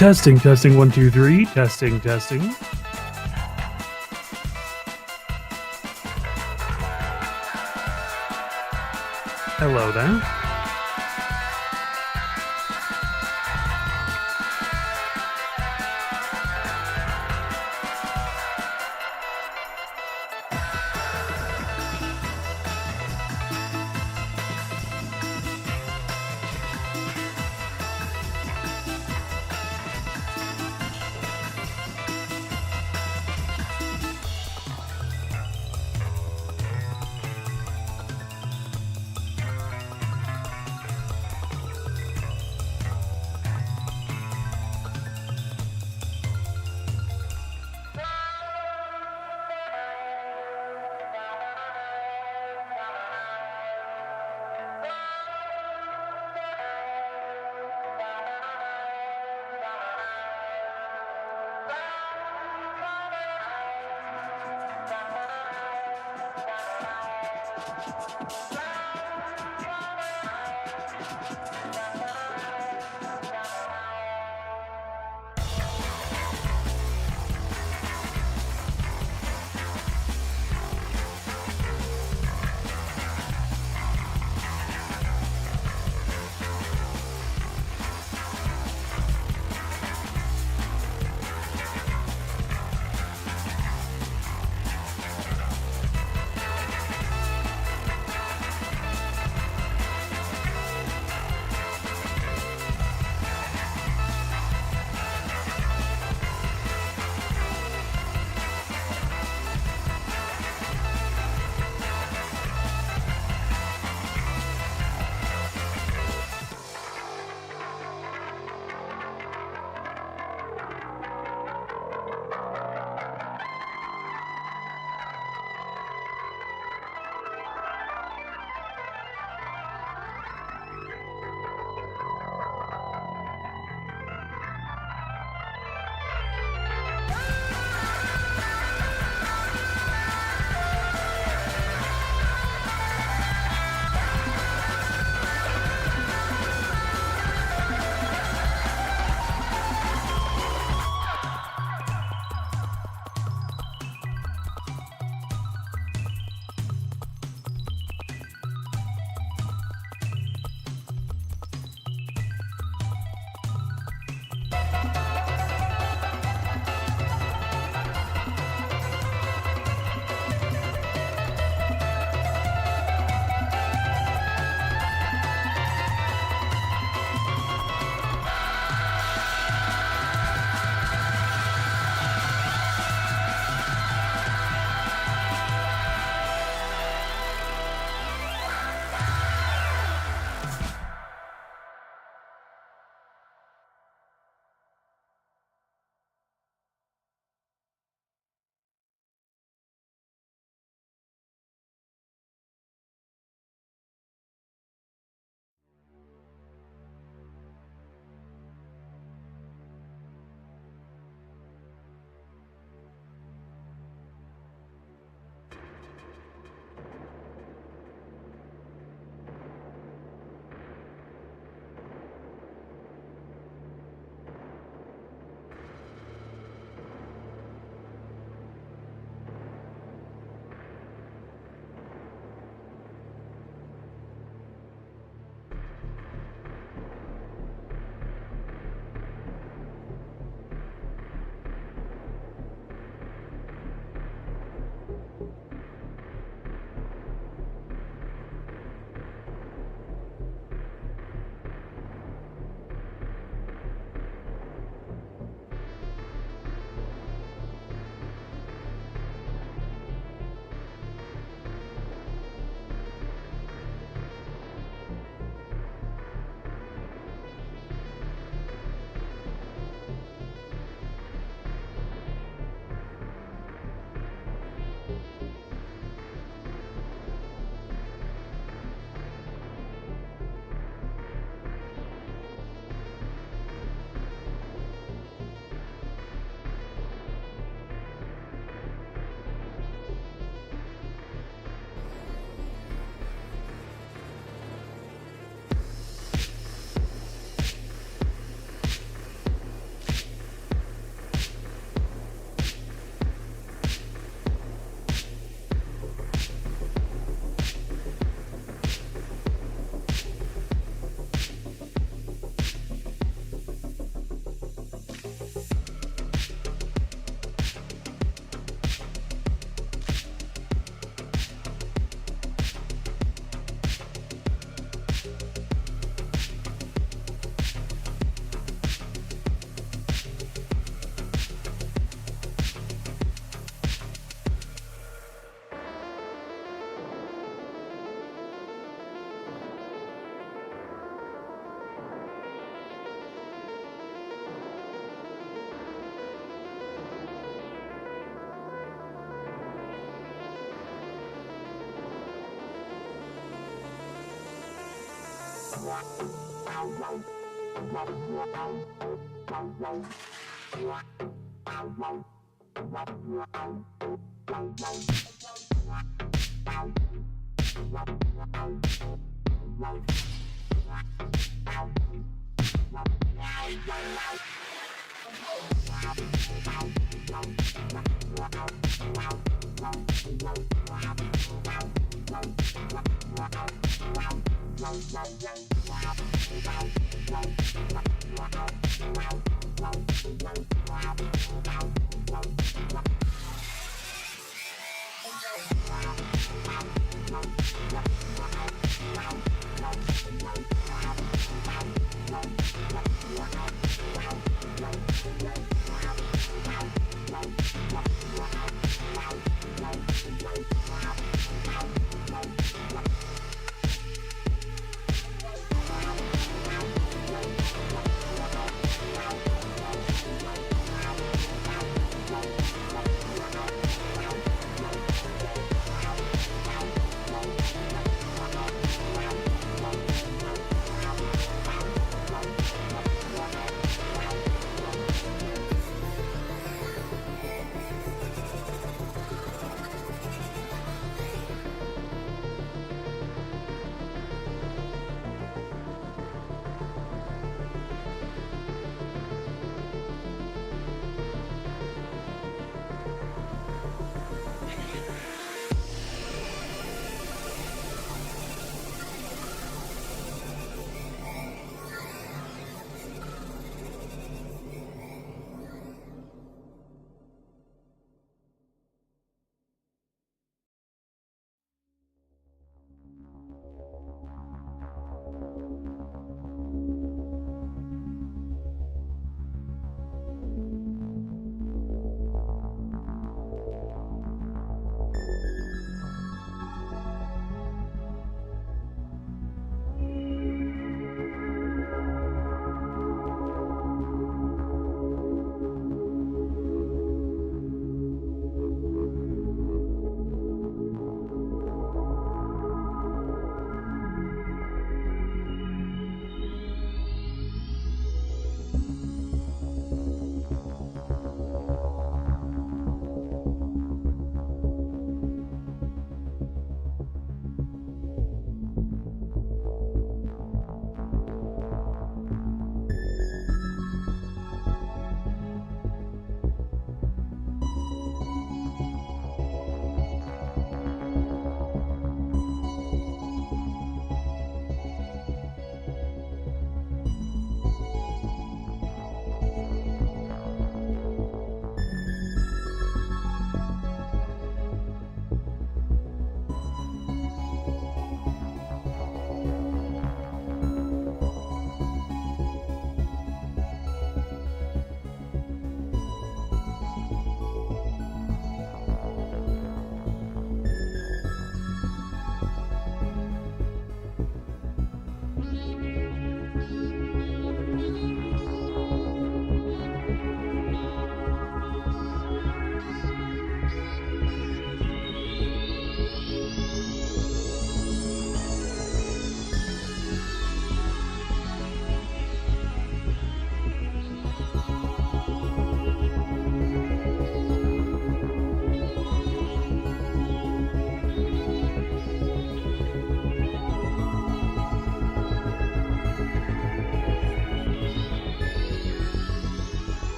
Testing, 1, 2, 3. Testing. Hello there.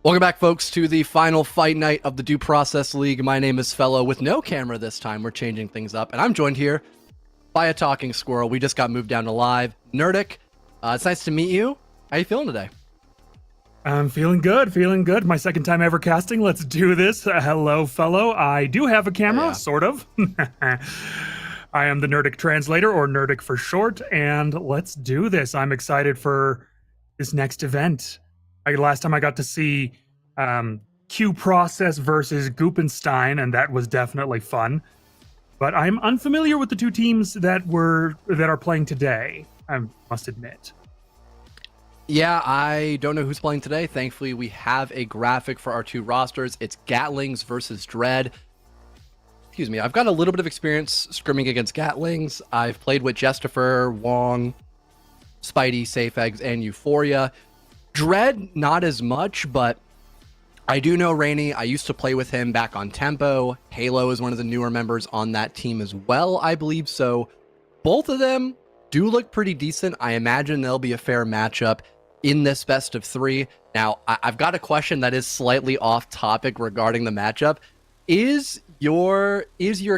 Welcome back, folks, to the final fight night of the Due Process League. My name is Fellow with no camera this time. We're changing things up, and I'm joined here by a talking squirrel. We just got moved down to live. Nerdic, it's nice to meet you. How you feeling today? I'm feeling good, My second time ever casting. Let's do this. Hello, Fellow. I do have a camera, sort of. I am the Nerdic translator, or Nerdic for short, and let's do this. I'm excited for this next event. Last time I got to see Q Process versus Goopenstein, and that was definitely fun. But I'm unfamiliar with the two teams that are playing today, I must admit. Yeah, I don't know who's playing today. Thankfully, we have a graphic for our two rosters. It's Gatlings versus Dread. Excuse me, I've got a little bit of experience scrimming against Gatlings. I've played with Jestifer, Wong, Spidey, Safe Eggs, and Euphoria. Dread, not as much, but I do know Rainey. I used to play with him back on Tempo. Halo is one of the newer members on that team as well, I believe. So both of them do look pretty decent. I imagine there'll be a fair matchup in this best of three. Now, I've got a question that is slightly off topic regarding the matchup. Is your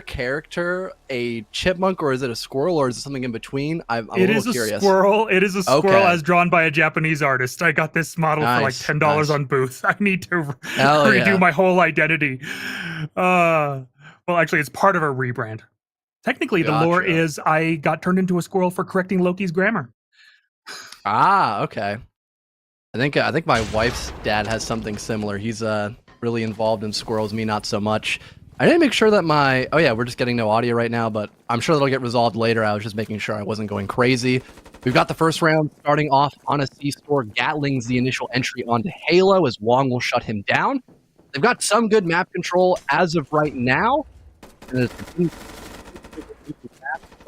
character a chipmunk, or is it a squirrel, or is it something in between? I'm a little curious. Squirrel. It is a squirrel as drawn by a Japanese artist. I got this model for like $10 on Booth. I need to redo my whole identity. Well, actually, it's part of a rebrand. Technically, the lore is I got turned into a squirrel for correcting Loki's grammar. Okay. I think my wife's dad has something similar. He's really involved in squirrels, me not so much. I didn't make sure that we're just getting no audio right now, but I'm sure that'll get resolved later. I was just making sure I wasn't going crazy. We've got the first round starting off on a C-store. Gatling's the initial entry onto Halo, as Wong will shut him down. They've got some good map control as of right now. And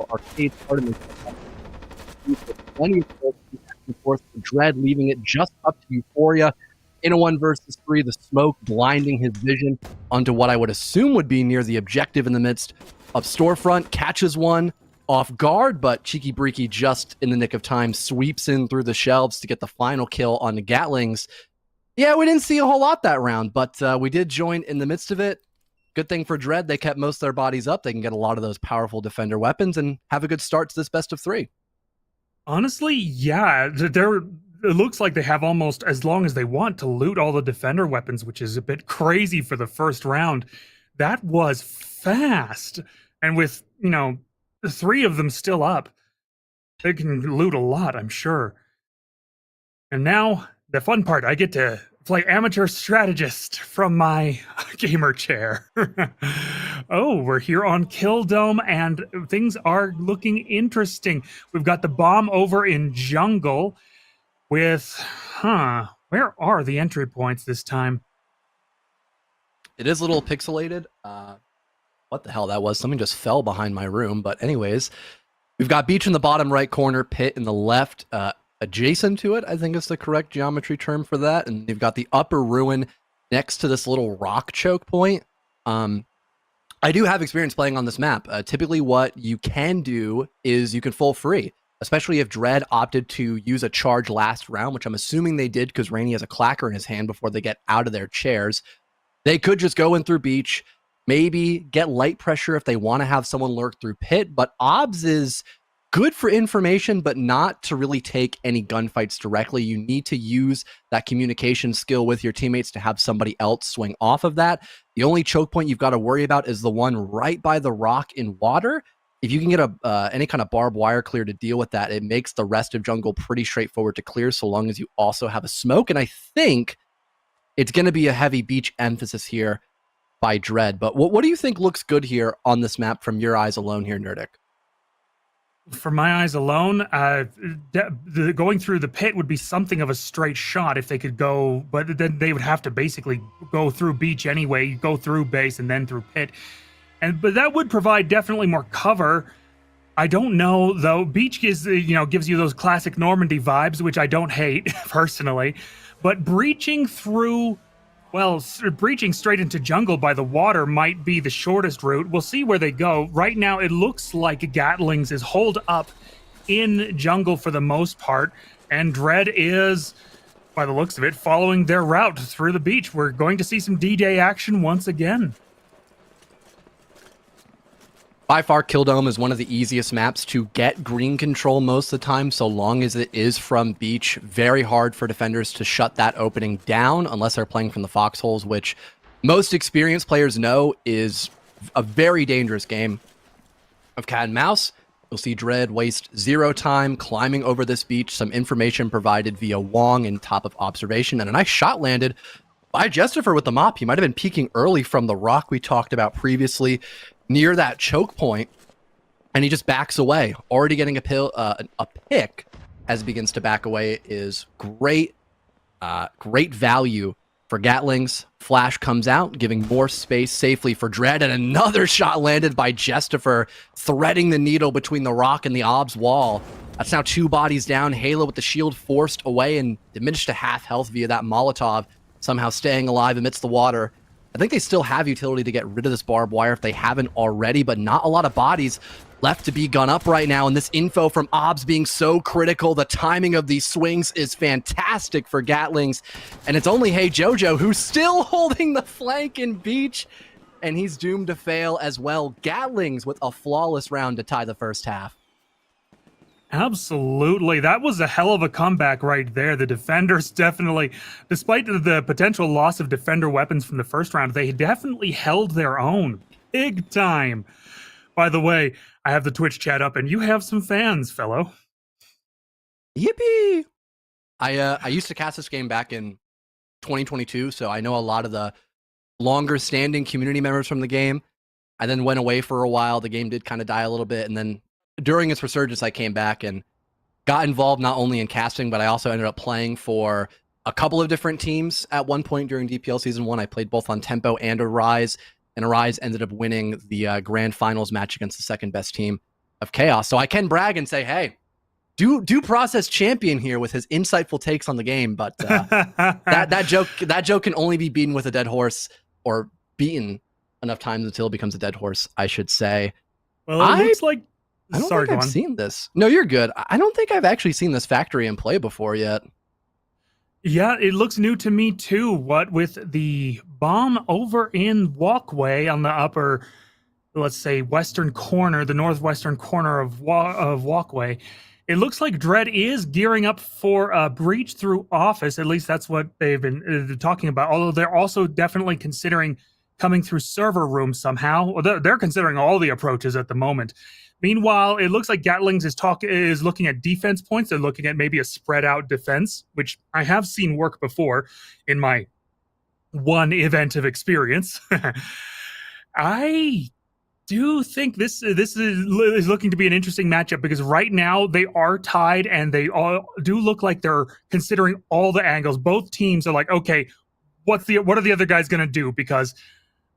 arcade starting plenty of forth for Dread, leaving it just up to Euphoria. In a 1 versus 3, the smoke blinding his vision onto what I would assume would be near the objective in the midst of Storefront. Catches one off guard, but Cheeky Breeky, just in the nick of time, sweeps in through the shelves to get the final kill on the Gatlings. Yeah, we didn't see a whole lot that round, but we did join in the midst of it. Good thing for Dread, they kept most of their bodies up. They can get a lot of those powerful defender weapons and have a good start to this best of 3. Honestly, yeah, it looks like they have almost as long as they want to loot all the defender weapons, which is a bit crazy for the first round. That was fast. And with, the 3 of them still up, they can loot a lot, I'm sure. And now, the fun part, I get to play amateur strategist from my gamer chair. Oh, we're here on Kill Dome, and things are looking interesting. We've got the bomb over in jungle with, where are the entry points this time? It is a little pixelated. What the hell that was? Something just fell behind my room. But anyways, we've got beach in the bottom right corner, pit in the left, adjacent to it, I think is the correct geometry term for that. And you've got the upper ruin next to this little rock choke point. I do have experience playing on this map. Typically what you can do is you can full free, especially if Dread opted to use a charge last round, which I'm assuming they did because Rainey has a clacker in his hand before they get out of their chairs. They could just go in through beach, maybe get light pressure if they want to have someone lurk through pit, but OBS is good for information, but not to really take any gunfights directly. You need to use that communication skill with your teammates to have somebody else swing off of that. The only choke point you've got to worry about is the one right by the rock in water. If you can get any kind of barbed wire clear to deal with that, it makes the rest of jungle pretty straightforward to clear, so long as you also have a smoke. And I think it's going to be a heavy beach emphasis here by Dread. But what do you think looks good here on this map from your eyes alone here, Nerdic? From my eyes alone, going through the pit would be something of a straight shot if they could go, but then they would have to basically go through beach anyway, go through base and then through pit. But that would provide definitely more cover. I don't know, though. Beach gives you those classic Normandy vibes, which I don't hate personally. But breaching straight into jungle by the water might be the shortest route. We'll see where they go. Right now, it looks like Gatlings is holed up in jungle for the most part, and Dread is by the looks of it, following their route through the beach. We're going to see some D-Day action once again. By far, Kill Dome is one of the easiest maps to get green control most of the time, so long as it is from beach. Very hard for defenders to shut that opening down unless they're playing from the foxholes, which most experienced players know is a very dangerous game of cat and mouse. You'll see Dread waste 0 time climbing over this beach, some information provided via Wong in top of observation, and a nice shot landed by Justifer with the mop. He might have been peeking early from the rock we talked about previously near that choke point, and he just backs away. Already getting a pick as he begins to back away is great, great value for Gatlings. Flash comes out, giving more space safely for Dread, and another shot landed by Justifer, threading the needle between the rock and the obs wall. That's now 2 bodies down. Halo with the shield forced away and diminished to half health via that Molotov, somehow staying alive amidst the water. I think they still have utility to get rid of this barbed wire if they haven't already, but not a lot of bodies left to be gun up right now. And this info from obs being so critical, the timing of these swings is fantastic for Gatlings. And it's only Hey Jojo who's still holding the flank in beach, and he's doomed to fail as well. Gatlings with a flawless round to tie the first half. Absolutely. That was a hell of a comeback right there. The defenders definitely, despite the potential loss of defender weapons from the first round, they definitely held their own big time. By the way, I have the Twitch chat up and you have some fans, fellow. Yippee! I used to cast this game back in 2022, so I know a lot of the longer standing community members from the game. I then went away for a while. The game did kind of die a little bit, and then during its resurgence, I came back and got involved not only in casting, but I also ended up playing for a couple of different teams at one point during DPL Season 1. I played both on Tempo and Arise, and Arise ended up winning the grand finals match against the second best team of Chaos. So I can brag and say, hey, due process champion here with his insightful takes on the game, but that joke can only be beaten with a dead horse, or beaten enough times until it becomes a dead horse, I should say. Well, it looks like... I don't think I've seen this. No, you're good. I don't think I've actually seen this factory in play before yet. Yeah, it looks new to me too. What with the bomb over in Walkway on the upper, let's say, western corner, the northwestern corner of Walkway, it looks like Dread is gearing up for a breach through office. At least that's what they've been talking about. Although they're also definitely considering coming through server room somehow. Well, they're considering all the approaches at the moment. Meanwhile, it looks like Gatlings is looking at defense points. They're looking at maybe a spread out defense, which I have seen work before in my one event of experience. I do think this is looking to be an interesting matchup, because right now they are tied and they all do look like they're considering all the angles. Both teams are like, okay, what are the other guys going to do? Because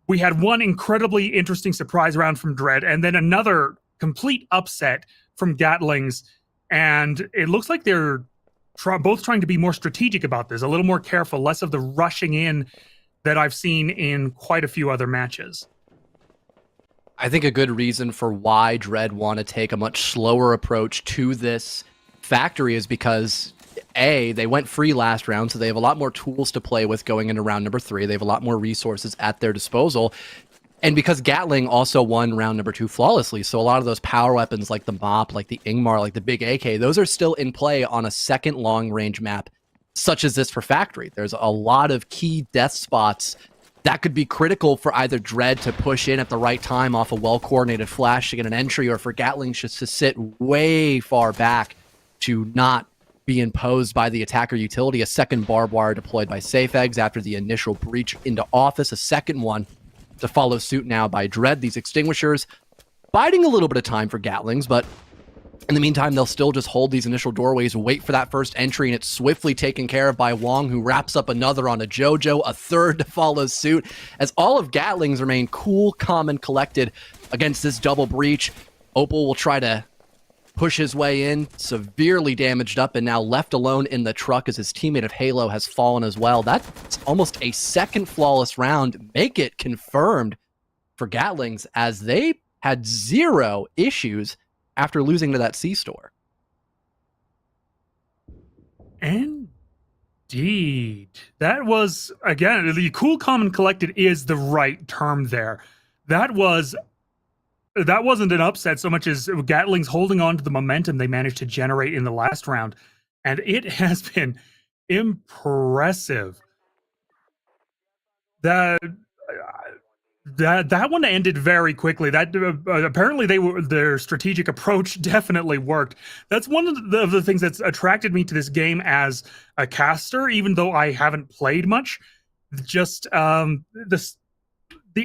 we had one incredibly interesting surprise round from Dread, and then another complete upset from Gatlings, and it looks like they're both trying to be more strategic about this, a little more careful, less of the rushing in that I've seen in quite a few other matches. I think a good reason for why Dread want to take a much slower approach to this factory is because, A, they went free last round, so they have a lot more tools to play with going into round number 3. They have a lot more resources at their disposal. And because Gatling also won round number 2 flawlessly, so a lot of those power weapons like the Mop, like the Ingmar, like the Big AK, those are still in play on a second long-range map such as this for Factory. There's a lot of key death spots that could be critical for either Dread to push in at the right time off a well-coordinated flash to get an entry, or for Gatling just to sit way far back to not be imposed by the attacker utility. A second barbed wire deployed by Safe Eggs after the initial breach into office, a second one to follow suit now by Dread. These extinguishers biding a little bit of time for Gatlings, but in the meantime, they'll still just hold these initial doorways, wait for that first entry, and it's swiftly taken care of by Wong, who wraps up another on a Jojo, a third to follow suit, as all of Gatlings remain cool, calm, and collected against this double breach. Opal will try to push his way in, severely damaged up, and now left alone in the truck as his teammate of Halo has fallen as well. That's almost a second flawless round. Make it confirmed for Gatlings, as they had 0 issues after losing to that C-store. And Indeed. That was, again, the cool, calm, and collected is the right term there. That wasn't an upset so much as Gatling's holding on to the momentum they managed to generate in the last round. And it has been impressive. That one ended very quickly. That apparently their strategic approach definitely worked. That's one of the things that's attracted me to this game as a caster, even though I haven't played much. Just the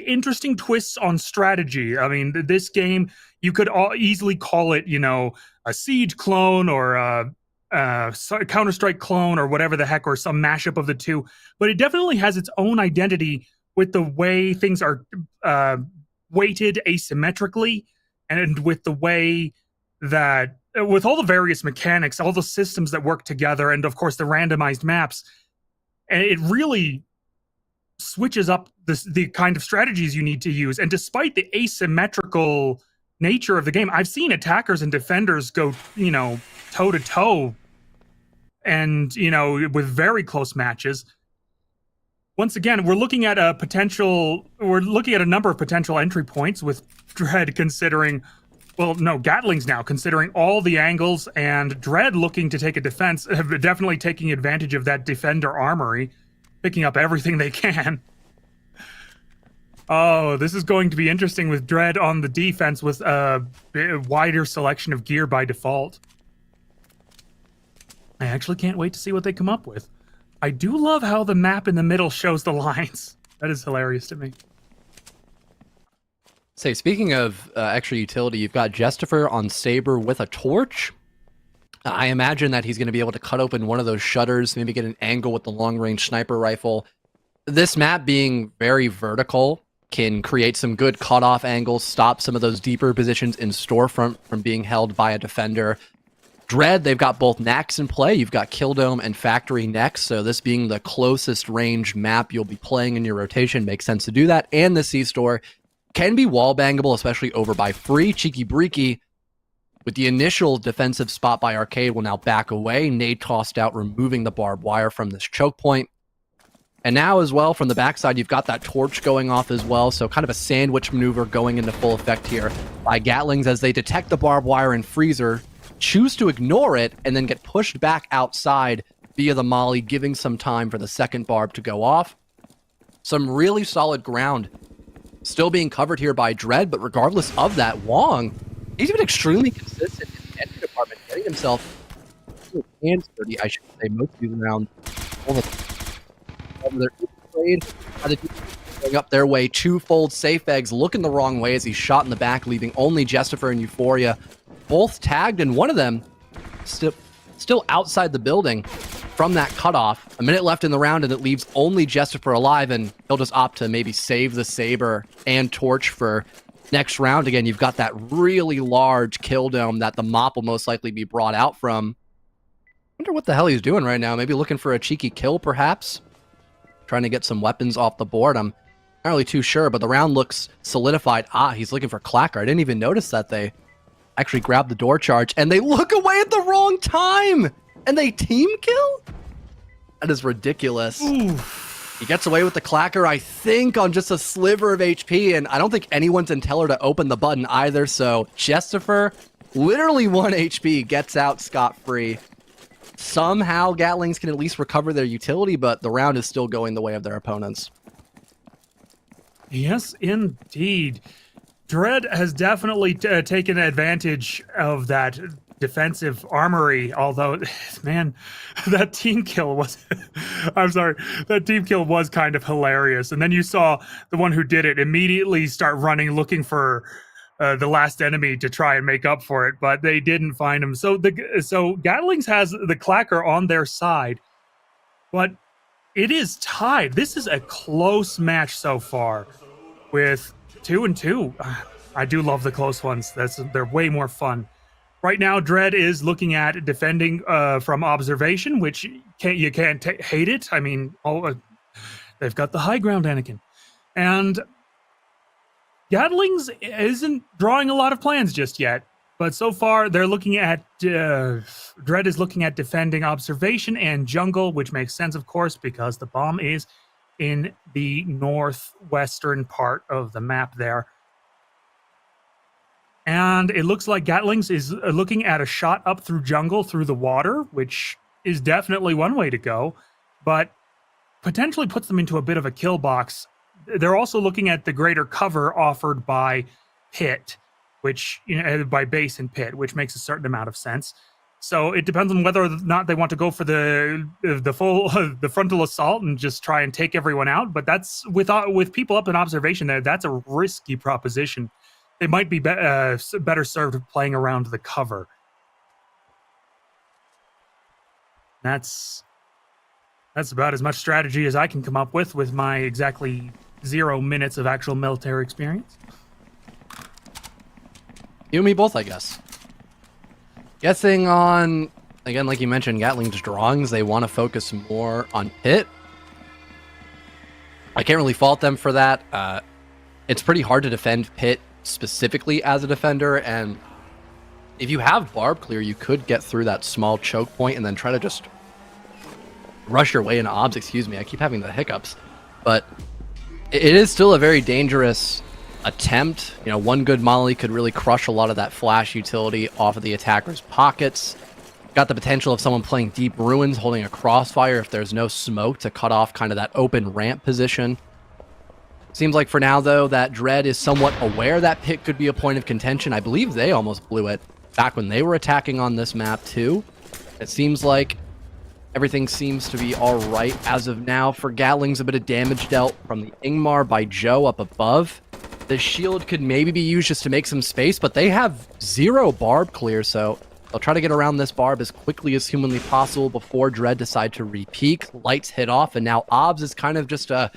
interesting twists on strategy. I mean, this game, you could easily call it, a Siege clone or a Counter-Strike clone or whatever the heck, or some mashup of the two. But it definitely has its own identity with the way things are weighted asymmetrically, and with the way that, with all the various mechanics, all the systems that work together, and of course the randomized maps, and it really switches up the kind of strategies you need to use. And despite the asymmetrical nature of the game, I've seen attackers and defenders go, toe to toe, and with very close matches. Once again, we're looking at a number of potential entry points with Dread considering, Gatling's now considering all the angles, and Dread looking to take a defense, definitely taking advantage of that defender armory, picking up everything they can. Oh, this is going to be interesting with Dread on the defense with a wider selection of gear by default. I actually can't wait to see what they come up with. I do love how the map in the middle shows the lines. That is hilarious to me. Say, speaking of extra utility, you've got Justifer on Saber with a torch. I imagine that he's going to be able to cut open one of those shutters, maybe get an angle with the long-range sniper rifle. This map being very vertical can create some good cutoff angles, stop some of those deeper positions in storefront from being held by a defender. Dread, they've got both Nax in play. You've got Killdome and Factory next, so this being the closest range map you'll be playing in your rotation makes sense to do that. And the C-Store can be wall bangable, especially over by Free. Cheeky Breeky, with the initial defensive spot by Arcade, will now back away. Nade tossed out, removing the barbed wire from this choke point. And now as well, from the backside, you've got that torch going off as well, so kind of a sandwich maneuver going into full effect here by Gatlings as they detect the barbed wire and Freezer, choose to ignore it, and then get pushed back outside via the molly, giving some time for the second barb to go off. Some really solid ground still being covered here by Dread, but regardless of that, Wong, he's been extremely consistent in the entry department, getting himself hands dirty, I should say, most of these rounds. They're played going up their way. Twofold safe eggs looking the wrong way as he's shot in the back, leaving only Justifer and Euphoria both tagged, and one of them still outside the building from that cutoff. A minute left in the round, and it leaves only Justifer alive, and he'll just opt to maybe save the Saber and Torch for next round. Again, you've got that really large kill dome that the mop will most likely be brought out from. Wonder what the hell he's doing right now. Maybe looking for a cheeky kill, perhaps? Trying to get some weapons off the board. I'm not really too sure, but the round looks solidified. He's looking for Clacker. I didn't even notice that they actually grabbed the door charge, and they look away at the wrong time, and they team kill? That is ridiculous. Oof. He gets away with the Clacker, I think, on just a sliver of HP, and I don't think anyone's in Teller to open the button either, so Justifer, literally 1 HP, gets out scot-free. Somehow Gatlings can at least recover their utility, but the round is still going the way of their opponents. Yes, indeed. Dread has definitely taken advantage of that defensive armory, although, man, that team kill was... I'm sorry, that team kill was kind of hilarious. And then you saw the one who did it immediately start running, looking for the last enemy to try and make up for it, but they didn't find him. So Gatlings has the Clacker on their side, but it is tied. This is a close match so far with 2-2. I do love the close ones. They're way more fun. Right now, Dread is looking at defending from observation, which you can't hate it. I mean, they've got the high ground, Anakin, and Gatlings isn't drawing a lot of plans just yet. But so far, they're looking at Dread is looking at defending observation and jungle, which makes sense, of course, because the bomb is in the northwestern part of the map there. And it looks like Gatlings is looking at a shot up through jungle through the water, which is definitely one way to go, but potentially puts them into a bit of a kill box. They're also looking at the greater cover offered by Pit, which, by base and Pit, which makes a certain amount of sense. So it depends on whether or not they want to go for the full the frontal assault and just try and take everyone out. But that's with people up in observation there, that's a risky proposition. They might be better served playing around the cover. That's about as much strategy as I can come up with my exactly 0 minutes of actual military experience. You and me both, I guess. Guessing on, again, like you mentioned, Gatling's drawings, they want to focus more on Pit. I can't really fault them for that. It's pretty hard to defend Pit specifically as a defender, and if you have barb clear, you could get through that small choke point and then try to just rush your way into obs. Excuse me, I keep having the hiccups, but it is still a very dangerous attempt. One good molly could really crush a lot of that flash utility off of the attacker's pockets. Got the potential of someone playing Deep Ruins, holding a crossfire if there's no smoke to cut off kind of that open ramp position. Seems like for now, though, that Dread is somewhat aware that Pit could be a point of contention. I believe they almost blew it back when they were attacking on this map, too. It seems like everything seems to be all right as of now. For Gatlings, a bit of damage dealt from the Ingmar by Joe up above. The shield could maybe be used just to make some space, but they have 0 barb clear, so they'll try to get around this barb as quickly as humanly possible before Dread decide to re-peek. Lights hit off, and now Obs is kind of just a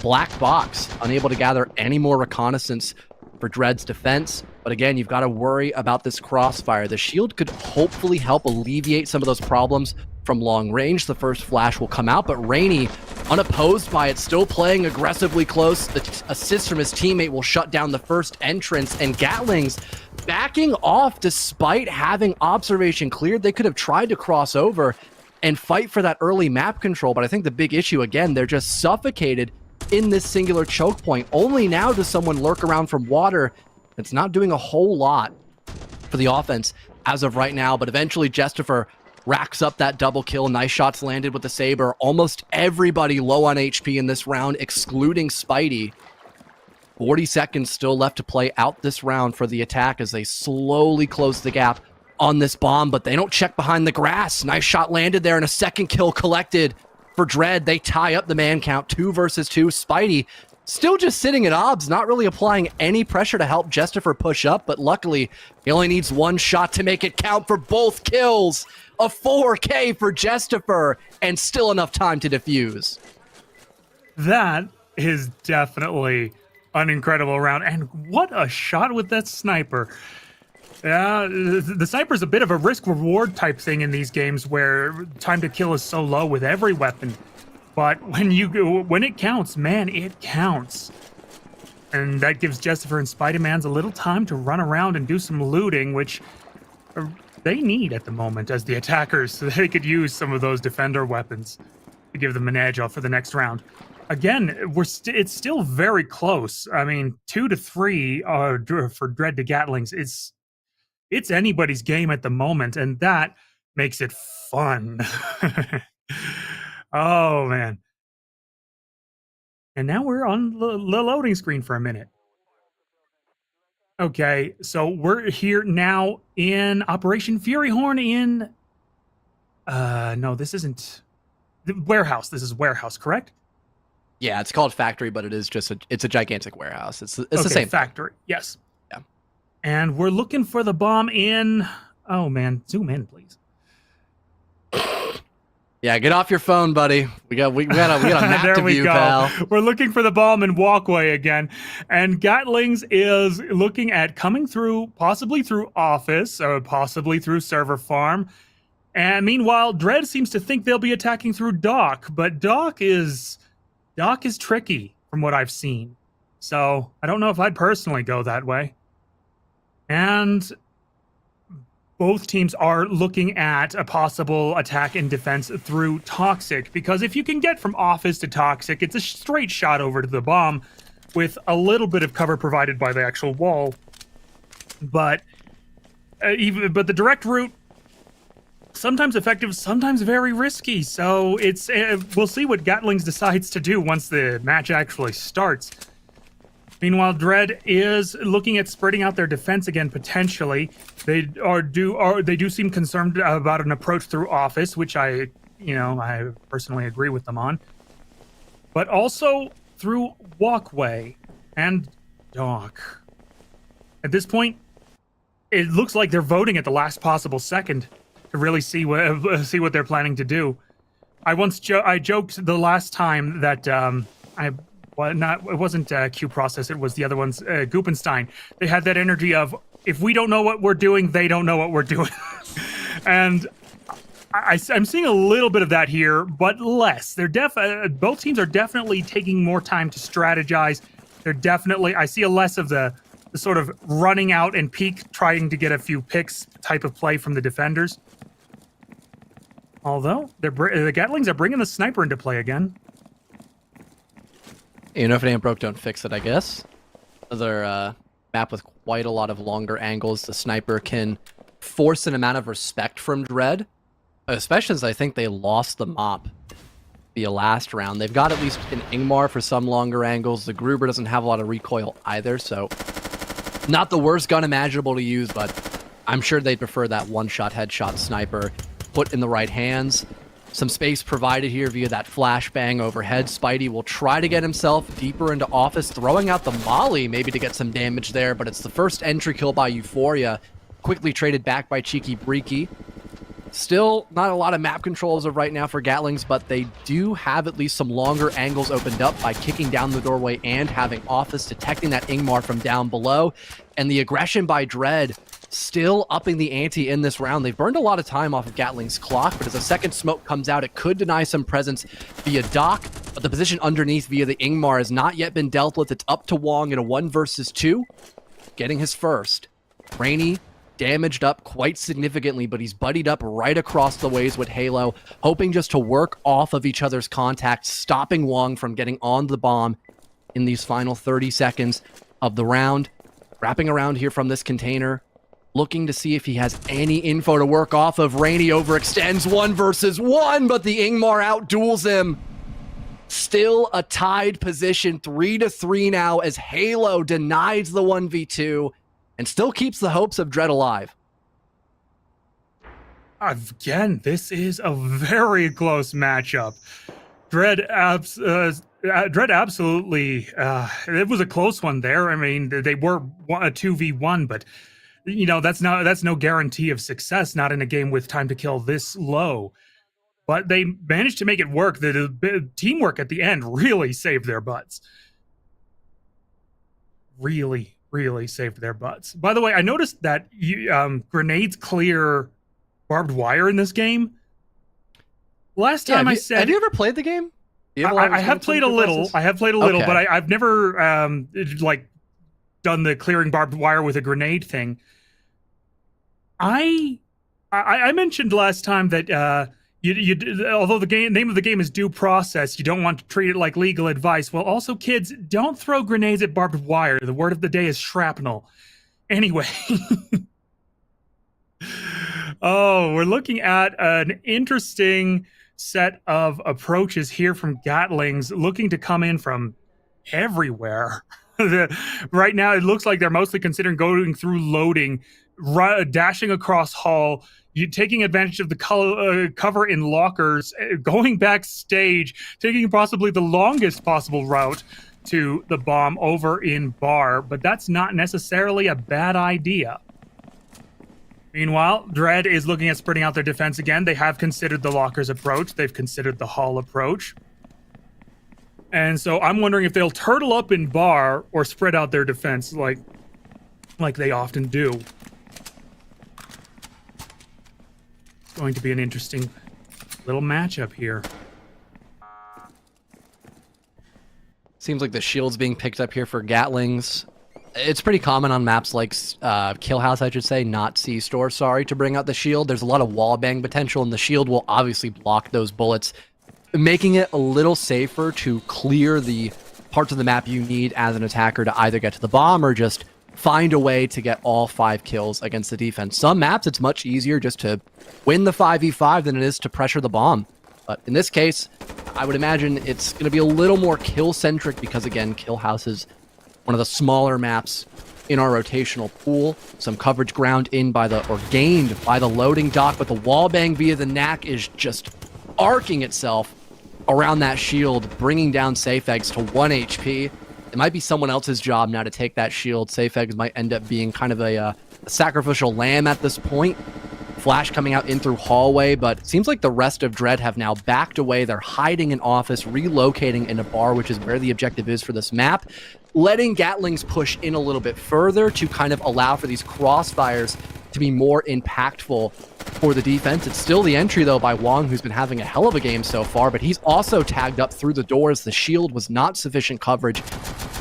black box, unable to gather any more reconnaissance for Dread's defense. But again, you've got to worry about this crossfire. The shield could hopefully help alleviate some of those problems from long range. The first flash will come out, but Rainy, unopposed by it, still playing aggressively close. The assist from his teammate will shut down the first entrance, and Gatlings backing off despite having observation cleared. They could have tried to cross over and fight for that early map control, but I think the big issue, again, they're just suffocated in this singular choke point. Only now does someone lurk around from water. It's not doing a whole lot for the offense as of right now, but eventually Justifer racks up that double kill. Nice shots landed with the Saber. Almost everybody low on HP in this round, excluding Spidey. 40 seconds still left to play out this round for the attack as they slowly close the gap on this bomb, but they don't check behind the grass. Nice shot landed there and a second kill collected for Dread. They tie up the man count, 2 versus 2. Spidey still just sitting at obs, not really applying any pressure to help Justifer push up, but luckily he only needs 1 shot to make it count for both kills. A 4K for Justifer, and still enough time to defuse. That is definitely an incredible round, and what a shot with that sniper. Yeah, the sniper's a bit of a risk-reward type thing in these games where time to kill is so low with every weapon. But when it counts, man, it counts. And that gives Justifer and Spider-Man's a little time to run around and do some looting, which they need at the moment as the attackers, so they could use some of those defender weapons to give them an edge for the next round. Again, it's still very close. I mean, 2-3 for Dread to Gatlings. It's anybody's game at the moment, and that makes it fun. Oh, man. And now we're on the loading screen for a minute. Okay, so we're here now in Operation Fury Horn in... no, this isn't... The warehouse. This is warehouse, correct? Yeah, it's called factory, but it's a gigantic warehouse. It's okay, the same factory. Yes. Yeah. And we're looking for the bomb in... Oh, man. Zoom in, please. Yeah, get off your phone, buddy. We got a map to view, pal. We're looking for the bomb in walkway again, and Gatlings is looking at coming through, possibly through office or possibly through server farm. And meanwhile, Dread seems to think they'll be attacking through dock, but dock is tricky from what I've seen. So I don't know if I'd personally go that way. And both teams are looking at a possible attack and defense through Toxic, because if you can get from Office to Toxic, it's a straight shot over to the bomb with a little bit of cover provided by the actual wall. But the direct route, sometimes effective, sometimes very risky. So it's we'll see what Gatlings decides to do once the match actually starts. Meanwhile, Dread is looking at spreading out their defense again potentially. They do seem concerned about an approach through Office, which I personally agree with them on. But also through Walkway and Dock. At this point, it looks like they're voting at the last possible second to really see what they're planning to do. I joked the last time that it wasn't Q Process, it was the other ones, Goopenstein. They had that energy of, if we don't know what we're doing, they don't know what we're doing. And I'm seeing a little bit of that here, but less. Both teams are definitely taking more time to strategize. I see a less of the sort of running out and peek, trying to get a few picks type of play from the defenders. Although, the Gatlings are bringing the sniper into play again. You know, if it ain't broke, don't fix it, I guess. Another map with quite a lot of longer angles. The sniper can force an amount of respect from Dread, especially as I think they lost the mop via last round. They've got at least an Ingmar for some longer angles. The Gruber doesn't have a lot of recoil either, so not the worst gun imaginable to use, but I'm sure they'd prefer that one-shot headshot sniper put in the right hands. Some space provided here via that flashbang overhead. Spidey will try to get himself deeper into Office, throwing out the molly maybe to get some damage there, but it's the first entry kill by Euphoria, quickly traded back by Cheeky Breaky. Still not a lot of map control as of right now for Gatlings, but they do have at least some longer angles opened up by kicking down the doorway and having Office detecting that Ingmar from down below. And the aggression by Dread still upping the ante in this round. They've burned a lot of time off of Gatling's clock, but as a second smoke comes out, it could deny some presence via Doc, but the position underneath via the Ingmar has not yet been dealt with. It's up to Wong in a 1 versus 2, getting his first. Rainy damaged up quite significantly, but he's buddied up right across the ways with Halo, hoping just to work off of each other's contact, stopping Wong from getting on the bomb in these final 30 seconds of the round. Wrapping around here from this container, looking to see if he has any info to work off of. Rainy overextends 1 versus 1, but the Ingmar outduels him. Still a tied position, 3-3 now, as Halo denies the 1v2 and still keeps the hopes of Dread alive. Again, this is a very close matchup. Dread absolutely, it was a close one there. I mean, they were a 2v1, but that's no guarantee of success, not in a game with time to kill this low. But they managed to make it work. The teamwork at the end really saved their butts. Really saved their butts. By the way, I noticed that grenades clear barbed wire in this game. Last time I said... Have you ever played the game? I have played a little. I have played a little, okay. But I've never done the clearing barbed wire with a grenade thing. I mentioned last time that although the name of the game is Due Process, you don't want to treat it like legal advice. Well, also, kids, don't throw grenades at barbed wire. The word of the day is shrapnel. Anyway. Oh, we're looking at an interesting set of approaches here from Gatlings, looking to come in from everywhere. Right now, it looks like they're mostly considering going through loading, dashing across hall, taking advantage of the cover in lockers, going backstage, taking possibly the longest possible route to the bomb over in bar, but that's not necessarily a bad idea. Meanwhile, Dread is looking at spreading out their defense again. They have considered the lockers approach. They've considered the hall approach. And so I'm wondering if they'll turtle up in bar or spread out their defense like they often do. It's going to be an interesting little matchup here. Seems like the shield's being picked up here for Gatlings. It's pretty common on maps like Kill House, I should say, not C-Store, sorry, to bring out the shield. There's a lot of wall bang potential, and the shield will obviously block those bullets, making it a little safer to clear the parts of the map you need as an attacker to either get to the bomb or just find a way to get all 5 kills against the defense. Some maps, it's much easier just to win the 5v5 than it is to pressure the bomb. But in this case, I would imagine it's going to be a little more kill-centric because, again, Kill House is one of the smaller maps in our rotational pool. Some coverage ground in by or gained by the loading dock, but the wall bang via the knack is just arcing itself around that shield, bringing down Safe Eggs to 1 HP. It might be someone else's job now to take that shield. Safe Eggs might end up being kind of a sacrificial lamb at this point. Flash coming out in through hallway, but it seems like the rest of Dread have now backed away. They're hiding in office, relocating in a bar, which is where the objective is for this map, letting Gatlings push in a little bit further to kind of allow for these crossfires to be more impactful for the defense. It's still the entry, though, by Wong, who's been having a hell of a game so far, but he's also tagged up through the doors. The shield was not sufficient coverage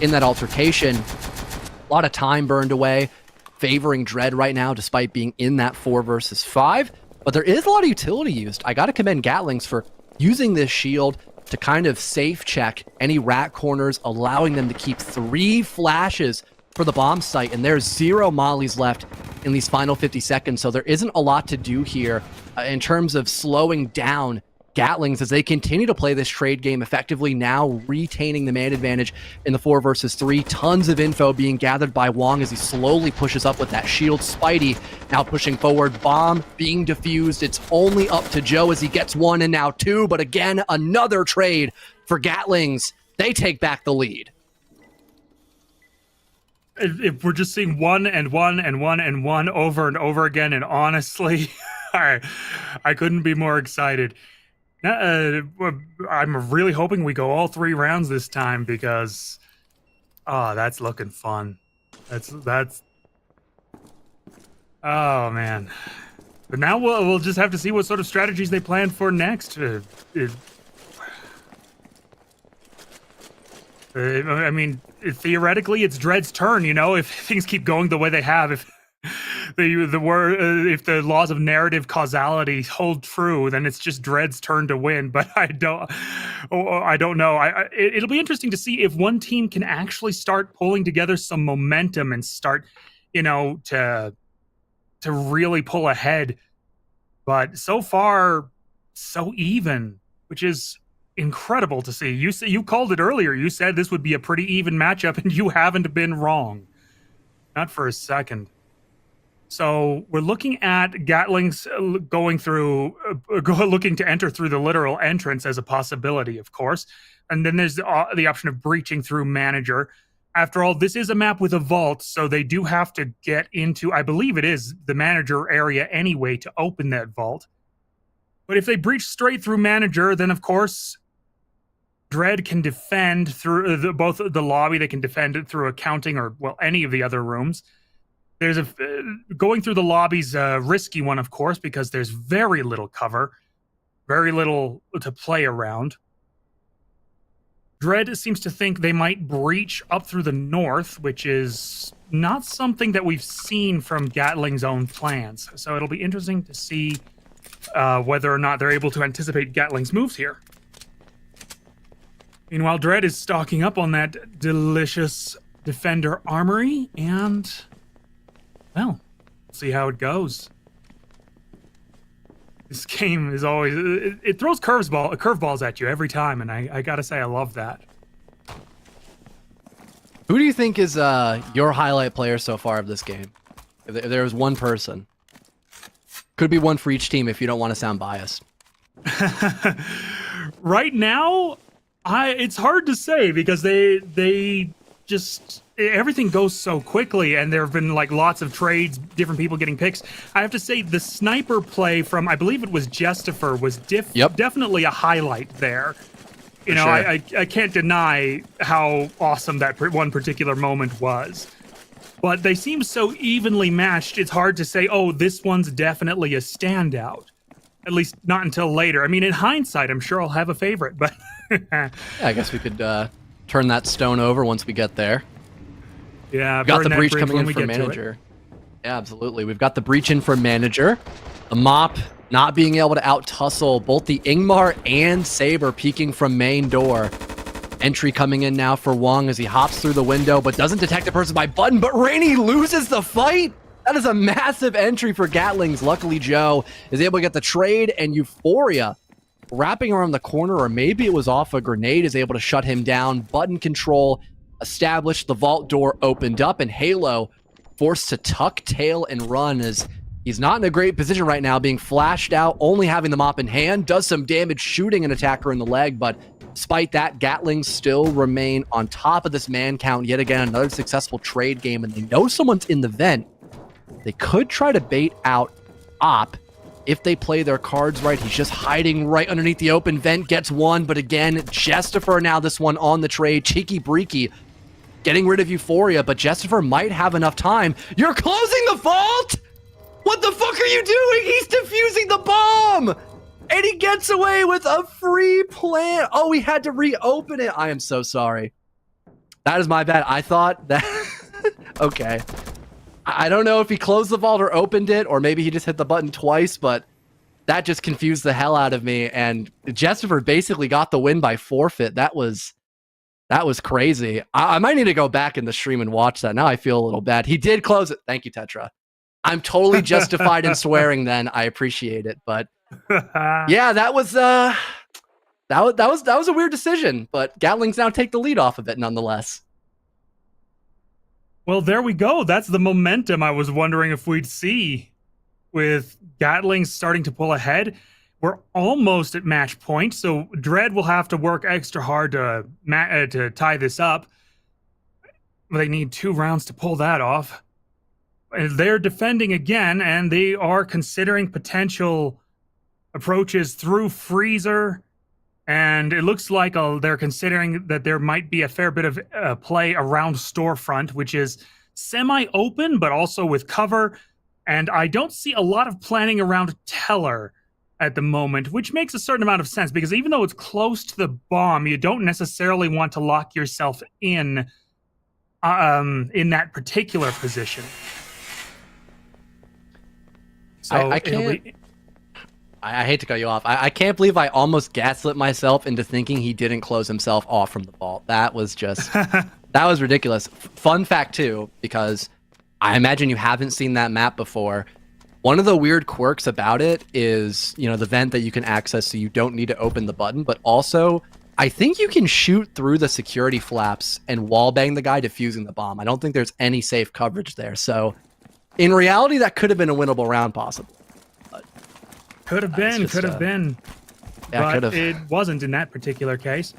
in that altercation. A lot of time burned away, favoring Dread right now, despite being in that 4 versus 5. But there is a lot of utility used. I got to commend Gatlings for using this shield to kind of safe check any rat corners, allowing them to keep 3 flashes for the bomb site. And there's 0 mollies left in these final 50 seconds. So there isn't a lot to do here in terms of slowing down Gatlings as they continue to play this trade game effectively, now retaining the man advantage in the 4 versus 3. Tons of info being gathered by Wong as he slowly pushes up with that shield. Spidey now pushing forward, bomb being defused. It's only up to Joe as he gets 1 and now 2, but again, another trade for Gatlings. They take back the lead. If we're just seeing 1 and 1 and 1 and 1 over and over again, and honestly, I couldn't be more excited. I'm really hoping we go all 3 rounds this time because, that's looking fun. That's. Oh man! But now we'll just have to see what sort of strategies they plan for next. I mean, theoretically, it's Dread's turn. You know, if things keep going the way they have, if the laws of narrative causality hold true, then it's just Dread's turn to win. But I don't know. It'll be interesting to see if one team can actually start pulling together some momentum and start, to really pull ahead. But so far, so even, which is incredible to see. You called it earlier. You said this would be a pretty even matchup, and you haven't been wrong. Not for a second. So we're looking at Gatlings looking to enter through the literal entrance as a possibility, of course. And then there's the option of breaching through manager. After all, this is a map with a vault, so they do have to get into, I believe it is, the manager area anyway to open that vault. But if they breach straight through manager, then of course, Dread can defend through both the lobby. They can defend it through accounting or, well, any of the other rooms. There's going through the lobby's a risky one, of course, because there's very little cover, very little to play around. Dread seems to think they might breach up through the north, which is not something that we've seen from Gatling's own plans. So it'll be interesting to see whether or not they're able to anticipate Gatling's moves here. Meanwhile, Dread is stocking up on that delicious Defender armory, and, well, see how it goes. This game is always, it throws curveballs at you every time, and I gotta say, I love that. Who do you think is your highlight player so far of this game? If there was one person. Could be one for each team if you don't want to sound biased. Right now, it's hard to say because they just, everything goes so quickly, and there have been like lots of trades, different people getting picks. I have to say the sniper play from, I believe it was Justifer, was definitely a highlight there. You know, sure. I can't deny how awesome that one particular moment was. But they seem so evenly matched, it's hard to say, oh, this one's definitely a standout. At least not until later. I mean, in hindsight, I'm sure I'll have a favorite, but... yeah, I guess we could turn that stone over once we get there. Yeah, We got the burn that breach bridge coming when in we for get to it. manager. Yeah, absolutely. We've got the breach in for manager. The mop not being able to out-tussle both the Ingmar and Saber peeking from main door. Entry coming in now for Wong as he hops through the window, but doesn't detect the person by button, but Rainey loses the fight. That is a massive entry for Gatlings. Luckily, Joe is able to get the trade, and Euphoria wrapping around the corner, or maybe it was off a grenade, is able to shut him down. Button control established, the vault door opened up, and Halo forced to tuck tail and run as he's not in a great position right now, being flashed out, only having the mop in hand, does some damage shooting an attacker in the leg, but despite that, Gatlings still remain on top of this man count. Yet again, another successful trade game, and they know someone's in the vent. They could try to bait out Op if they play their cards right. He's just hiding right underneath the open vent, gets one, but again, Jestifer now this one on the trade. Cheeky Breaky getting rid of Euphoria, but Jestifer might have enough time. You're closing the vault? What the fuck are you doing? He's defusing the bomb! And he gets away with a free plant. Oh, we had to reopen it. I am so sorry. That is my bad. I thought that... Okay. I don't know if he closed the vault or opened it, or maybe he just hit the button twice, but that just confused the hell out of me. And Jestifer basically got the win by forfeit. That was crazy. I might need to go back in the stream and watch that. Now I feel a little bad. He did close it. Thank you, Tetra. I'm totally justified in swearing then. I appreciate it. But yeah, that was a weird decision, but Gatlings now take the lead off of it nonetheless. Well, there we go. That's the momentum I was wondering if we'd see with Gatlings starting to pull ahead. We're almost at match point, so Dread will have to work extra hard to tie this up. They need 2 rounds to pull that off. They're defending again, and they are considering potential approaches through Freezer. And it looks like they're considering that there might be a fair bit of play around Storefront, which is semi-open, but also with cover. And I don't see a lot of planning around Teller at the moment, which makes a certain amount of sense, because even though it's close to the bomb, you don't necessarily want to lock yourself in that particular position. So I can't... I hate to cut you off. I can't believe I almost gaslit myself into thinking he didn't close himself off from the vault. That was just, that was ridiculous. Fun fact too, because I imagine you haven't seen that map before. One of the weird quirks about it is, you know, the vent that you can access so you don't need to open the button, but also I think you can shoot through the security flaps and wallbang the guy defusing the bomb. I don't think there's any safe coverage there. So in reality, that could have been a winnable round possibly. Could have been. Yeah, but it wasn't in that particular case.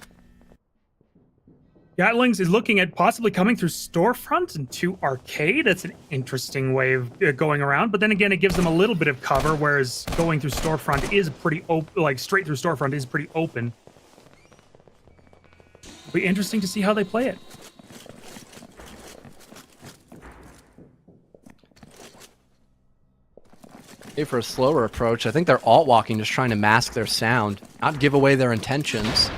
Gatlings is looking at possibly coming through Storefront into Arcade. That's an interesting way of going around. But then again, it gives them a little bit of cover, whereas going through Storefront is pretty open. Like straight through Storefront is pretty open. It'll be interesting to see how they play it. For a slower approach, I think they're alt-walking, just trying to mask their sound, not give away their intentions.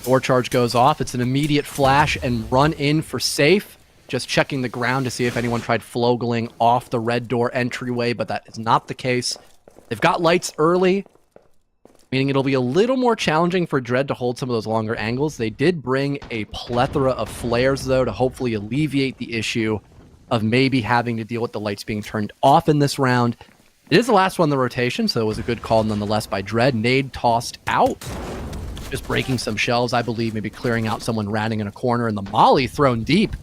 Door charge goes off. It's an immediate flash and run in for safe. Just checking the ground to see if anyone tried flogling off the red door entryway, but that is not the case. They've got lights early, meaning it'll be a little more challenging for Dread to hold some of those longer angles. They did bring a plethora of flares, though, to hopefully alleviate the issue of maybe having to deal with the lights being turned off in this round. It is the last one in the rotation, so it was a good call nonetheless by Dread. Nade tossed out. Just breaking some shelves, I believe, maybe clearing out someone ratting in a corner, and the molly thrown deep.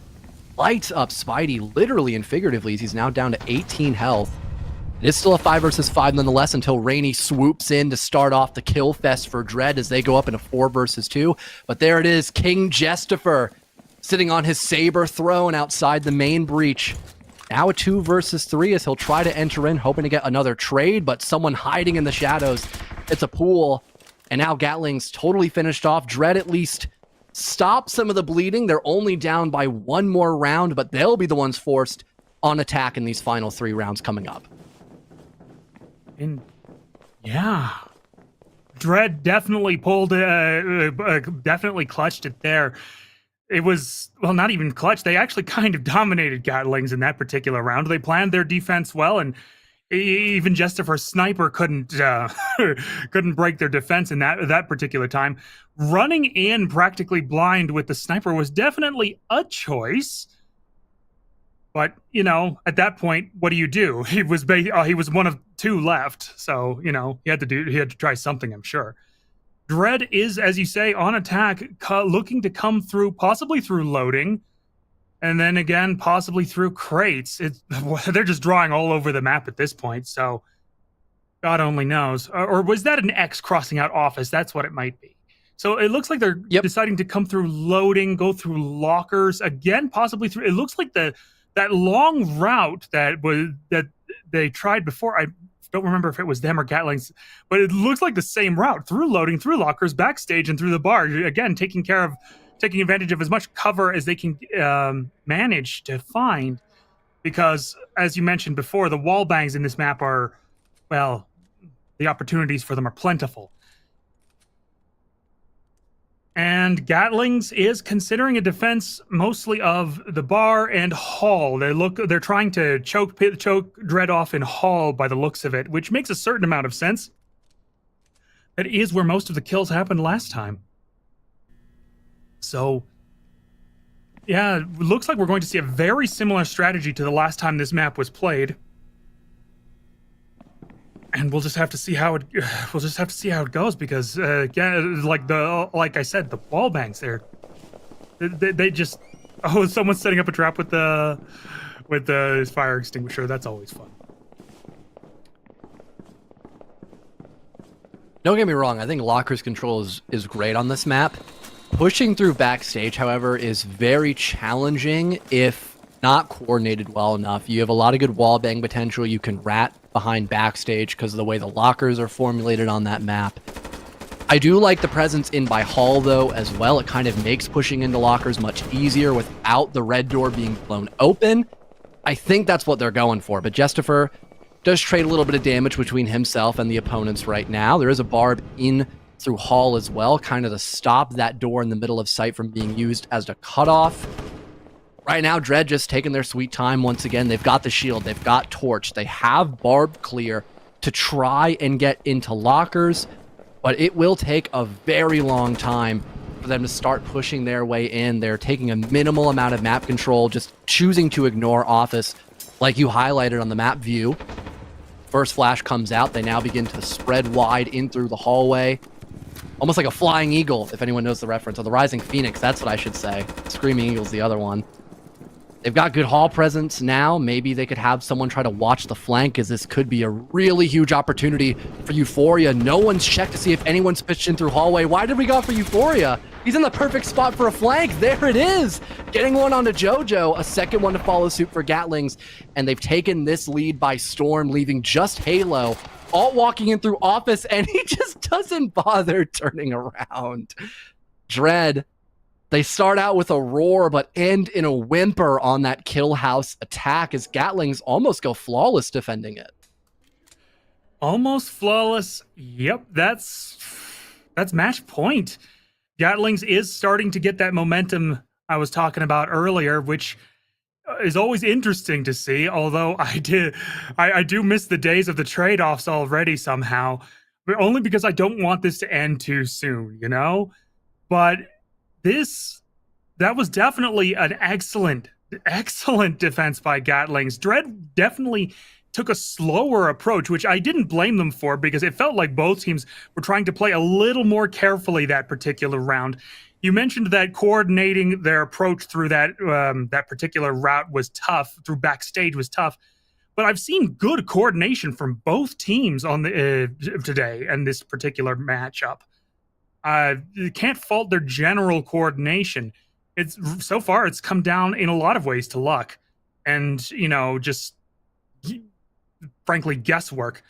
Lights up Spidey, literally and figuratively, as he's now down to 18 health. It is still a 5 versus 5 nonetheless until Rainey swoops in to start off the kill fest for Dread as they go up in a 4 versus 2. But there it is, King Jestifer sitting on his saber throne outside the main breach. Now a 2 versus 3 as he'll try to enter in, hoping to get another trade, but someone hiding in the shadows. It's a pool, and now Gatlings totally finished off. Dread at least stopped some of the bleeding. They're only down by 1 more round, but they'll be the ones forced on attack in these final 3 rounds coming up. And yeah, Dread definitely pulled, definitely clutched it there. it was, well, not even clutch. They actually kind of dominated Gatlings in that particular round. They planned their defense well, and even Justifer Sniper couldn't couldn't break their defense in that particular time. Running in practically blind with the sniper was definitely a choice. But, you know, at that point, what do? He was one of two left, so, you know, he had to try something, I'm sure. Dread is, as you say, on attack, looking to come through, possibly through loading, and then again, possibly through crates. They're just drawing all over the map at this point, so God only knows. Or was that an X crossing out office? That's what it might be. So it looks like they're deciding to come through loading, go through lockers, again, possibly through. It looks like that long route that they tried before. I don't remember if it was them or Gatlings, but it looks like the same route, through loading, through lockers, backstage, and through the bar. Again, taking advantage of as much cover as they can manage to find, because, as you mentioned before, the wall bangs in this map are, well, the opportunities for them are plentiful. And Gatlings is considering a defense mostly of the bar and hall. They're trying to choke Dread off in hall by the looks of it, which makes a certain amount of sense. That is where most of the kills happened last time. So, yeah, it looks like we're going to see a very similar strategy to the last time this map was played. And we'll just have to see how it goes, because again, like I said, the wall bangs they just, oh, someone's setting up a trap with the fire extinguisher. That's always fun. Don't get me wrong, I think lockers control is great on this map. Pushing through backstage, however, is very challenging if not coordinated well enough. You have a lot of good wall bang potential. You can rat behind backstage because of the way the lockers are formulated on that map. I do like the presence in by hall, though, as well. It kind of makes pushing into lockers much easier without the red door being blown open. I think that's what they're going for, but Justifer does trade a little bit of damage between himself and the opponents right now. There is a barb in through hall as well, kind of to stop that door in the middle of sight from being used as a cutoff. Right now, Dread just taking their sweet time once again. They've got the shield. They've got torch. They have barb clear to try and get into lockers, but it will take a very long time for them to start pushing their way in. They're taking a minimal amount of map control, just choosing to ignore office, like you highlighted on the map view. First flash comes out. They now begin to spread wide in through the hallway. Almost like a flying eagle, if anyone knows the reference, or the rising phoenix, that's what I should say. Screaming eagle's the other one. They've got good hall presence now. Maybe they could have someone try to watch the flank, as this could be a really huge opportunity for Euphoria. No one's checked to see if anyone's pitched in through hallway. Why did we go for Euphoria? He's in the perfect spot for a flank. There it is. Getting one onto JoJo, a second one to follow suit for Gatlings, and they've taken this lead by storm, leaving just Halo all walking in through office, and he just doesn't bother turning around. Dread, they start out with a roar, but end in a whimper on that kill house attack as Gatlings almost go flawless defending it. Almost flawless. Yep, that's match point. Gatlings is starting to get that momentum I was talking about earlier, which is always interesting to see, although I do miss the days of the trade-offs already somehow, but only because I don't want this to end too soon, you know? But that was definitely an excellent defense by Gatlings. Dread definitely took a slower approach, which I didn't blame them for, because it felt like both teams were trying to play a little more carefully that particular round. You mentioned that coordinating their approach through that particular route was tough, through backstage was tough, but I've seen good coordination from both teams on today and this particular matchup. You can't fault their general coordination. So far it's come down in a lot of ways to luck and, just frankly guesswork.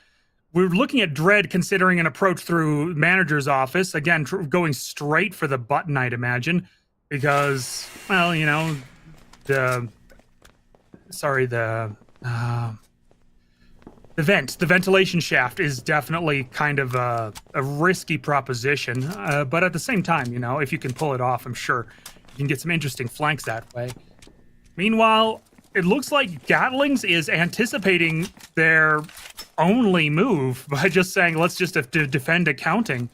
We're looking at Dread considering an approach through manager's office, again going straight for the button, I'd imagine, because, well, the ventilation shaft is definitely kind of a risky proposition, but at the same time, if you can pull it off, I'm sure You can get some interesting flanks that way. Meanwhile, it looks like Gatlings is anticipating their only move by just saying, let's just defend accounting.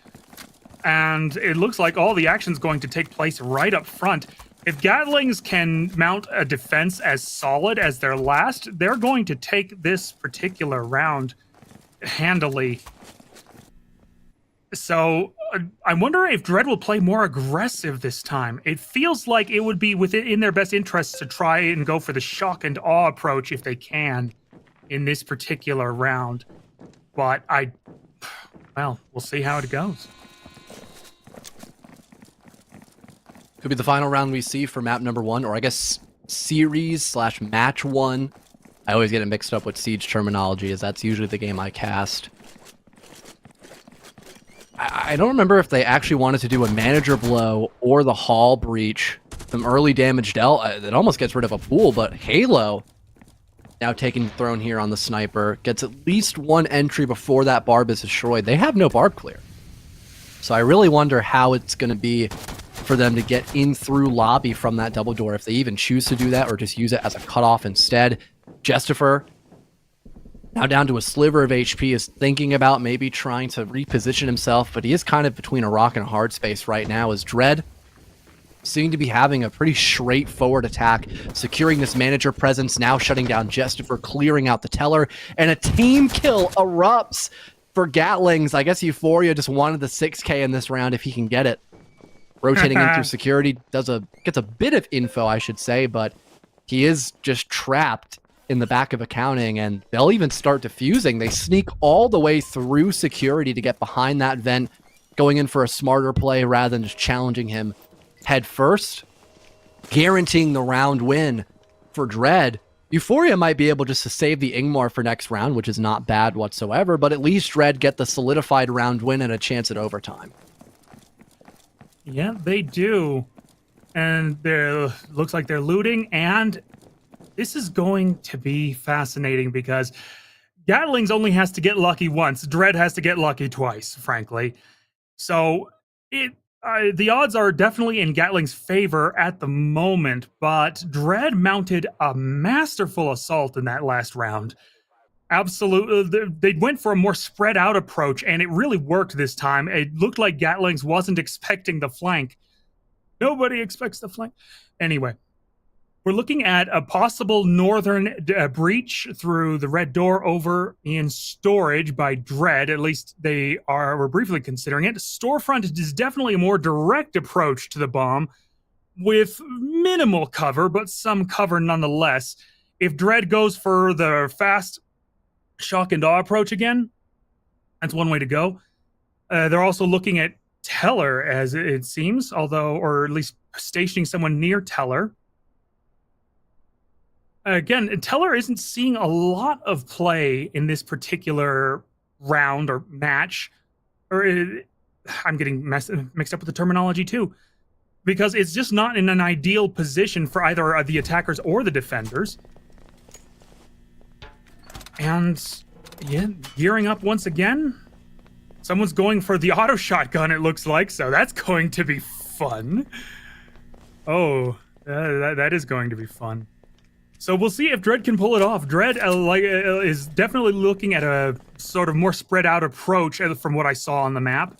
And it looks like all the action's going to take place right up front. If Gatlings can mount a defense as solid as their last, they're going to take this particular round handily. So I wonder if Dread will play more aggressive this time. It feels like it would be within their best interests to try and go for the shock and awe approach if they can in this particular round. But well, we'll see how it goes. Could be the final round we see for map number 1, or I guess series/match 1. I always get it mixed up with Siege terminology, as that's usually the game I cast. I don't remember if they actually wanted to do a manager blow or the hall breach. Some early damage dealt. It almost gets rid of a pool, but Halo now taking the throne here on the sniper. Gets at least one entry before that barb is destroyed. They have no barb clear. So I really wonder how it's going to be for them to get in through lobby from that double door, if they even choose to do that or just use it as a cutoff instead. Justifer, now down to a sliver of HP, is thinking about maybe trying to reposition himself, but he is kind of between a rock and a hard space right now, as Dread seem to be having a pretty straightforward attack, securing this manager presence, now shutting down Justifer, clearing out the teller, and a team kill erupts for Gatlings. I guess Euphoria just wanted the 6k in this round if he can get it. Rotating in through security, gets a bit of info, I should say, but he is just trapped in the back of accounting, and they'll even start defusing. They sneak all the way through security to get behind that vent, going in for a smarter play rather than just challenging him head first, guaranteeing the round win for Dread. Euphoria might be able just to save the Ingmar for next round, which is not bad whatsoever, but at least Dread get the solidified round win and a chance at overtime. Yeah, they do. And looks like they're looting, and this is going to be fascinating because Gatlings only has to get lucky once. Dread has to get lucky twice, frankly. So the odds are definitely in Gatling's favor at the moment, but Dread mounted a masterful assault in that last round. Absolutely. They went for a more spread out approach, and it really worked this time. It looked like Gatlings wasn't expecting the flank. Nobody expects the flank. Anyway, we're looking at a possible northern breach through the red door over in storage by Dread. At least we're briefly considering it. Storefront is definitely a more direct approach to the bomb with minimal cover, but some cover nonetheless. If Dread goes for the fast shock and awe approach again, that's one way to go. They're also looking at Teller, as it seems, or at least stationing someone near Teller. Again, Teller isn't seeing a lot of play in this particular round or match. I'm getting mixed up with the terminology too, because it's just not in an ideal position for either the attackers or the defenders. And yeah, gearing up once again. Someone's going for the auto shotgun, it looks like, so that's going to be fun. Oh, that is going to be fun. So we'll see if Dread can pull it off. Dread is definitely looking at a sort of more spread out approach from what I saw on the map,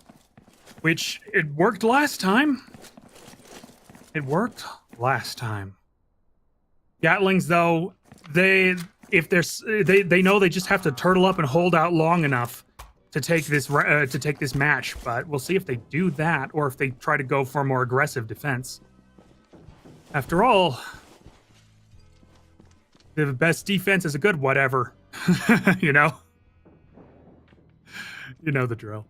which it worked last time. It worked last time. Gatlings, though, they know they just have to turtle up and hold out long enough to take this match, but we'll see if they do that or if they try to go for a more aggressive defense. After all, the best defense is a good whatever. You know the drill.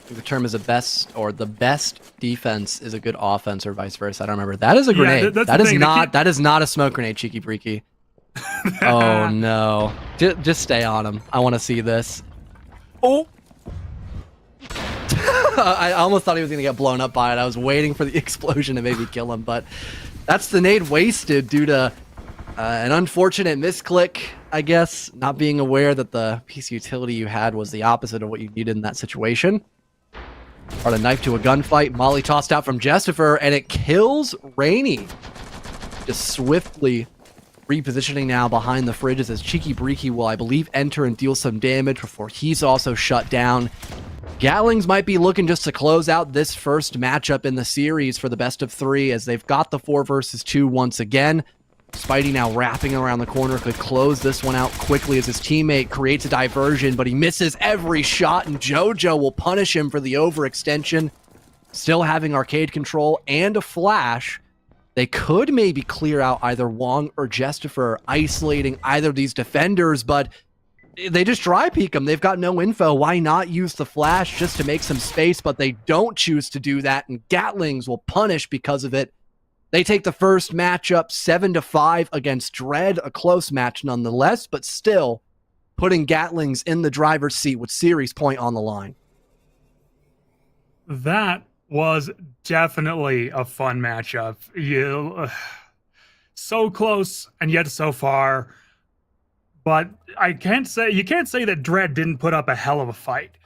The term is the best defense is a good offense, or vice versa. I don't remember. That is a grenade. Yeah, that is not a smoke grenade, Cheeky Breeky. Oh no. Just stay on him. I want to see this. Oh. I almost thought he was going to get blown up by it. I was waiting for the explosion to maybe kill him, but that's the nade wasted due to an unfortunate misclick, I guess, not being aware that the piece of utility you had was the opposite of what you needed in that situation. Brought a knife to a gunfight. Molly tossed out from Justifer, and it kills Rainey. Just swiftly repositioning now behind the fridges as Cheeky Breeky will, I believe, enter and deal some damage before he's also shut down. Gatlings might be looking just to close out this first matchup in the series for the best of 3 as they've got the 4 versus 2 once again. Spidey now wrapping around the corner, could close this one out quickly as his teammate creates a diversion, but he misses every shot, and JoJo will punish him for the overextension. Still having arcade control and a flash, they could maybe clear out either Wong or Justifer, isolating either of these defenders, but they just dry peek them. They've got no info. Why not use the flash just to make some space? But they don't choose to do that, and Gatlings will punish because of it. They take the first matchup 7-5 against Dread, a close match nonetheless, but still putting Gatlings in the driver's seat with series point on the line. That was definitely a fun matchup. So close and yet so far. But you can't say that Dread didn't put up a hell of a fight.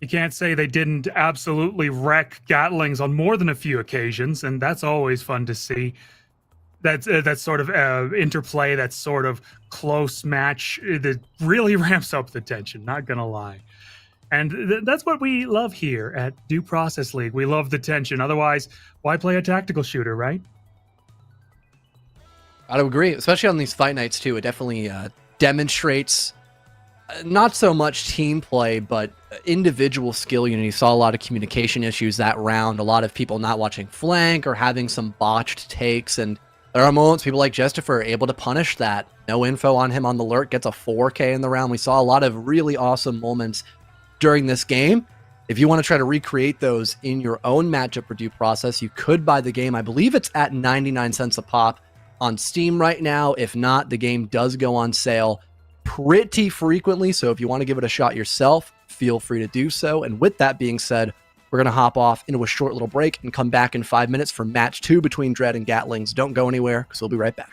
You can't say they didn't absolutely wreck Gatlings on more than a few occasions, and that's always fun to see. That sort of interplay, that sort of close match that really ramps up the tension, not gonna lie. And that's what we love here at Due Process League. We love the tension. Otherwise, why play a tactical shooter, right? I would agree, especially on these fight nights too. It definitely demonstrates not so much team play, but individual skill. You saw a lot of communication issues that round, a lot of people not watching flank or having some botched takes, and there are moments people like Justifer are able to punish that. No info on him on the alert, gets a 4K in the round. We saw a lot of really awesome moments during this game. If you want to try to recreate those in your own matchup for Due Process, you could buy the game. I believe it's at 99 cents a pop on Steam right now. If not, the game does go on sale pretty frequently, so if you want to give it a shot yourself, feel free to do so. And with that being said, we're going to hop off into a short little break and come back in 5 minutes for match 2 between Dread and Gatlings. Don't go anywhere, because we'll be right back.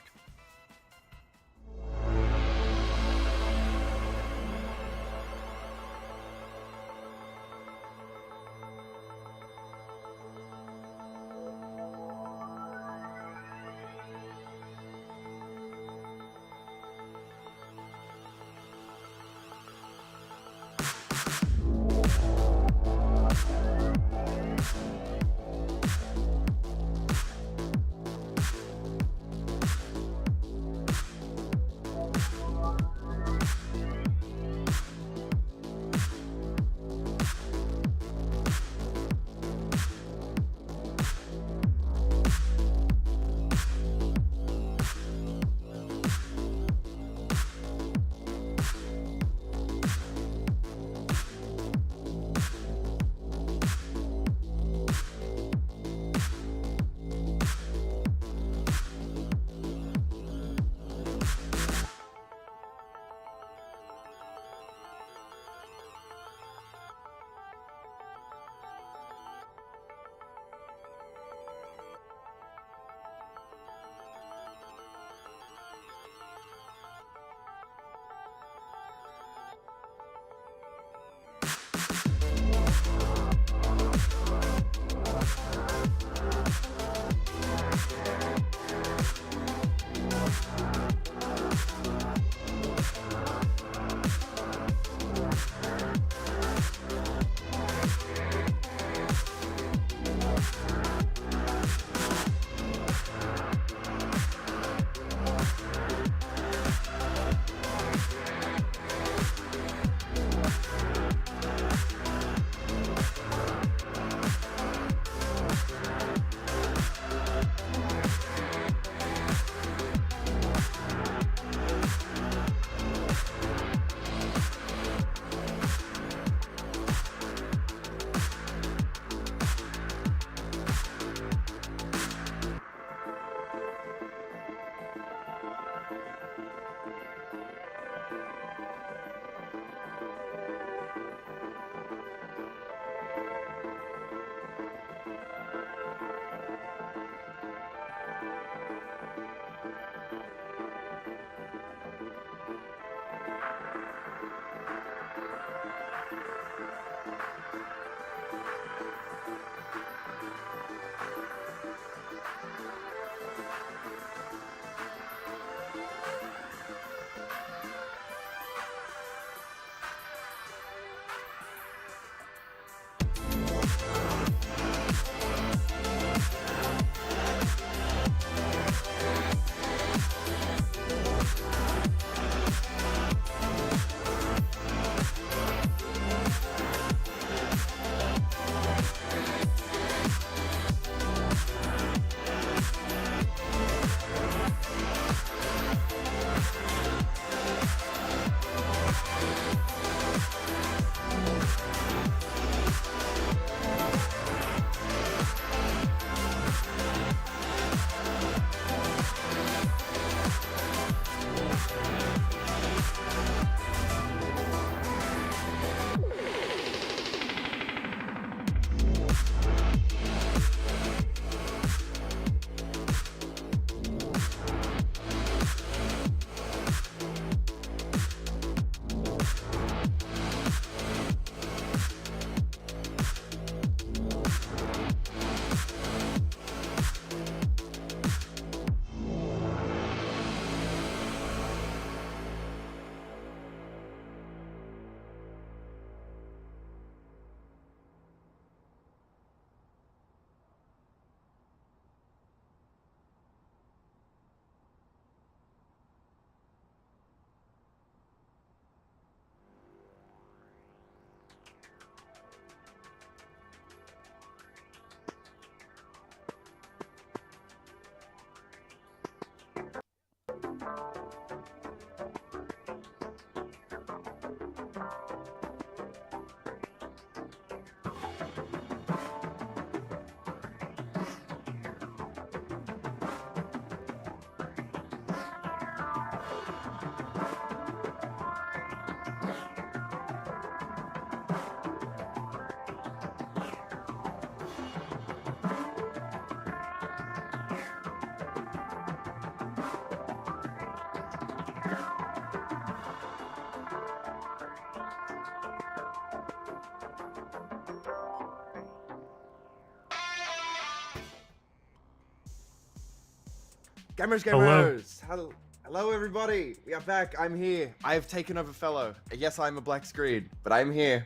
Gamers, Hello. gamers! Hello, everybody! We are back. I'm here. I have taken over fellow. Yes, I'm a black screen, but I'm here.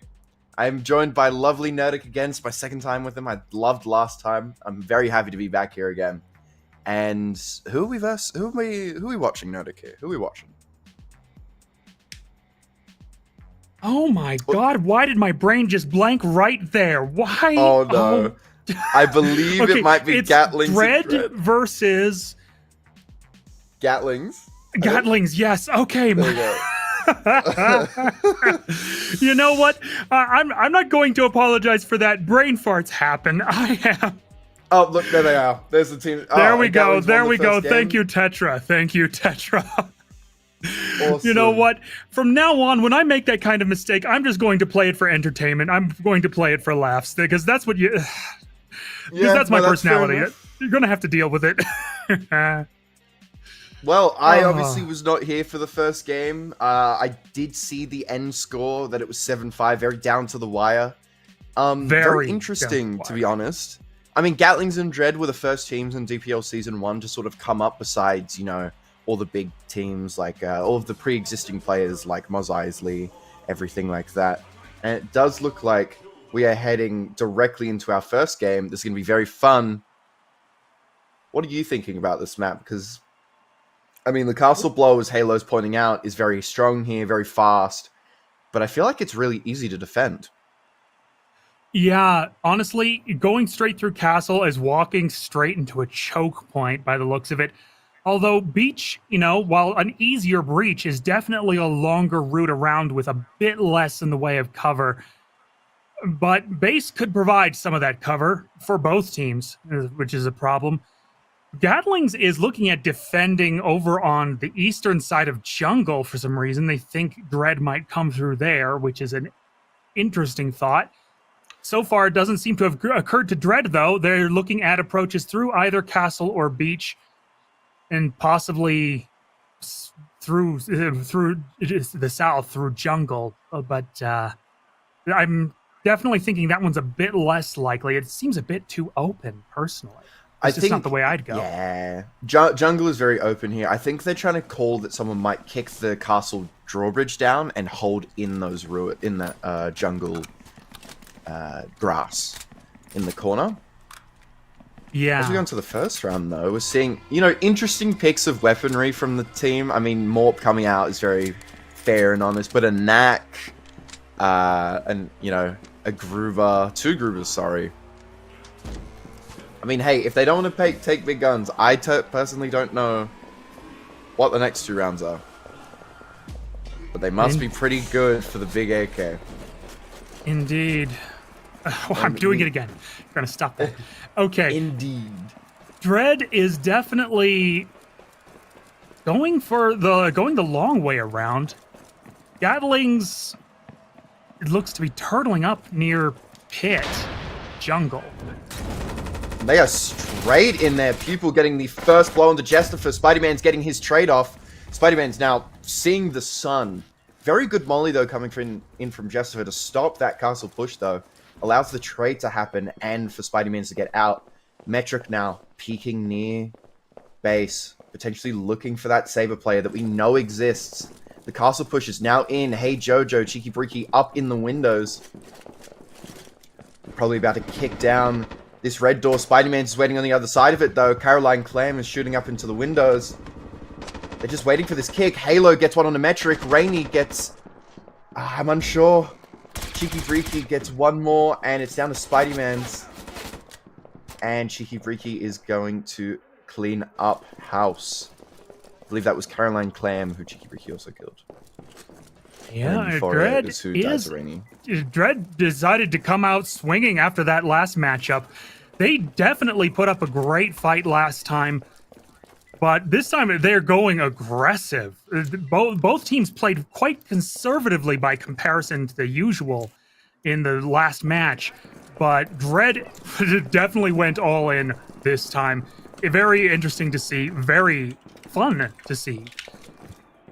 I'm joined by lovely Nerdic again. It's my second time with him. I loved last time. I'm very happy to be back here again. And who are we watching, Nerdic here? Who are we watching? Oh my god, why did my brain just blank right there? Why? Oh no. I believe Okay, it might be it's Gatlings. Dread versus Gatlings. Gatlings, yes. Okay. There you go. You know what? I'm not going to apologize for that. Brain farts happen. I am. Oh, look, there they are. There's the team. There we and go. Gatlings won There the we go. first Thank game. you, Tetra. Thank you, Tetra. Awesome. You know what? From now on, when I make that kind of mistake, I'm just going to play it for entertainment. I'm going to play it for laughs because that's what you. Because that's my fair personality. enough. You're gonna have to deal with it. Well, I Oh. obviously was not here for the first game. I did see the end score that it was 7-5, very down to the wire. Very Very down interesting, to the to be honest. I mean, Gatlings and Dread were the first teams in DPL Season 1 to sort of come up besides, you know, all the big teams, like all of the pre-existing players like Mos Eisley, everything like that. And it does look like we are heading directly into our first game. This is going to be very fun. What are you thinking about this map? Because, I mean, the castle blow, as Halo's pointing out, is very strong here, very fast. But I feel like it's really easy to defend. Yeah, honestly, going straight through castle is walking straight into a choke point by the looks of it. Although beach, you know, while an easier breach is definitely a longer route around with a bit less in the way of cover. But base could provide some of that cover for both teams, which is a problem. Gatlings is looking at defending over on the eastern side of jungle for some reason. They think Dread might come through there, which is an interesting thought. So far, it doesn't seem to have occurred to Dread, though. They're looking at approaches through either castle or beach, and possibly through the south, through jungle. But I'm definitely thinking that one's a bit less likely. It seems a bit too open, personally. It's just not the way I'd go. Yeah. Jungle is very open here. I think they're trying to call that someone might kick the castle drawbridge down and hold in those in that jungle grass in the corner. Yeah. As we go into the first round, though, we're seeing, you know, interesting picks of weaponry from the team. I mean, Morp coming out is very fair and honest, but a Knack, and, you know, a Groover, 2 Groovers, sorry. I mean, hey, if they don't want to take big guns, I personally don't know what the next 2 rounds are. But they must be pretty good for the big AK. Indeed. Oh, I'm doing it again. I'm gonna stop that. Okay. Indeed. Dread is definitely going the long way around. Gatlings, it looks to be turtling up near pit jungle. They are straight in there. Pupil getting the first blow on the Jester for Spider-Man's getting his trade off. Spider-Man's now seeing the sun. Very good molly, though, coming in from Jester to stop that castle push, though. Allows the trade to happen and for Spider-Man's to get out. Metric now peeking near base, potentially looking for that Saber player that we know exists. The castle push is now in. Hey Jojo, Cheeky Breeky up in the windows. Probably about to kick down this red door. Spider-Man's waiting on the other side of it, though. Caroline Clam is shooting up into the windows. They're just waiting for this kick. Halo gets one on the Metric. Rainy gets... I'm unsure. Cheeky Breeky gets one more, and it's down to Spidey-Man's. And Cheeky Breeky is going to clean up house. I believe that was Caroline Clam, who Cheeky Breeky also killed. Yeah, Dread Dread Dread decided to come out swinging after that last matchup. They definitely put up a great fight last time, but this time they're going aggressive. Both teams played quite conservatively by comparison to the usual in the last match, but Dread definitely went all in this time. Very interesting to see, very fun to see.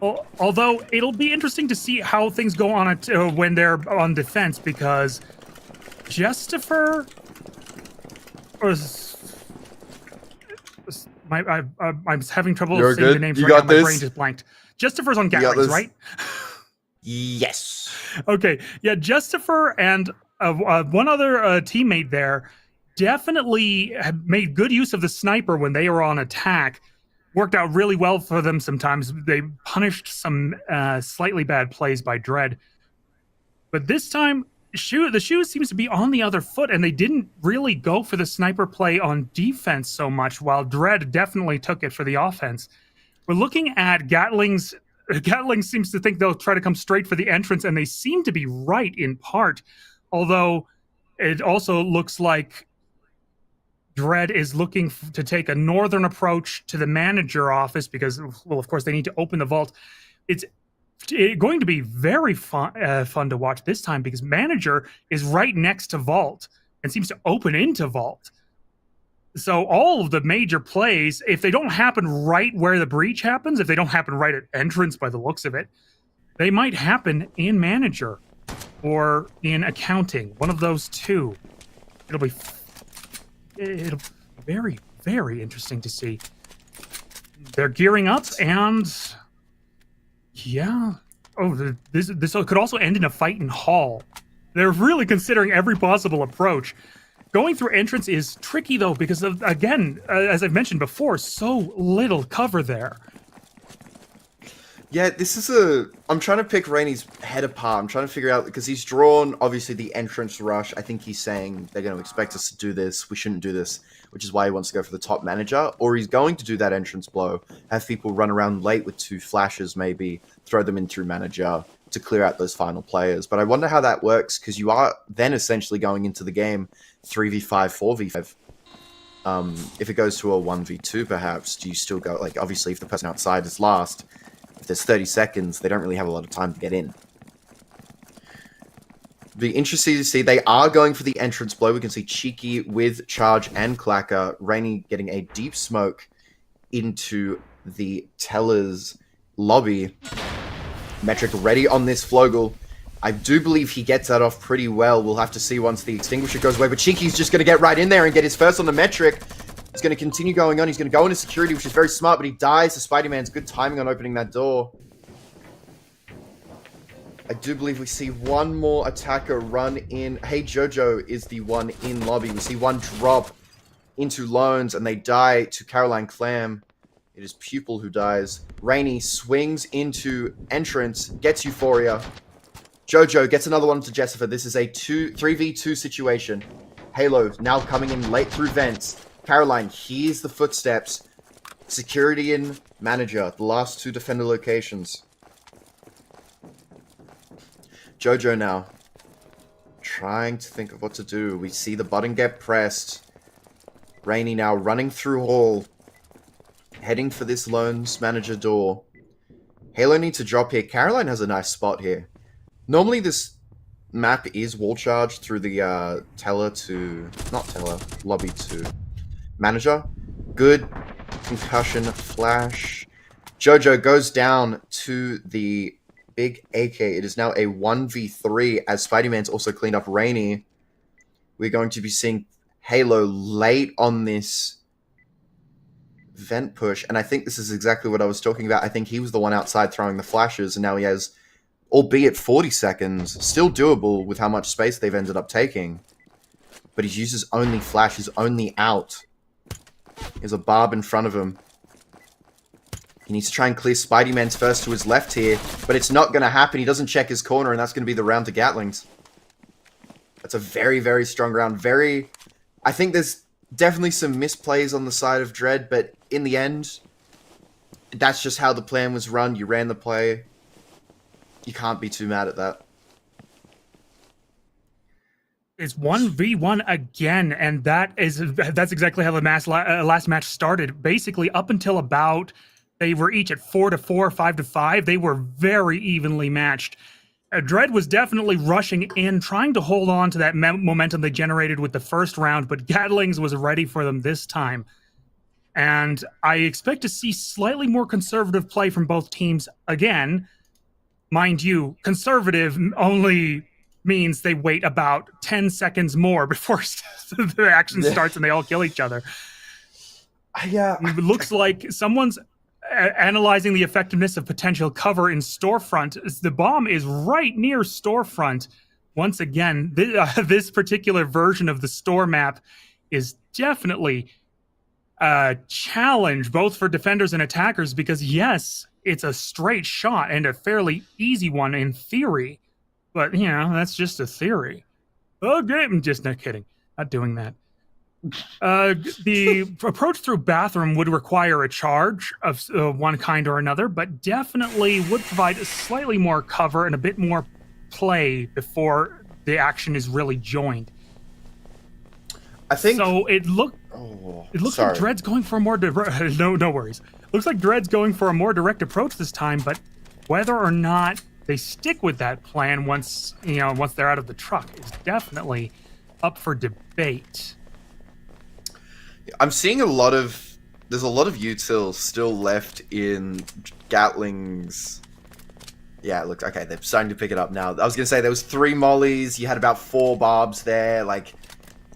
Although it'll be interesting to see how things go on when they're on defense, because Justifer I'm having trouble You're saying the good. names You right now. got My this. brain just blanked. Justifer's on got Gatlings, this. right? Yes. Okay, yeah, Justifer and one other teammate there definitely have made good use of the sniper when they were on attack. Worked out really well for them sometimes. They punished some slightly bad plays by Dread. But this time, the shoe seems to be on the other foot, and they didn't really go for the sniper play on defense so much, while Dread definitely took it for the offense. We're looking at Gatlings. Gatling seems to think they'll try to come straight for the entrance, and they seem to be right in part. Although it also looks like Dread is looking to take a northern approach to the manager office because, well, of course, they need to open the vault. It's going to be very fun to watch this time because manager is right next to vault and seems to open into vault. So all of the major plays, if they don't happen right where the breach happens, if they don't happen right at entrance by the looks of it, they might happen in manager or in accounting. One of those two. It'll be very, very interesting to see. They're gearing up, and yeah. Oh, this could also end in a fight in hall. They're really considering every possible approach. Going through entrance is tricky, though, because of, again, as I've mentioned before, so little cover there. Yeah, I'm trying to pick Rainey's head apart. I'm trying to figure out, because he's drawn, obviously, the entrance rush. I think he's saying they're going to expect us to do this. We shouldn't do this, which is why he wants to go for the top manager. Or he's going to do that entrance blow, have people run around late with 2 flashes, maybe, throw them in through manager to clear out those final players. But I wonder how that works, because you are then essentially going into the game 3v5, 4v5. If it goes to a 1v2, perhaps, do you still go, like, obviously, if the person outside is last, if there's 30 seconds, they don't really have a lot of time to get in. Be interesting to see. They are going for the entrance blow. We can see Cheeky with Charge and Clacker. Rainy getting a deep smoke into the teller's lobby. Metric ready on this Flogel. I do believe he gets that off pretty well. We'll have to see once the extinguisher goes away. But Cheeky's just going to get right in there and get his first on the Metric. He's going to continue going on. He's going to go into security, which is very smart, but he dies. The Spider-Man's good timing on opening that door. I do believe we see one more attacker run in. Hey Jojo is the one in lobby. We see one drop into Loans, and they die to Caroline Clam. It is Pupil who dies. Rainy swings into entrance, gets Euphoria. Jojo gets another one to Jessica. This is a 3v2 situation. Halo now coming in late through vents. Caroline hears the footsteps. Security in manager. The last 2 defender locations. Jojo now. Trying to think of what to do. We see the button get pressed. Rainy now running through hall. Heading for this Loans manager door. Halo needs to drop here. Caroline has a nice spot here. Normally this map is wall charged through the teller to... Not teller. Lobby to manager. Good concussion flash. Jojo goes down to the big AK. It is now a 1v3 as Spider-Man's also cleaned up Rainy. We're going to be seeing Halo late on this vent push, and I think this is exactly what I was talking about. I think he was the one outside throwing the flashes, and now he has, albeit 40 seconds, still doable with how much space they've ended up taking. But he uses only flash, his only out is a barb in front of him. He needs to try and clear Spidey-Man's first to his left here, but it's not going to happen. He doesn't check his corner, and that's going to be the round to Gatlings. That's a very, very strong round. I think there's definitely some misplays on the side of Dread, but in the end, that's just how the plan was run. You ran the play. You can't be too mad at that. It's 1v1 again, and that's exactly how the last match started. Basically, up until about they were each at 4-4, 5-5. They were very evenly matched. Dread was definitely rushing in, trying to hold on to that momentum they generated with the first round, but Gatlings was ready for them this time. And I expect to see slightly more conservative play from both teams again. Mind you, conservative only means they wait about 10 seconds more before the action starts and they all kill each other. It looks like someone's analyzing the effectiveness of potential cover in storefront. The bomb is right near storefront. Once again, this particular version of the store map is definitely a challenge both for defenders and attackers because, yes, it's a straight shot and a fairly easy one in theory. But, you know, that's just a theory. Okay, I'm just not kidding. Not doing that. The approach through bathroom would require a charge of one kind or another, but definitely would provide slightly more cover and a bit more play before the action is really joined. I think so. It looks like Dread's going for a more no worries. Looks like Dread's going for a more direct approach this time, but whether or not they stick with that plan once they're out of the truck is definitely up for debate. I'm seeing there's a lot of utils still left in Gatling's. Yeah, look, okay, they're starting to pick it up now. I was going to say there was 3 mollies, you had about 4 barbs there, like,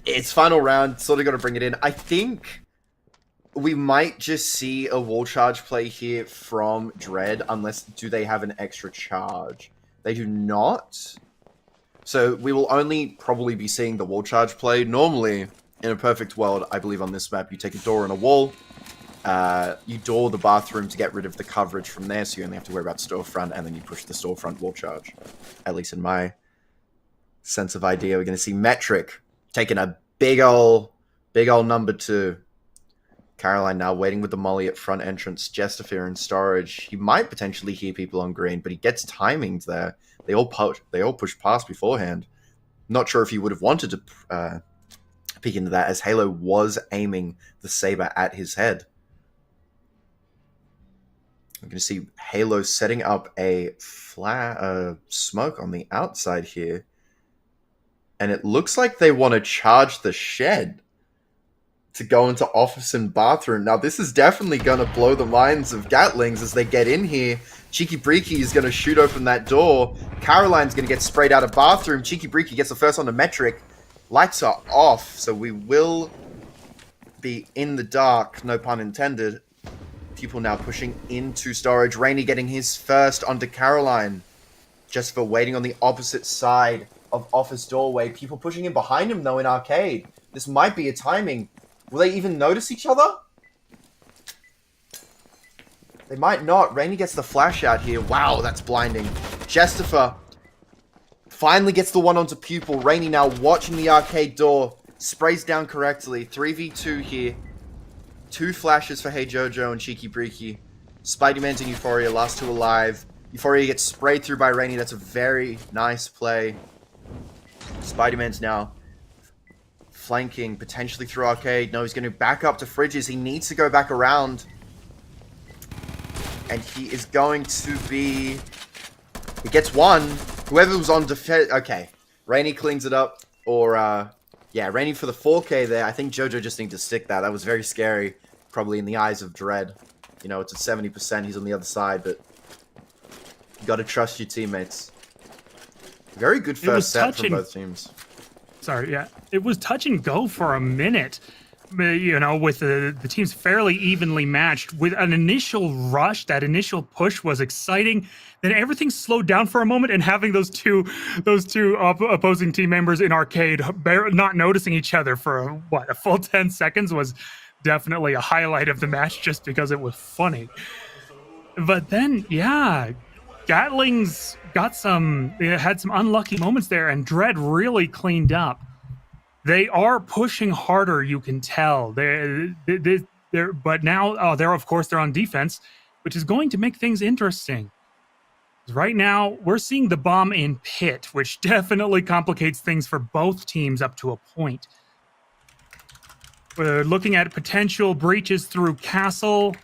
it's final round, sort of got to bring it in. I think we might just see a wall charge play here from Dread, unless, do they have an extra charge? They do not. So we will only probably be seeing the wall charge play. Normally, in a perfect world, I believe on this map, you take a door and a wall, you door the bathroom to get rid of the coverage from there, so you only have to worry about storefront, and then you push the storefront wall charge. At least in my sense of idea, we're going to see Metric taking a big ol' number 2. Caroline now waiting with the molly at front entrance. Jestafir in storage. He might potentially hear people on green, but he gets timings there. They all push past beforehand. Not sure if he would have wanted to peek into that, as Halo was aiming the saber at his head. I'm going to see Halo setting up a smoke on the outside here. And it looks like they want to charge the shed to go into office and bathroom. Now, this is definitely going to blow the minds of Gatlings as they get in here. Cheeky Breaky is going to shoot open that door. Caroline's going to get sprayed out of bathroom. Cheeky Breaky gets the first on the Metric. Lights are off, so we will be in the dark, no pun intended. People now pushing into storage. Rainy getting his first onto Caroline. Just for waiting on the opposite side of office doorway. People pushing in behind him, though, in arcade. This might be a timing. Will they even notice each other? They might not. Rainy gets the flash out here. Wow, that's blinding. Jestafir finally gets the one onto Pupil. Rainy now watching the arcade door. Sprays down correctly. 3v2 here. 2 flashes for Hey Jojo and Cheeky Breaky. Spideyman's and Euphoria, last 2 alive. Euphoria gets sprayed through by Rainy. That's a very nice play. Spideyman's now flanking, potentially through arcade. No, he's going to back up to Fridges. He needs to go back around. And he is going to be... He gets one. Whoever was on defense... Okay. Rainy cleans it up. Or, yeah, Rainy for the 4K there. I think Jojo just needs to stick that. That was very scary. Probably in the eyes of Dread. You know, it's at 70%. He's on the other side, but... You gotta trust your teammates. Very good first set from both teams. Sorry, yeah. It was touch and go for a minute, you know, with the teams fairly evenly matched. With an initial rush, that initial push was exciting. Then everything slowed down for a moment, and having those two opposing team members in arcade not noticing each other for, a full 10 seconds was definitely a highlight of the match just because it was funny. But then, yeah... Gatlings had some unlucky moments there, and Dread really cleaned up. They are pushing harder, you can tell. But now they're on defense, which is going to make things interesting. Right now, we're seeing the bomb in pit, which definitely complicates things for both teams up to a point. We're looking at potential breaches through castle.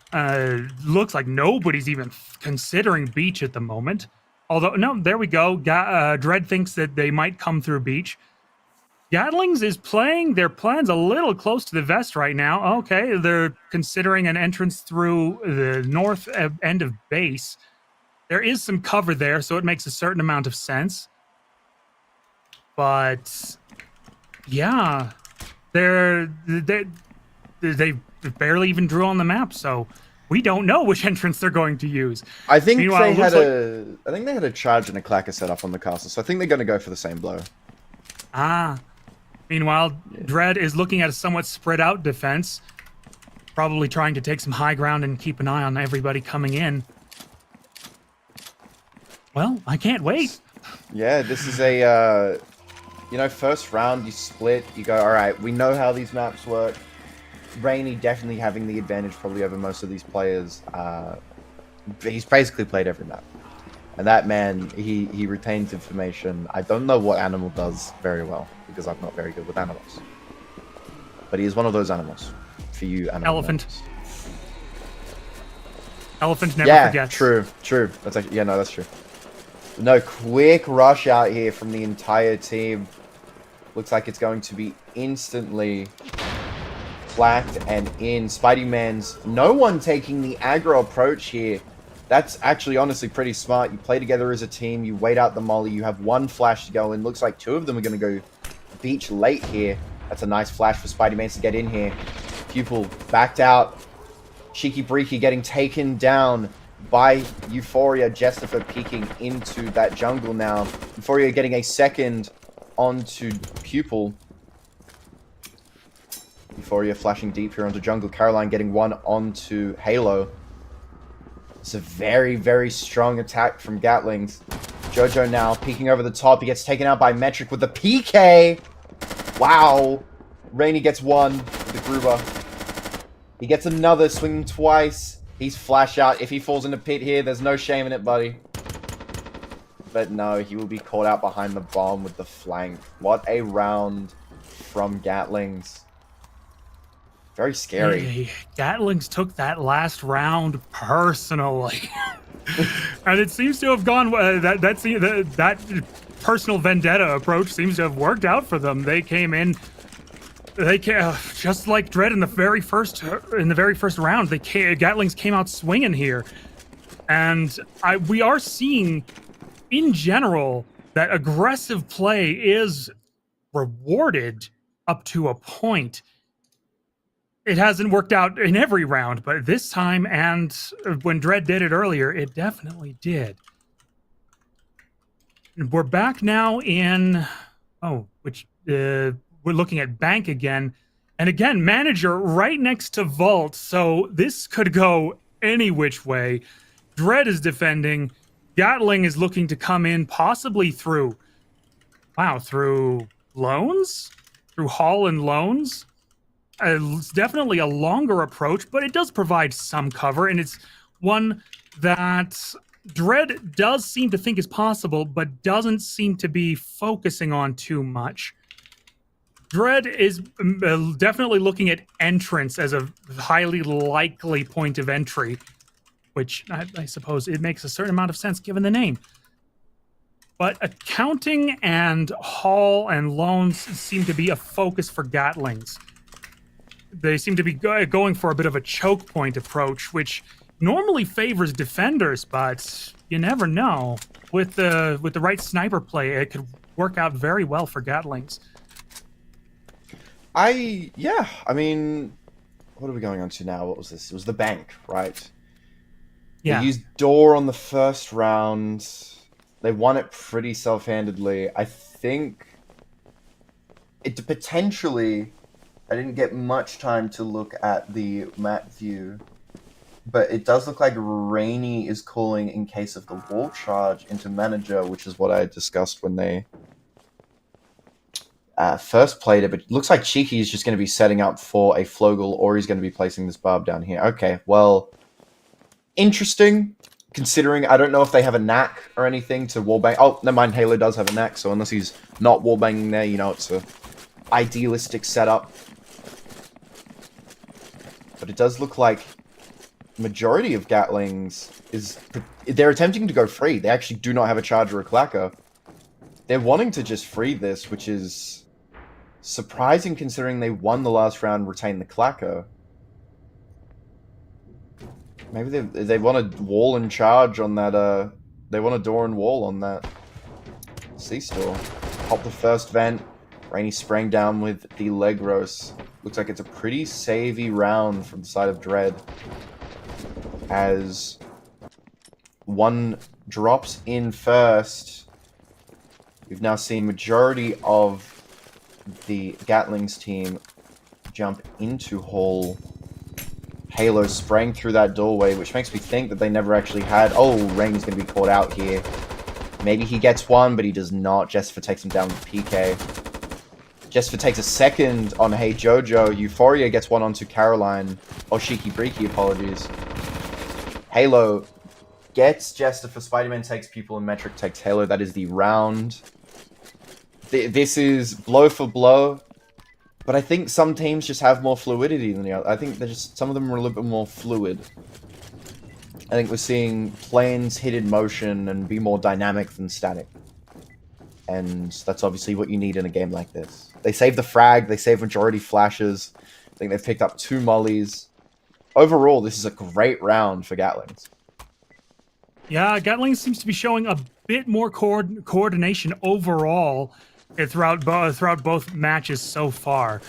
Looks like nobody's even considering beach at the moment. Although, no, there we go. Dread thinks that they might come through beach. Gatlings is playing their plans a little close to the vest right now. Okay, they're considering an entrance through the north end of base. There is some cover there, so it makes a certain amount of sense. But, yeah... They've barely even drew on the map, so we don't know which entrance they're going to use. I think Meanwhile, they it had looks I think they had a charge and a clacker set up on the castle, so I think they're going to go for the same blow. Meanwhile, Dread is looking at a somewhat spread out defense, probably trying to take some high ground and keep an eye on everybody coming in. Well, I can't wait. Yeah, this is a, first round, you split, you go, all right, we know how these maps work. Rainy definitely having the advantage probably over most of these players. He's basically played every map. And that man, he retains information. I don't know what animal does very well, because I'm not very good with animals. But he is one of those animals. For you animal Elephant. members. Elephant never forgets. True. That's actually, that's true. No, quick rush out here from the entire team. Looks like it's going to be instantly flagged and in. Spidey Man's no one taking the aggro approach here. That's actually honestly pretty smart. You play together as a team, you wait out the molly, you have one flash to go in. Looks like two of them are going to go beach late here. That's a nice flash for Spidey Man to get in here. Pupil backed out. Cheeky Breaky getting taken down by Euphoria. Jestifer peeking into that jungle now. Euphoria getting a second onto Pupil. Euphoria flashing deep here onto jungle. Caroline getting one onto Halo. It's a very, very strong attack from Gatlings. Jojo now peeking over the top. He gets taken out by Metric with the PK. Wow. Rainy gets one with the Gruber. He gets another, swinging twice. He's flash out. If he falls in the pit here, there's no shame in it, buddy. But no, he will be caught out behind the bomb with the flank. What a round from Gatlings. Very scary. Hey, Gatlings took that last round personally. And it seems to have gone, that personal vendetta approach seems to have worked out for them. They came in, just like Dread in the very first round. Gatlings came out swinging here, and we are seeing, in general, that aggressive play is rewarded up to a point. It hasn't worked out in every round, but this time, and when Dread did it earlier, it definitely did. We're back now in, we're looking at Bank again. And again, Manager right next to Vault, so this could go any which way. Dread is defending. Gatling is looking to come in, possibly through loans? Through Hall and loans? It's definitely a longer approach, but it does provide some cover, and it's one that Dread does seem to think is possible, but doesn't seem to be focusing on too much. Dread is definitely looking at entrance as a highly likely point of entry, which I suppose it makes a certain amount of sense given the name. But accounting and Hall and loans seem to be a focus for Gatlings. They seem to be going for a bit of a choke point approach, which normally favors defenders, but you never know. With the right sniper play, it could work out very well for Gatlings. I mean, what are we going on to now? What was this? It was the Bank, right? Yeah. They used Door on the first round. They won it pretty self-handedly. I think it potentially... I didn't get much time to look at the map view, but it does look like Rainy is calling in case of the wall charge into Manager, which is what I discussed when they first played it, but it looks like Cheeky is just going to be setting up for a Flogel, or he's going to be placing this barb down here. Okay, well, interesting, considering I don't know if they have a knack or anything to wallbang. Oh, never mind, Halo does have a knack, so unless he's not wallbanging there, it's a idealistic setup. But it does look like majority of Gatlings they're attempting to go free. They actually do not have a charge or a clacker. They're wanting to just free this, which is surprising considering they won the last round, retained the clacker. Maybe they want to wall and charge on that, they want a door and wall on that C-store. Pop the first vent. Rainy sprang down with the leg roast. looks like it's a pretty savvy round from the side of Dread, as one drops in first. We've now seen majority of the Gatlings team jump into Hall. Halo sprang through that doorway, which makes me think that they never actually had... Oh, Rainey's going to be caught out here. Maybe he gets one, but he does not. Jessifer takes him down with PK. Jessifer takes a second on Hey Jojo. Euphoria gets one onto Caroline. Oh, Shiki Breaky, apologies. Halo gets Jessifer. Spider-Man takes Pupil, and Metric takes Halo. That is the round. This is blow for blow. But I think some teams just have more fluidity than the other. I think some of them are a little bit more fluid. I think we're seeing planes hit in motion and be more dynamic than static. And that's obviously what you need in a game like this. They save the frag, they save majority flashes. I think they've picked up 2 mollies. Overall, this is a great round for Gatlings. Yeah, Gatling seems to be showing a bit more coordination overall throughout both matches so far.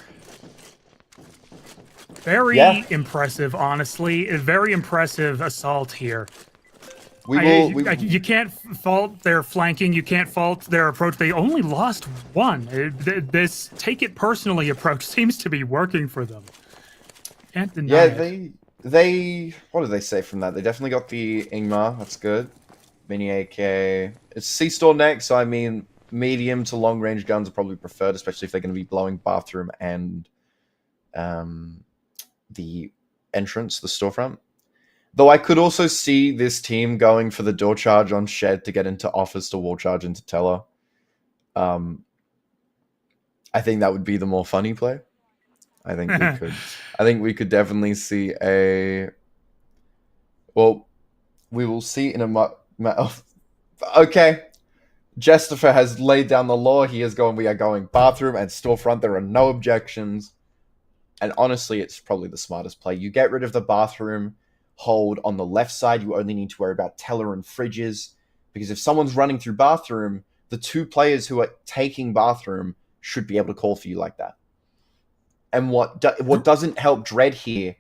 Very impressive, honestly. A very impressive assault here. You can't fault their flanking. You can't fault their approach. They only lost one. This take it personally approach seems to be working for them. Can't deny it. They what did they say from that? They definitely got the Ingmar. That's good. Mini AK. It's C-Store next, so I mean, medium to long range guns are probably preferred, especially if they're going to be blowing bathroom and the entrance, the storefront. Though I could also see this team going for the door charge on Shed to get into office to wall charge into Teller. I think that would be the more funny play. I think we could definitely see a... Well, we will see in a... Okay. Jestifer has laid down the law. He is going, we are going bathroom and storefront. There are no objections. And honestly, it's probably the smartest play. You get rid of the bathroom hold on the left side. You only need to worry about Teller and fridges. Because if someone's running through bathroom, the 2 players who are taking bathroom should be able to call for you like that. And what doesn't help Dread here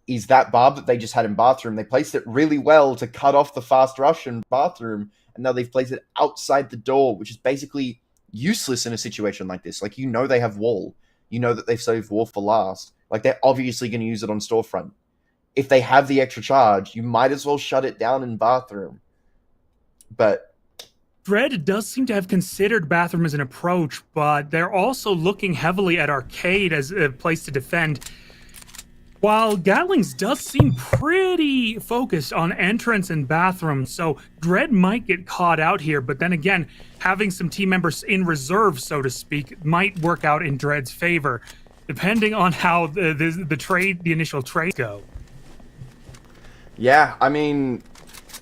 is that barb that they just had in bathroom. They placed it really well to cut off the fast rush in bathroom. And now they've placed it outside the door, which is basically useless in a situation like this. Like, you know they have wall. You know that they've saved wall for last. Like, they're obviously going to use it on storefront. If they have the extra charge, you might as well shut it down in bathroom. But Dread does seem to have considered bathroom as an approach, but they're also looking heavily at arcade as a place to defend. While Gatlings does seem pretty focused on entrance and bathroom, so Dread might get caught out here, but then again, having some team members in reserve, so to speak, might work out in Dread's favor, depending on how the initial trades go. Yeah, I mean,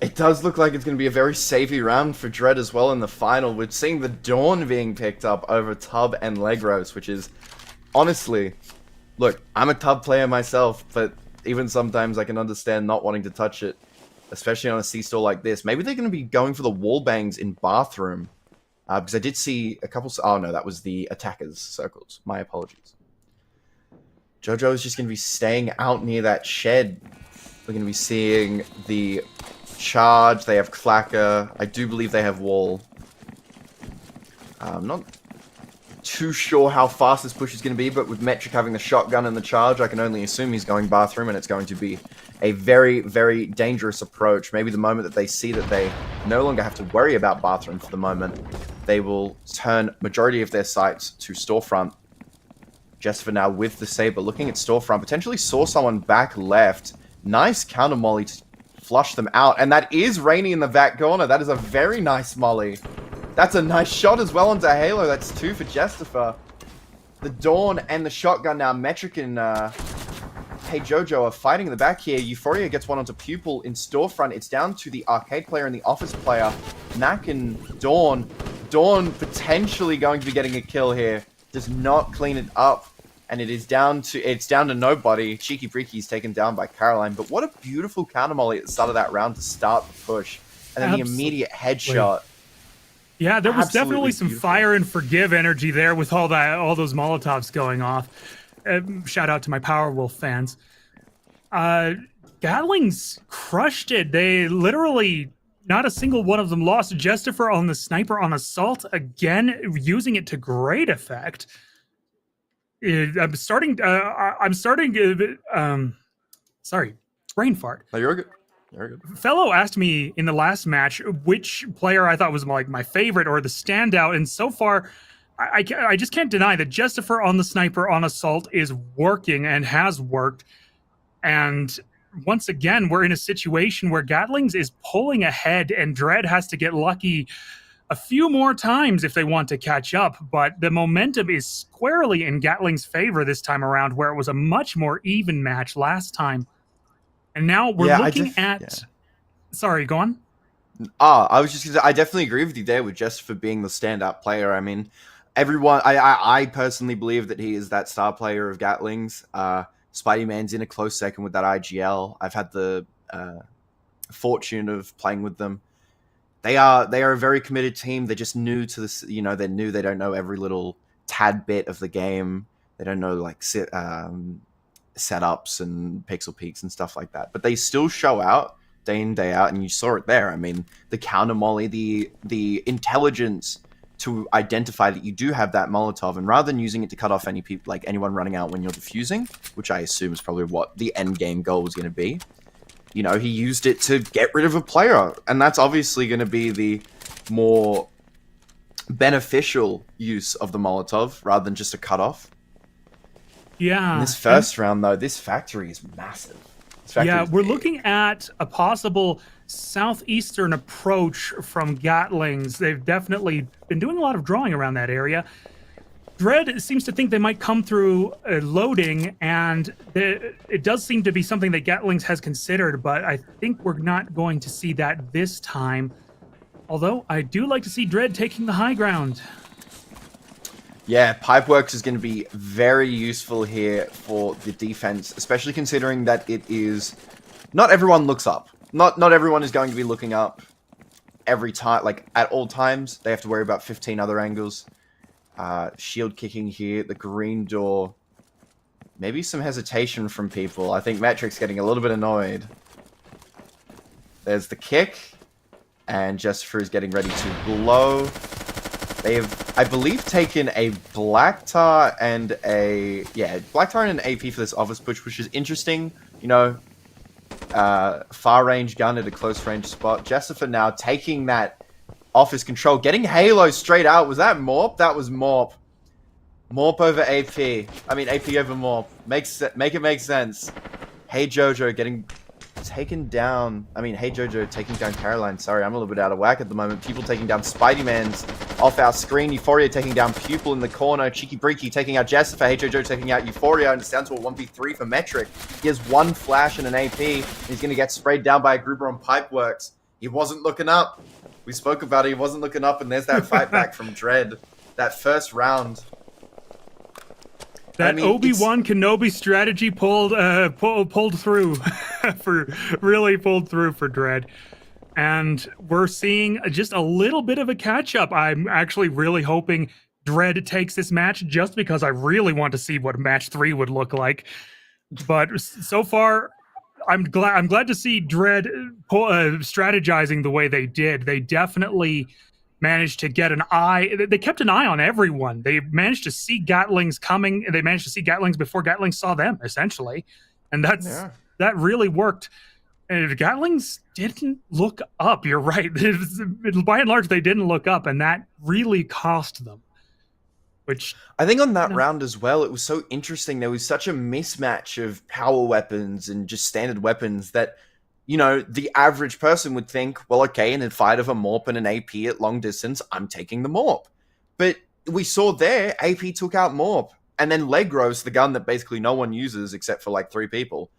it does look like it's going to be a very savvy round for Dread as well in the final. We're seeing the Dawn being picked up over Tub and Legros, which is, honestly... Look, I'm a Tub player myself, but even sometimes I can understand not wanting to touch it, especially on a C-Store like this. Maybe they're going to be going for the wall bangs in bathroom, because I did see a couple... Oh, no, that was the attackers' circles. My apologies. Jojo is just going to be staying out near that shed. We're going to be seeing the charge. They have Clacker. I do believe they have wall. I'm not too sure how fast this push is going to be, but with Metric having the shotgun and the charge, I can only assume he's going bathroom, and it's going to be a very, very dangerous approach. Maybe the moment that they see that they no longer have to worry about bathroom for the moment, they will turn majority of their sights to storefront. Just for now with the Saber, looking at storefront, potentially saw someone back left. Nice counter molly to flush them out, and that is Rainy in the back corner. That is a very nice molly. That's a nice shot as well onto Halo. That's 2 for Jestifer. The Dawn and the shotgun now. Metric and Hey Jojo are fighting in the back here. Euphoria gets one onto Pupil in storefront. It's down to the arcade player and the office player. Knack and Dawn. Dawn potentially going to be getting a kill here. Does not clean it up. And it's down to nobody. Cheeky Breaky is taken down by Caroline. But what a beautiful counter molly at the start of that round to start the push. And then the immediate headshot. Yeah, there was definitely some fire and forgive energy there with all those Molotovs going off. Shout out to my Powerwolf fans. Gatlings crushed it. They literally, not a single one of them lost. Justifer on the sniper on assault, again, using it to great effect. I'm starting. Sorry, brain fart. No, you're good. You're good. Fellow asked me in the last match which player I thought was like my favorite or the standout, and so far, I just can't deny that Justifer on the sniper on assault is working and has worked. And once again, we're in a situation where Gatlings is pulling ahead, and Dread has to get lucky a few more times if they want to catch up. But the momentum is squarely in Gatling's favor this time around, where it was a much more even match last time. And now we're looking at... Sorry, go on. I was just gonna say, I definitely agree with you there with Justifer being the standout player. I mean, everyone... I personally believe that he is that star player of Gatlings. Spidey-Man's in a close second with that IGL. I've had the fortune of playing with them. They are a very committed team. They're just new to this. You know, they're new. They don't know every little tad bit of the game. They don't know like setups and pixel peaks and stuff like that. But they still show out day in, day out, and you saw it there. I mean, the counter molly, the intelligence to identify that you do have that Molotov, and rather than using it to cut off any people, like anyone running out when you're defusing, which I assume is probably what the end game goal was going to be, you know, he used it to get rid of a player, and that's obviously going to be the more beneficial use of the Molotov rather than just a cutoff. Yeah. In this first round, though, this factory is massive. Yeah, we're looking at a possible southeastern approach from Gatlings. They've definitely been doing a lot of drawing around that area. Dread seems to think they might come through loading, and it does seem to be something that Gatlings has considered, but I think we're not going to see that this time. Although, I do like to see Dread taking the high ground. Yeah, Pipeworks is going to be very useful here for the defense, especially considering that it is... Not everyone looks up. Not everyone is going to be looking up every time, like at all times. They have to worry about 15 other angles. Shield kicking here, the green door. Maybe some hesitation from people. I think Metric's getting a little bit annoyed. There's the kick. And Justifer is getting ready to blow. They've, I believe, taken a Black Tar and a... Yeah, Black Tar and an AP for this office push, which is interesting. You know, far range gun at a close range spot. Justifer now taking that office control, getting Halo straight out. Was that Morp? That was Morp. Morp over AP. I mean, AP over Morp. Make it make sense. Hey Jojo getting taken down. I mean, Hey Jojo taking down Caroline. Sorry, I'm a little bit out of whack at the moment. People taking down Spidey-Man's off our screen. Euphoria taking down Pupil in the corner. Cheeky Breaky taking out Justifer. Hey Jojo taking out Euphoria. And it's down to a 1v3 for Metric. He has one flash and an AP. And he's going to get sprayed down by a grouper on Pipeworks. He wasn't looking up. We spoke about it. He wasn't looking up. And there's that fight back from Dread. That first round. That Obi-Wan Kenobi strategy pulled through pulled through for Dread. And we're seeing just a little bit of a catch-up. I'm actually really hoping Dread takes this match just because I really want to see what match 3 would look like. But so far, I'm glad to see Dread strategizing the way they did. They definitely managed to get an eye. They kept an eye on everyone. They managed to see Gatlings coming. They managed to see Gatlings before Gatlings saw them, essentially. And that really worked. And Gatlings didn't look up. You're right. By and large, they didn't look up, and that really cost them. Which I think on that round as well, it was so interesting. There was such a mismatch of power weapons and just standard weapons that, you know, the average person would think, well, okay, in a fight of a Morp and an AP at long distance, I'm taking the Morp. But we saw there, AP took out Morp. And then Legros, the gun that basically no one uses except for like 3 people,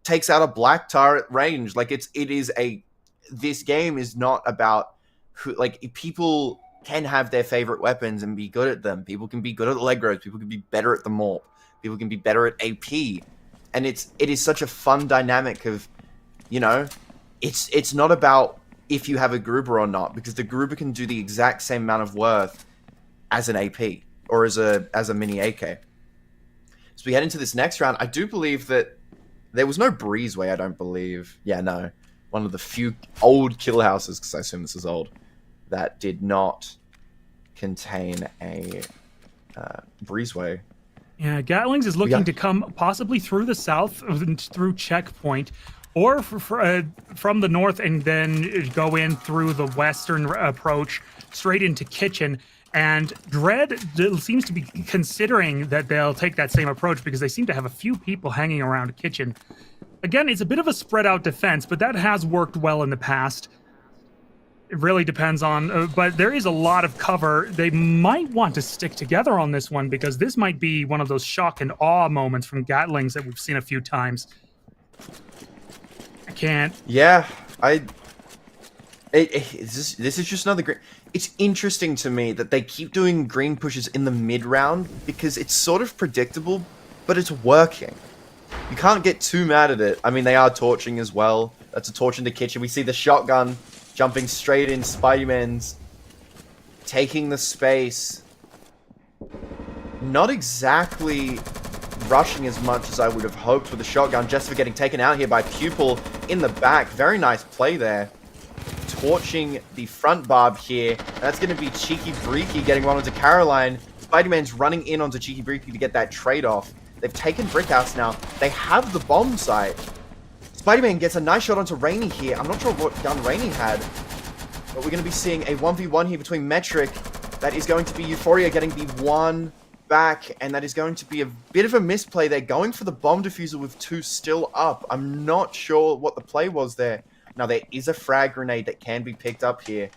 takes out a Black Tar at range. Like, this game is not about who, like, people can have their favorite weapons and be good at them. People can be good at Legros. People can be better at the Morp. People can be better at AP. And it is such a fun dynamic of, you know, it's not about if you have a grouper or not, because the grouper can do the exact same amount of worth as an AP or as a mini AK. as we head into this next round, I do believe that there was no breezeway, I don't believe. Yeah, no. One of the few old kill houses, because I assume this is old, that did not contain a breezeway. Yeah, Gatlings is looking to come possibly through the south, through checkpoint, or from the north and then go in through the western approach straight into kitchen. And Dread seems to be considering that they'll take that same approach because they seem to have a few people hanging around kitchen. Again, it's a bit of a spread out defense, but that has worked well in the past. It really depends on, but there is a lot of cover. They might want to stick together on this one because this might be one of those shock and awe moments from Gatlings that we've seen a few times. I can't. Yeah, this is just another green. It's interesting to me that they keep doing green pushes in the mid round because it's sort of predictable, but it's working. You can't get too mad at it. I mean, they are torching as well. That's a torch in the kitchen. We see the shotgun jumping straight in. Spider-Man's taking the space. Not exactly rushing as much as I would have hoped with the shotgun, just for getting taken out here by Pupil in the back. Very nice play there. Torching the front barb here. And that's going to be Cheeky Breaky getting one onto Caroline. Spider-Man's running in onto Cheeky Breaky to get that trade-off. They've taken Brickhouse now. They have the bomb site. Spider-Man gets a nice shot onto Rainy here. I'm not sure what gun Rainy had, but we're going to be seeing a 1v1 here between Metric. That is going to be Euphoria getting the one back, and that is going to be a bit of a misplay. They're going for the bomb diffuser with two still up. I'm not sure what the play was there. Now, there is a frag grenade that can be picked up here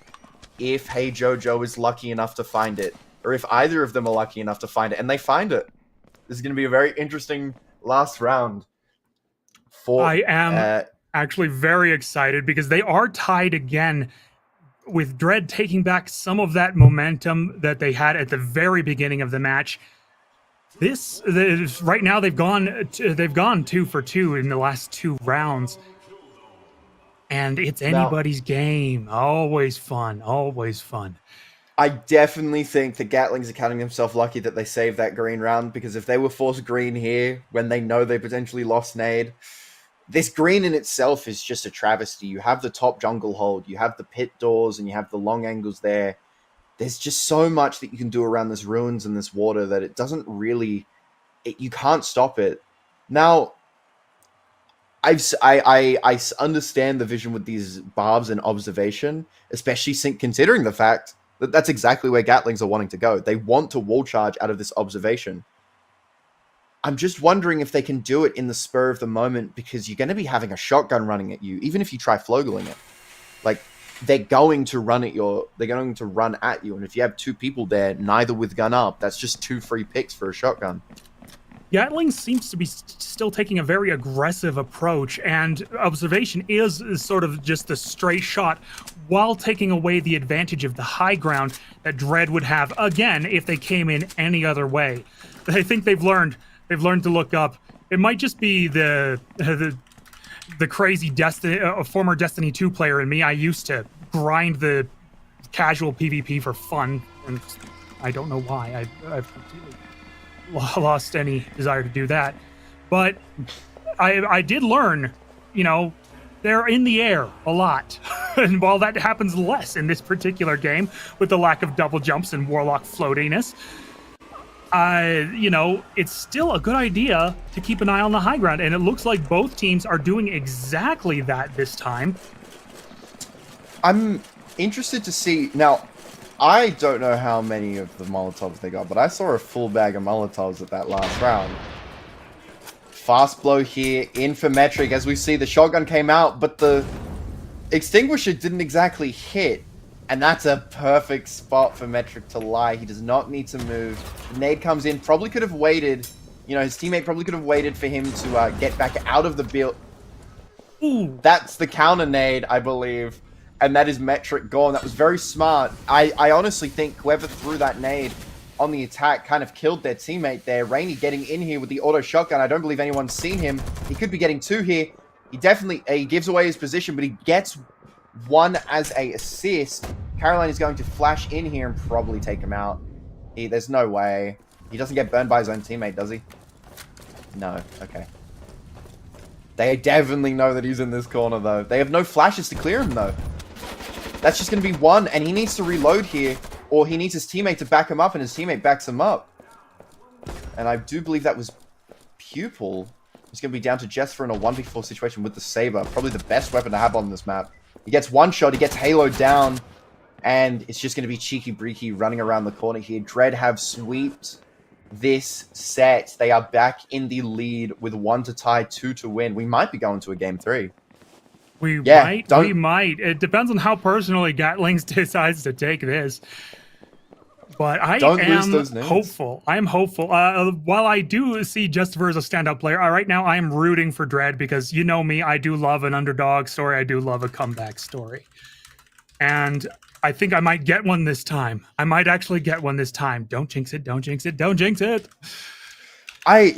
if Hey Jojo is lucky enough to find it, or if either of them are lucky enough to find it, and they find it. This is going to be a very interesting last round. I am actually very excited because they are tied again, with Dread taking back some of that momentum that they had at the very beginning of the match. Right now they've gone 2 for 2 in the last 2 rounds. And it's anybody's game. Always fun. Always fun. I definitely think the Gatlings are counting themselves lucky that they saved that green round, because if they were forced green here when they know they potentially lost nade, this green in itself is just a travesty. You have the top jungle hold, you have the pit doors, and you have the long angles there. There's just so much that you can do around this ruins and this water that it doesn't really... you can't stop it. Now, I understand the vision with these barbs and observation, especially considering the fact that that's exactly where Gatlings are wanting to go. They want to wall charge out of this observation. I'm just wondering if they can do it in the spur of the moment, because you're going to be having a shotgun running at you, even if you try flogling it. Like, they're going to run at you, and if you have 2 people there, neither with gun up, that's just 2 free picks for a shotgun. Gatling seems to be still taking a very aggressive approach, and observation is sort of just the straight shot while taking away the advantage of the high ground that Dread would have, again, if they came in any other way. I think they've learned to look up. It might just be the crazy former Destiny 2 player in me. I used to grind the casual PvP for fun, and I don't know why. I've completely lost any desire to do that, but I did learn, they're in the air a lot, and while that happens less in this particular game with the lack of double jumps and Warlock floatiness, it's still a good idea to keep an eye on the high ground, and it looks like both teams are doing exactly that this time. I'm interested to see now. I don't know how many of the Molotovs they got, but I saw a full bag of Molotovs at that last round. Fast blow here, in for Metric, as we see the shotgun came out, but the extinguisher didn't exactly hit. And that's a perfect spot for Metric to lie. He does not need to move. Nade comes in, probably could have waited. His teammate probably could have waited for him to get back out of the build. Ooh. That's the counter nade, I believe. And that is Metric gone. That was very smart. I honestly think whoever threw that nade on the attack kind of killed their teammate there. Rainy getting in here with the auto shotgun. I don't believe anyone's seen him. He could be getting 2 here. He gives away his position, but he gets 1 as a assist. Caroline is going to flash in here and probably take him out. There's no way. He doesn't get burned by his own teammate, does he? No. Okay. They definitely know that he's in this corner, though. They have no flashes to clear him, though. That's just going to be one, and he needs to reload here, or he needs his teammate to back him up, and his teammate backs him up. And I do believe that was Pupil. He's going to be down to Jester in a 1v4 situation with the Saber. Probably the best weapon to have on this map. He gets one shot, he gets Halo down, and it's just going to be Cheeky Breeky running around the corner here. Dread have sweeped this set. They are back in the lead with 1 to tie, 2 to win. We might be going to a game 3. We might. It depends on how personally Gatlings decides to take this. But I am hopeful. I am hopeful. While I do see Justifer as a standout player, right now I am rooting for Dread because you know me, I do love an underdog story. I do love a comeback story. And I think I might get one this time. I might actually get one this time. Don't jinx it. Don't jinx it. Don't jinx it. I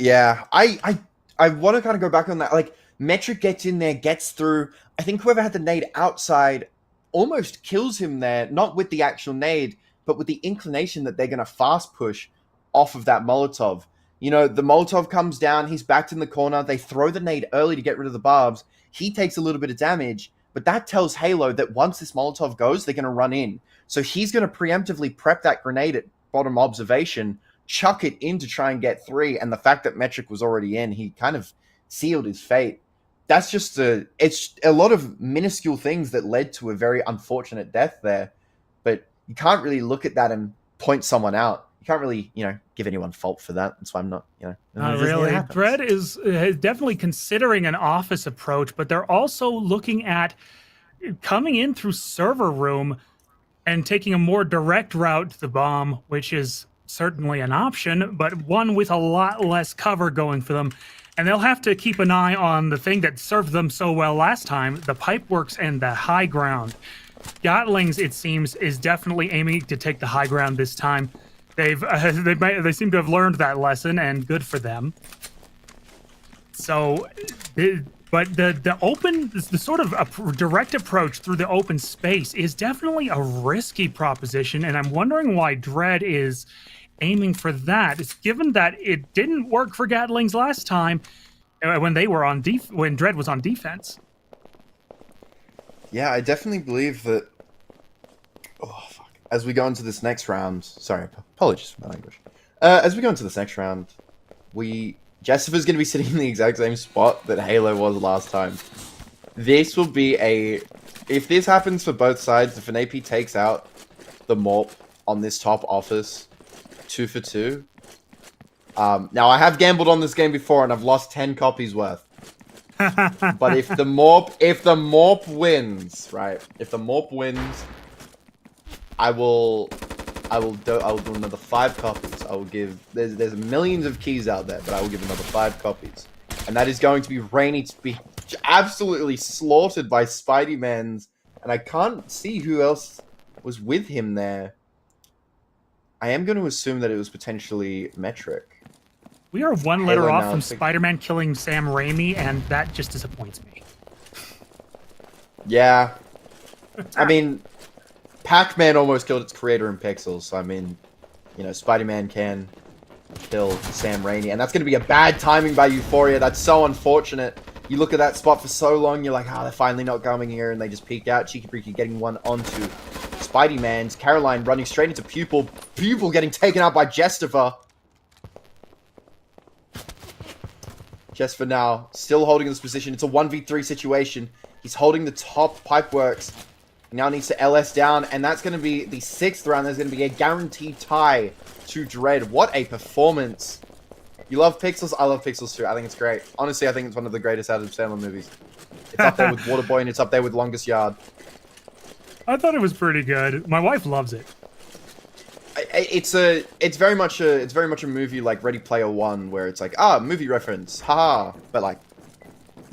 want to kind of go back on that. Like, Metric gets in there, gets through. I think whoever had the nade outside almost kills him there, not with the actual nade, but with the inclination that they're going to fast push off of that Molotov. You know, the Molotov comes down, he's backed in the corner, they throw the nade early to get rid of the barbs, he takes a little bit of damage, but that tells Halo that once this Molotov goes, they're going to run in. So he's going to preemptively prep that grenade at bottom observation, chuck it in to try and get 3, and the fact that Metric was already in, he kind of sealed his fate. That's just it's a lot of minuscule things that led to a very unfortunate death there, but you can't really look at that and point someone out. You can't really, give anyone fault for that. That's why I'm not, Not really. Dread is definitely considering an office approach, but they're also looking at coming in through server room and taking a more direct route to the bomb, which is certainly an option, but one with a lot less cover going for them. And they'll have to keep an eye on the thing that served them so well last time, the pipeworks and the high ground. Gatlings, it seems, is definitely aiming to take the high ground this time. They seem to have learned that lesson, and good for them. So, but the sort of direct approach through the open space is definitely a risky proposition, and I'm wondering why Dread is aiming for that. It's given that it didn't work for Gatlings last time when they were when Dread was on defense. Yeah, I definitely believe that. Oh fuck! As we go into this next round, sorry, apologies for my language. As we go into this next round, Jessica's going to be sitting in the exact same spot that Halo was last time. This will be if this happens for both sides, if an AP takes out the Morp on this top office, 2 for 2. Now I have gambled on this game before and I've lost 10 copies worth. But if the Morp wins, right? If the Morp wins, I will do another 5 copies. I will give there's millions of keys out there, but I will give another 5 copies. And that is going to be Rainy to be absolutely slaughtered by Spidey-Mans, and I can't see who else was with him there. I am going to assume that it was potentially Metric. We are one letter off from Spider-Man killing Sam Raimi, and that just disappoints me. Yeah. I mean, Pac-Man almost killed its creator in Pixels, so I mean, Spider-Man can kill Sam Raimi, and that's going to be a bad timing by Euphoria. That's so unfortunate. You look at that spot for so long, you're like, they're finally not coming here, and they just peek out. Cheeky Breeky getting one onto Spidey-Mans. Caroline running straight into Pupil. Pupil getting taken out by Jestifer. Jestifer now still holding this position. It's a 1v3 situation. He's holding the top pipeworks. He now needs to LS down, and that's going to be the 6th round. There's going to be a guaranteed tie to Dread. What a performance. You love Pixels? I love Pixels too. I think it's great. Honestly, I think it's one of the greatest Adam Sandler movies. It's up there with Waterboy, and it's up there with Longest Yard. I thought it was pretty good. My wife loves it. It's very much a movie like Ready Player One, where it's like, movie reference, haha. But like,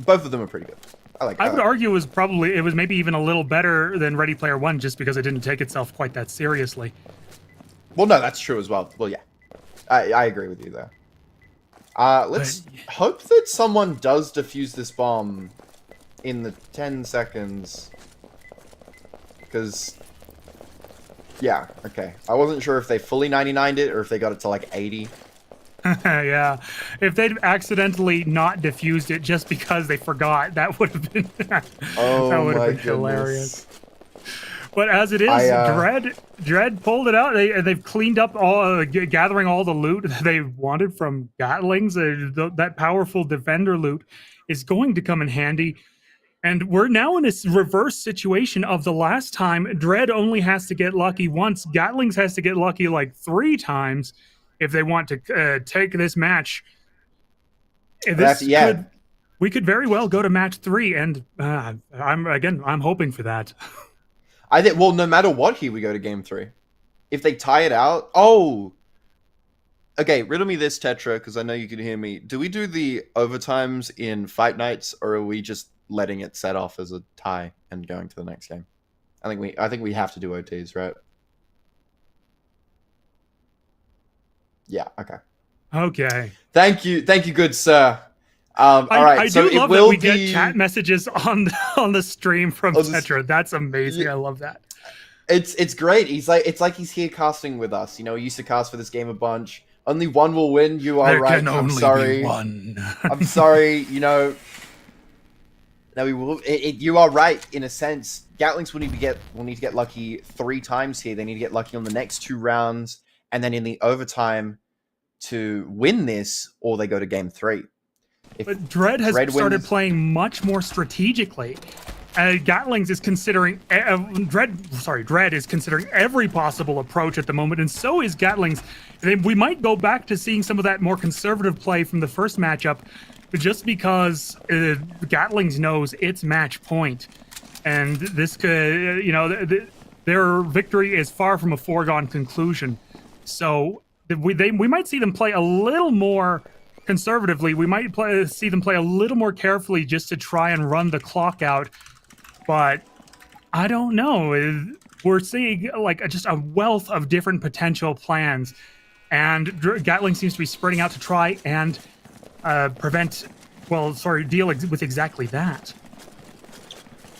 both of them are pretty good. I would argue it was maybe even a little better than Ready Player One, just because it didn't take itself quite that seriously. Well, no, that's true as well. Well, yeah, I agree with you there. Let's hope that someone does defuse this bomb in the 10 seconds. Because, yeah, okay. I wasn't sure if they fully 99'd it or if they got it to like 80. Yeah, if they'd accidentally not diffused it just because they forgot, that would have been that Oh would have my been goodness. hilarious. But as it is, I, Dread pulled it out. They've cleaned up all, gathering all the loot they wanted from Gatlings. That powerful defender loot is going to come in handy. And we're now in this reverse situation of the last time. Dread only has to get lucky once. Gatlings has to get lucky like 3 times if they want to take this match. yeah, We could very well go to match 3, and I'm hoping for that. I think. Well, no matter what, here we go to game 3. If they tie it out, oh, okay. Riddle me this, Tetra, because I know you can hear me. Do we do the overtimes in fight nights, or are we just letting it set off as a tie and going to the next game? I think we have to do OTs, right? Yeah. Okay. Okay. Thank you, good sir. All right. I So do love it that will we be get chat messages on the stream from Oh, this- Tetra. That's amazing. Yeah. I love that. It's great. It's like he's here casting with us. You know, he used to cast for this game a bunch. Only one will win. You are There right. can I'm only sorry. be one. I'm sorry. You know. No, we will. You are right in a sense. Gatlings will need to get lucky 3 times here. They need to get lucky on the next 2 rounds, and then in the overtime to win this, or they go to game 3. If But Dread has Dread started wins- playing much more strategically. Gatlings is considering Dread is considering every possible approach at the moment, and so is Gatlings. We might go back to seeing some of that more conservative play from the first matchup, just because Gatlings knows it's match point, and this could, their victory is far from a foregone conclusion. So we might see them play a little more conservatively. We might see them play a little more carefully just to try and run the clock out. But I don't know. We're seeing like just a wealth of different potential plans, and Gatling seems to be spreading out to try and deal with exactly that.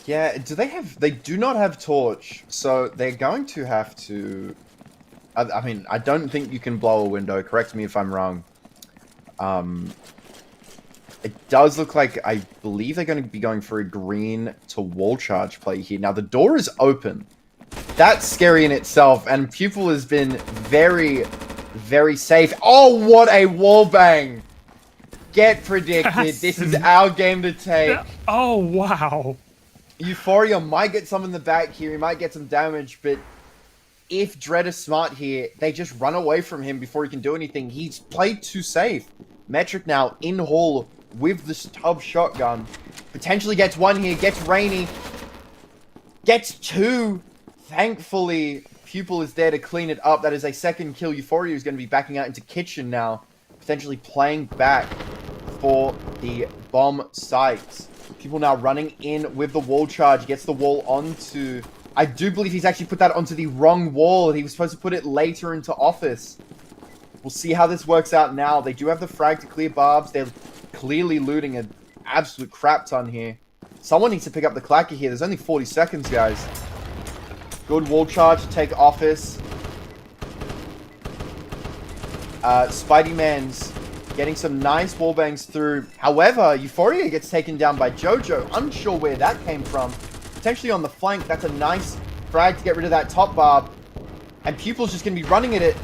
Yeah, they do not have torch, so they're going to have to. I mean, I don't think you can blow a window. Correct me if I'm wrong. It does look like, I believe they're going to be going for a green to wall charge play here. Now, the door is open. That's scary in itself, and Pupil has been very, very safe. Oh, what a wall bang! Get predicted. This is our game to take. Oh, wow. Euphoria might get some in the back here. He might get some damage, but if Dread is smart here, they just run away from him before he can do anything. He's played too safe. Metric now in hall with the tub shotgun. Potentially gets 1 here, gets Rainy. Gets 2. Thankfully, Pupil is there to clean it up. That is a second kill. Euphoria is going to be backing out into kitchen now. Potentially playing back for the bomb sites. Pupil now running in with the wall charge. Gets the wall onto... I do believe he's actually put that onto the wrong wall. He was supposed to put it later into office. We'll see how this works out now. They do have the frag to clear barbs. They're clearly looting an absolute crap ton here. Someone needs to pick up the clacker here. There's only 40 seconds, guys. Good wall charge to take office. Spidey Man's getting some nice wall bangs through. However, Euphoria gets taken down by Jojo. Unsure where that came from. Potentially on the flank. That's a nice frag to get rid of that top barb. And Pupil's just going to be running at it.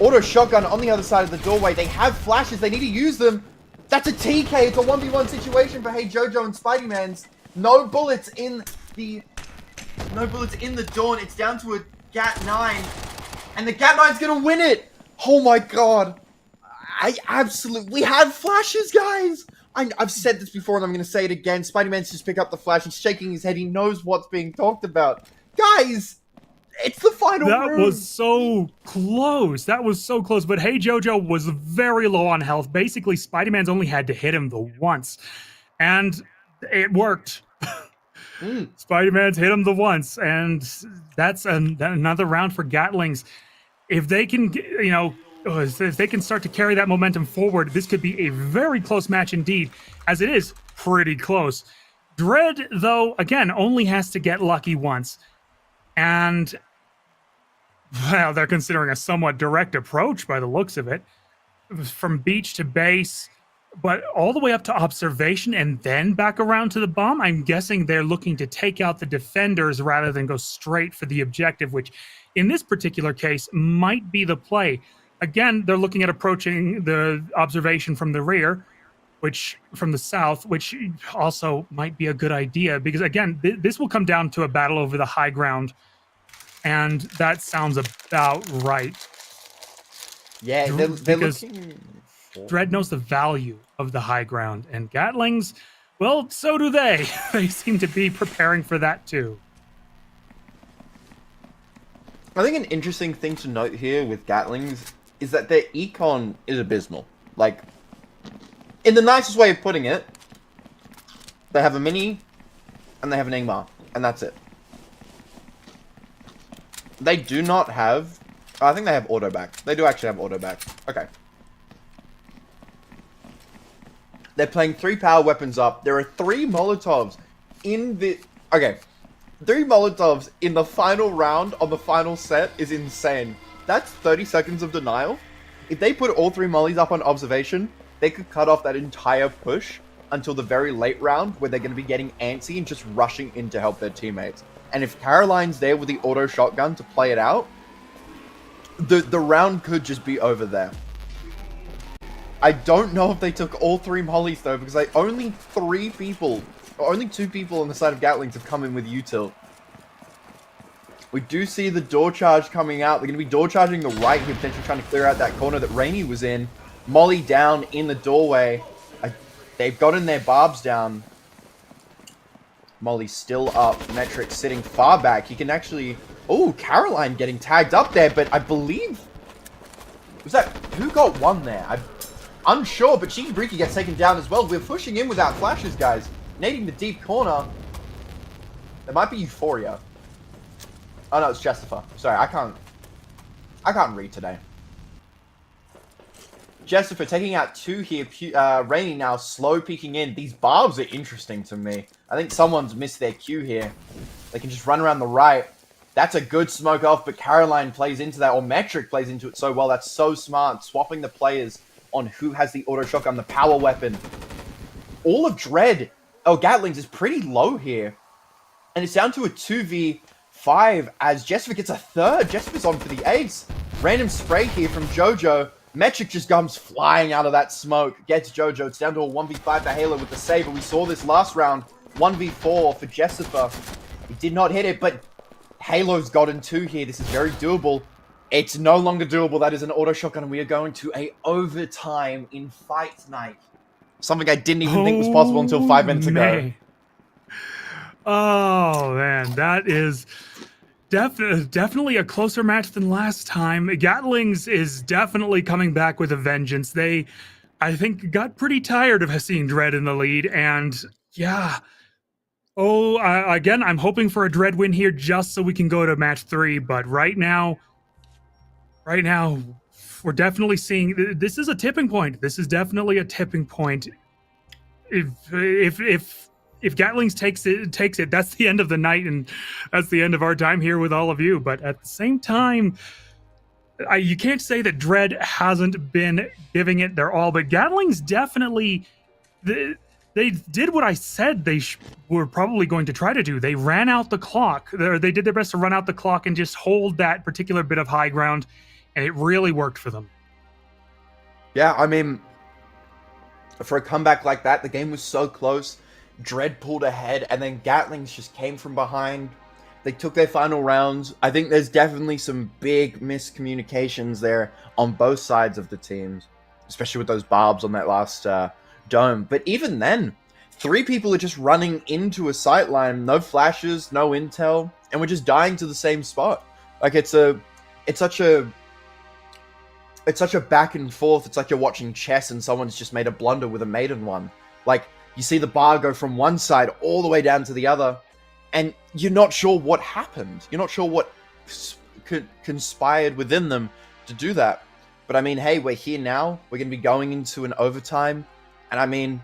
Auto shotgun on the other side of the doorway. They have flashes. They need to use them. That's a TK. It's a 1v1 situation for Hey Jojo and Spidey Man's. No bullets in the Dawn. It's down to a Gat 9. And the Gat 9's going to win it. Oh my god. We have flashes, guys. I've said this before and I'm going to say it again. Spidey-Man's just picked up the flash. He's shaking his head. He knows what's being talked about. Guys, it's the final room. That was so close. But Hey Jojo was very low on health. Basically, Spidey-Man's only had to hit him the once. And it worked. Spidey-Man's hit him the once. And that's another round for Gatlings. If they can, if they can start to carry that momentum forward, this could be a very close match indeed, as it is pretty close. Dread, though, again, only has to get lucky once. And, well, they're considering a somewhat direct approach by the looks of it. from beach to base, but all the way up to observation and then back around to the bomb. I'm guessing they're looking to take out the defenders rather than go straight for the objective, which in this particular case might be the play. Again, they're looking at approaching the observation from the rear, which from the south, which also might be a good idea because again, this will come down to a battle over the high ground, and that sounds about right. Yeah, they're Because looking. Dread knows the value of the high ground, and Gatlings, well, so do they. They seem to be preparing for that too. I think an interesting thing to note here with Gatlings is that their econ is abysmal. Like, in the nicest way of putting it, they have a mini and they have an Ingmar, and that's it. They do not have. I think they have auto back. They do actually have auto back. Okay. They're playing 3 power weapons up. There are 3 Molotovs in the... Okay. 3 Molotovs in the final round on the final set is insane. That's 30 seconds of denial. If they put all 3 mollies up on observation, they could cut off that entire push until the very late round where they're going to be getting antsy and just rushing in to help their teammates. And if Caroline's there with the auto shotgun to play it out, the round could just be over there. I don't know if they took all 3 mollies though, because only 2 people on the side of Gatlings have come in with util. We do see the door charge coming out. They're going to be door charging the right here, potentially trying to clear out that corner that Rainy was in. Molly down in the doorway. They've gotten their barbs down. Molly's still up. Metric sitting far back. He can actually... Oh, Caroline getting tagged up there, but I believe... Was that... Who got 1 there? I'm unsure, but Cheeky Breaky gets taken down as well. We're pushing in without flashes, guys. Nading the deep corner. It might be Euphoria. Oh no, it's Jessica. Sorry, I can't read today. Jessica taking out 2 here. Rainy now slow peeking in. These barbs are interesting to me. I think someone's missed their cue here. They can just run around the right. That's a good smoke off, but Caroline plays into that, or Metric plays into it so well. That's so smart. Swapping the players on who has the auto shotgun, the power weapon. All of Dread, Gatlings is pretty low here. And it's down to a 2v5 as Jessica gets a 3rd. Jessica's on for the ace. Random spray here from Jojo. Metric just comes flying out of that smoke. Gets Jojo. It's down to a 1v5 for Halo with the saber. We saw this last round. 1v4 for Jessica. He did not hit it, but Halo's gotten 2 here. This is very doable. It's no longer doable. That is an auto shotgun, and we are going to a overtime in Fight Night. Something I didn't even think was possible until 5 minutes ago. Oh, man. That is definitely a closer match than last time. Gatlings is definitely coming back with a vengeance. They, I think, got pretty tired of seeing Dread in the lead, and yeah. Oh, again, I'm hoping for a Dread win here just so we can go to match 3, but right now, we're definitely seeing this is a tipping point. This is definitely a tipping point. If Gatlings takes it, that's the end of the night, and that's the end of our time here with all of you. But at the same time, you can't say that Dread hasn't been giving it their all, but Gatlings definitely... They did what I said they were probably going to try to do. They ran out the clock. They did their best to run out the clock and just hold that particular bit of high ground, and it really worked for them. Yeah, I mean, for a comeback like that, the game was so close. Dread pulled ahead, and then Gatlings just came from behind. They took their final rounds. I think there's definitely some big miscommunications there on both sides of the teams, especially with those barbs on that last... dome. But even then, 3 people are just running into a sight line, no flashes, no intel, and we're just dying to the same spot. Like it's such a back and forth. It's like you're watching chess and someone's just made a blunder with a maiden one. Like you see the bar go from one side all the way down to the other, and you're not sure what happened. You're not sure what conspired within them to do that. But I mean, hey, we're here now. We're going to be going into an overtime. And I mean,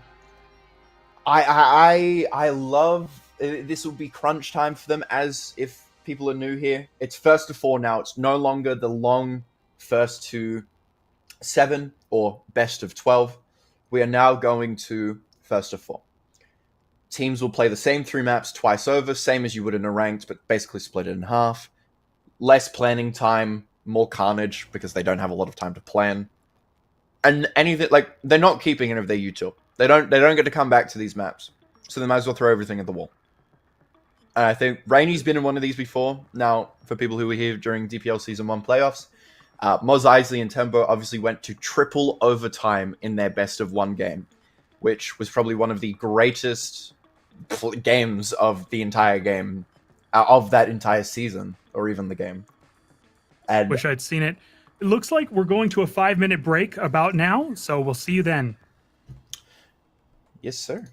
I love, this will be crunch time for them, as if people are new here. It's 1st to 4 now. It's no longer the long 1st to 7. or best of 12. We are now going to first of 4. Teams will play the same 3 maps twice over, same as you would in a ranked, but basically split it in half. Less planning time, more carnage because they don't have a lot of time to plan. And anything like they're not keeping any of their util. They don't get to come back to these maps, so they might as well throw everything at the wall. And I think Rainy's been in one of these before. Now, for people who were here during DPL Season 1 playoffs, Mos Eisley and Tembo obviously went to triple overtime in their best of 1 game, which was probably one of the greatest games of the entire game, of that entire season, or even the game. And Wish I'd seen it. It looks like we're going to a 5-minute break about now, so we'll see you then. yes, sir.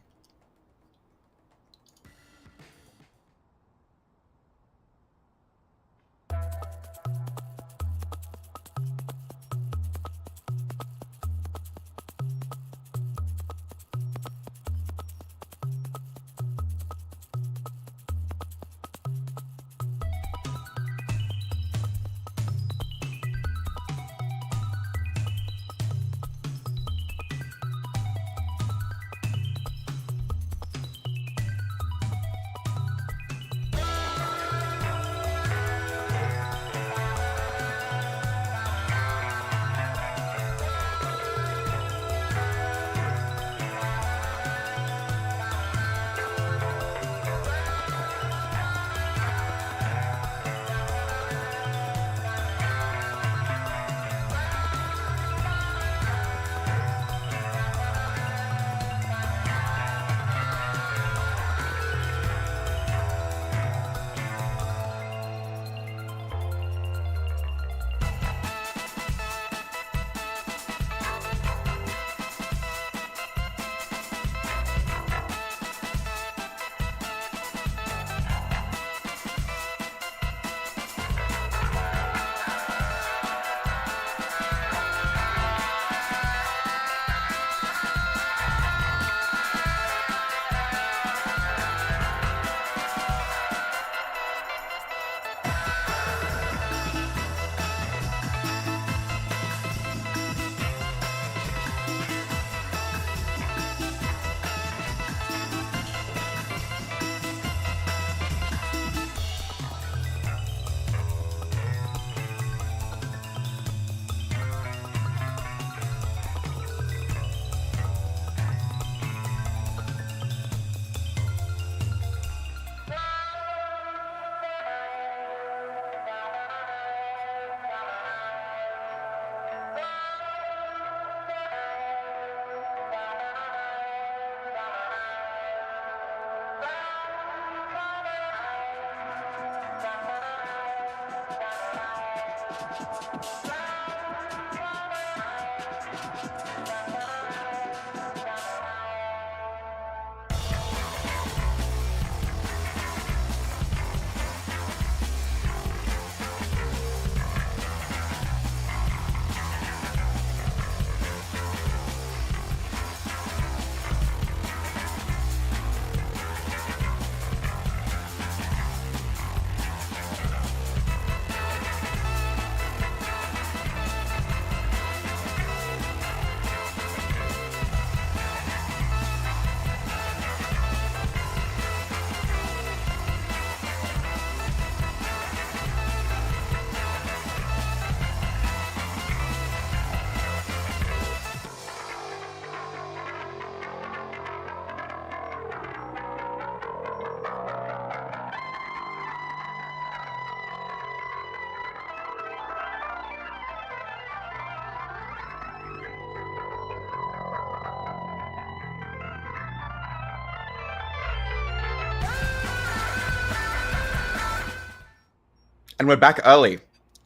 And we're back early.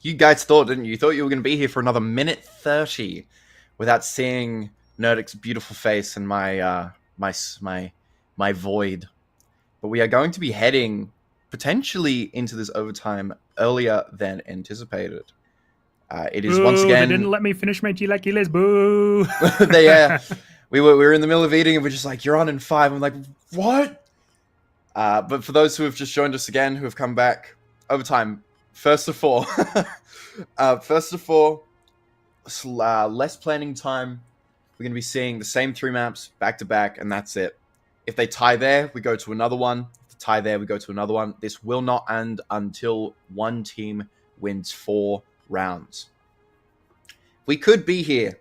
You guys thought, didn't you? You thought you were going to be here for another minute 30 without seeing Nerdic's beautiful face and my void. But we are going to be heading potentially into this overtime earlier than anticipated. It is once again. They didn't let me finish my chilaquiles. Boo! We were in the middle of eating and we're just like, you're on in 5. I'm like, what? But for those who have just joined us again, who have come back, overtime. First of 4. less planning time. We're going to be seeing the same 3 maps back to back, and that's it. If they tie there, we go to another one. If they tie there, we go to another one. This will not end until one team wins 4 rounds. We could be here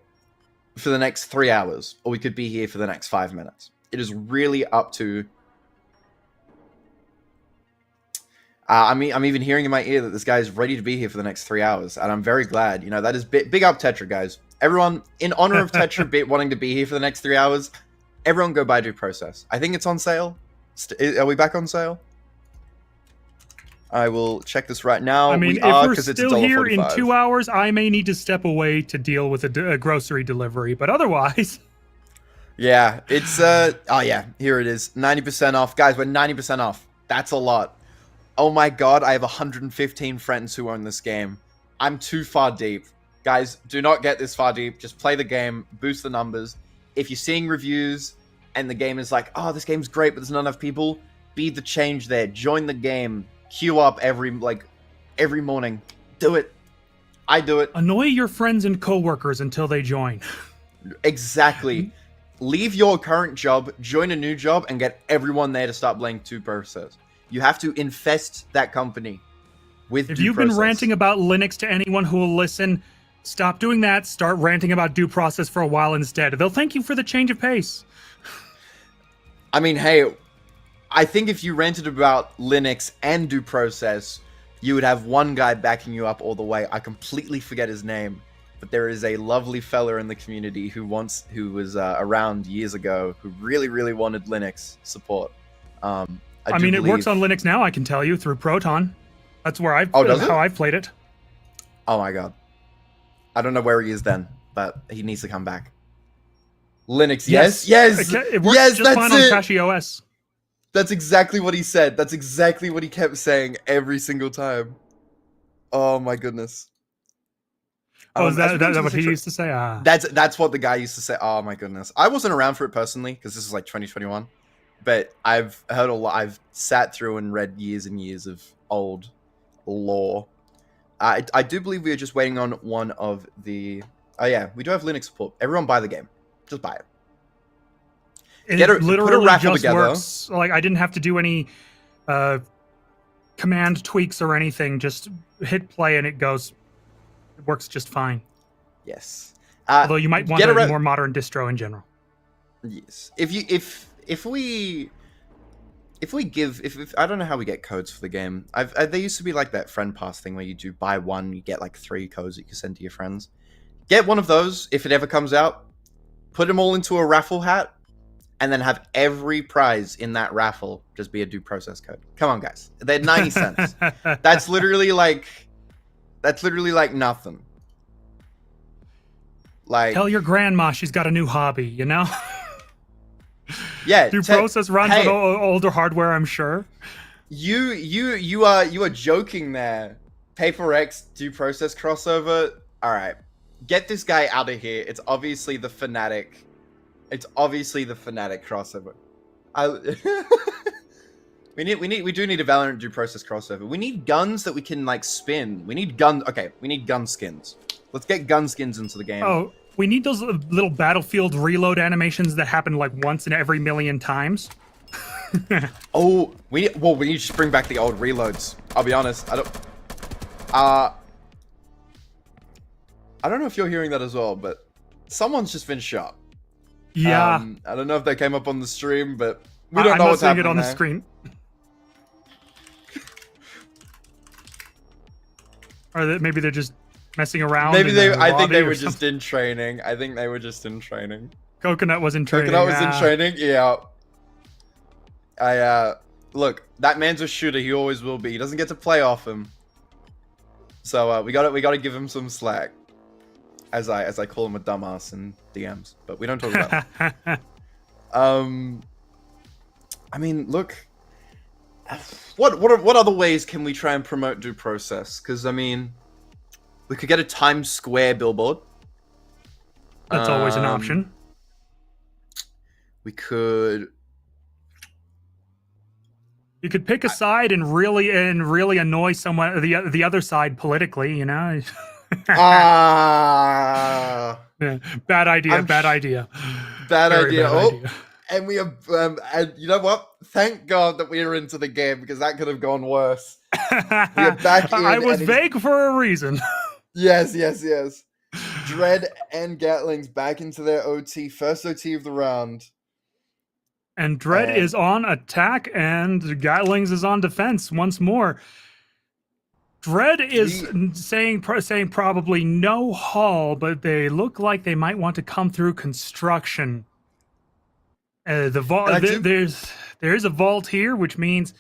for the next 3 hours, or we could be here for the next 5 minutes. It is really up to... I'm even hearing in my ear that this guy is ready to be here for the next 3 hours, and I'm very glad. You know, that is big up Tetra, guys. Everyone, in honor of Tetra wanting to be here for the next 3 hours, everyone go buy Due Process. I think it's on sale. Are we back on sale? I will check this right now. I mean, we if are, we're 'cause it's still here in $1.45. 2 hours, I may need to step away to deal with a grocery delivery, but otherwise... Yeah, it's, oh yeah, here it is. 90% off. Guys, we're 90% off. That's a lot. Oh my god, I have 115 friends who own this game. I'm too far deep. Guys, do not get this far deep. Just play the game, boost the numbers. If you're seeing reviews and the game is like, oh, this game's great, but there's not enough people, be the change there. Join the game. Queue up every morning. Do it. I do it. Annoy your friends and coworkers until they join. Exactly. Leave your current job, join a new job, and get everyone there to start playing Due Process. You have to infest that company with If Due you've Process. been ranting about Linux to anyone who will listen, stop doing that. Start ranting about Due Process for a while instead. They'll thank you for the change of pace. I mean, hey, I think if you ranted about Linux and Due Process, you would have one guy backing you up all the way. I completely forget his name, but there is a lovely fella in the community who was around years ago who really, really wanted Linux support. I mean, it works on Linux now, I can tell you, through Proton. That's where does it? how I've played it. Oh my god. I don't know where he is then, but he needs to come back. Linux, yes? Yes! It works Yes, just that's fine it! on Trashy OS. That's exactly what he said. That's exactly what he kept saying every single time. Oh my goodness. Oh, is that as we go into what this he used to say? That's what the guy used to say. Oh my goodness. I wasn't around for it personally, because this is like 2021. But I've heard a lot. I've sat through and read years and years of old lore. I do believe we are just waiting on one of the... Oh yeah, we do have Linux support. Everyone buy the game. Just buy it. It literally put a raffle just together. works. Like, I didn't have to do any command tweaks or anything. Just hit play and it goes. It works just fine. Yes. Although you might want a more modern distro in general. Yes. If we give I don't know how we get codes for the game. There used to be like that friend pass thing where you do buy one, you get like 3 codes that you can send to your friends. Get one of those if it ever comes out. Put them all into a raffle hat, and then have every prize in that raffle just be a Due Process code. Come on, guys. They're 90 cents. That's literally like nothing. Like, tell your grandma she's got a new hobby, you know? yeah. Due Process runs on older hardware, I'm sure. You are joking there. Paper X Due Process crossover. All right. Get this guy out of here. It's obviously the Fnatic. It's obviously the Fnatic crossover. We do need a Valorant Due Process crossover. We need guns that we can like spin. We need gun. Okay, we need gun skins. Let's get gun skins into the game. Oh, we need those little Battlefield reload animations that happen like once in every million times. Oh, we need to just bring back the old reloads. I'll be honest. I don't know if you're hearing that as well, but someone's just been shot. Yeah. I don't know if that came up on the stream, but we don't know what's I'm not seeing happening it on there. the screen. Or maybe they're just messing around. Maybe I think they were something. just in training. I think they were just in training. Coconut was in training. Coconut was in training. Yeah. Look, that man's a shooter. He always will be. He doesn't get to play off him. So we got to give him some slack. As I call him a dumbass in DMs, but we don't talk about it. I mean, look. What other ways can we try and promote Due Process? Because I mean, we could get a Times Square billboard. That's always an option. We could. You could pick a side and really annoy someone, the other side politically. You know. Ah, Yeah, bad idea. I'm Bad sh- idea. bad Very idea. bad Oh, idea. and we have, and you know what? Thank God that we are into the game because that could have gone worse. We are back in. I was and it is- vague for a reason. Yes. Dread and Gatlings back into their OT, first OT of the round. And Dread And- is on attack, and Gatlings is on defense once more. Dread is saying probably no haul, but they look like they might want to come through construction. The vault And I do- there is a vault here, which means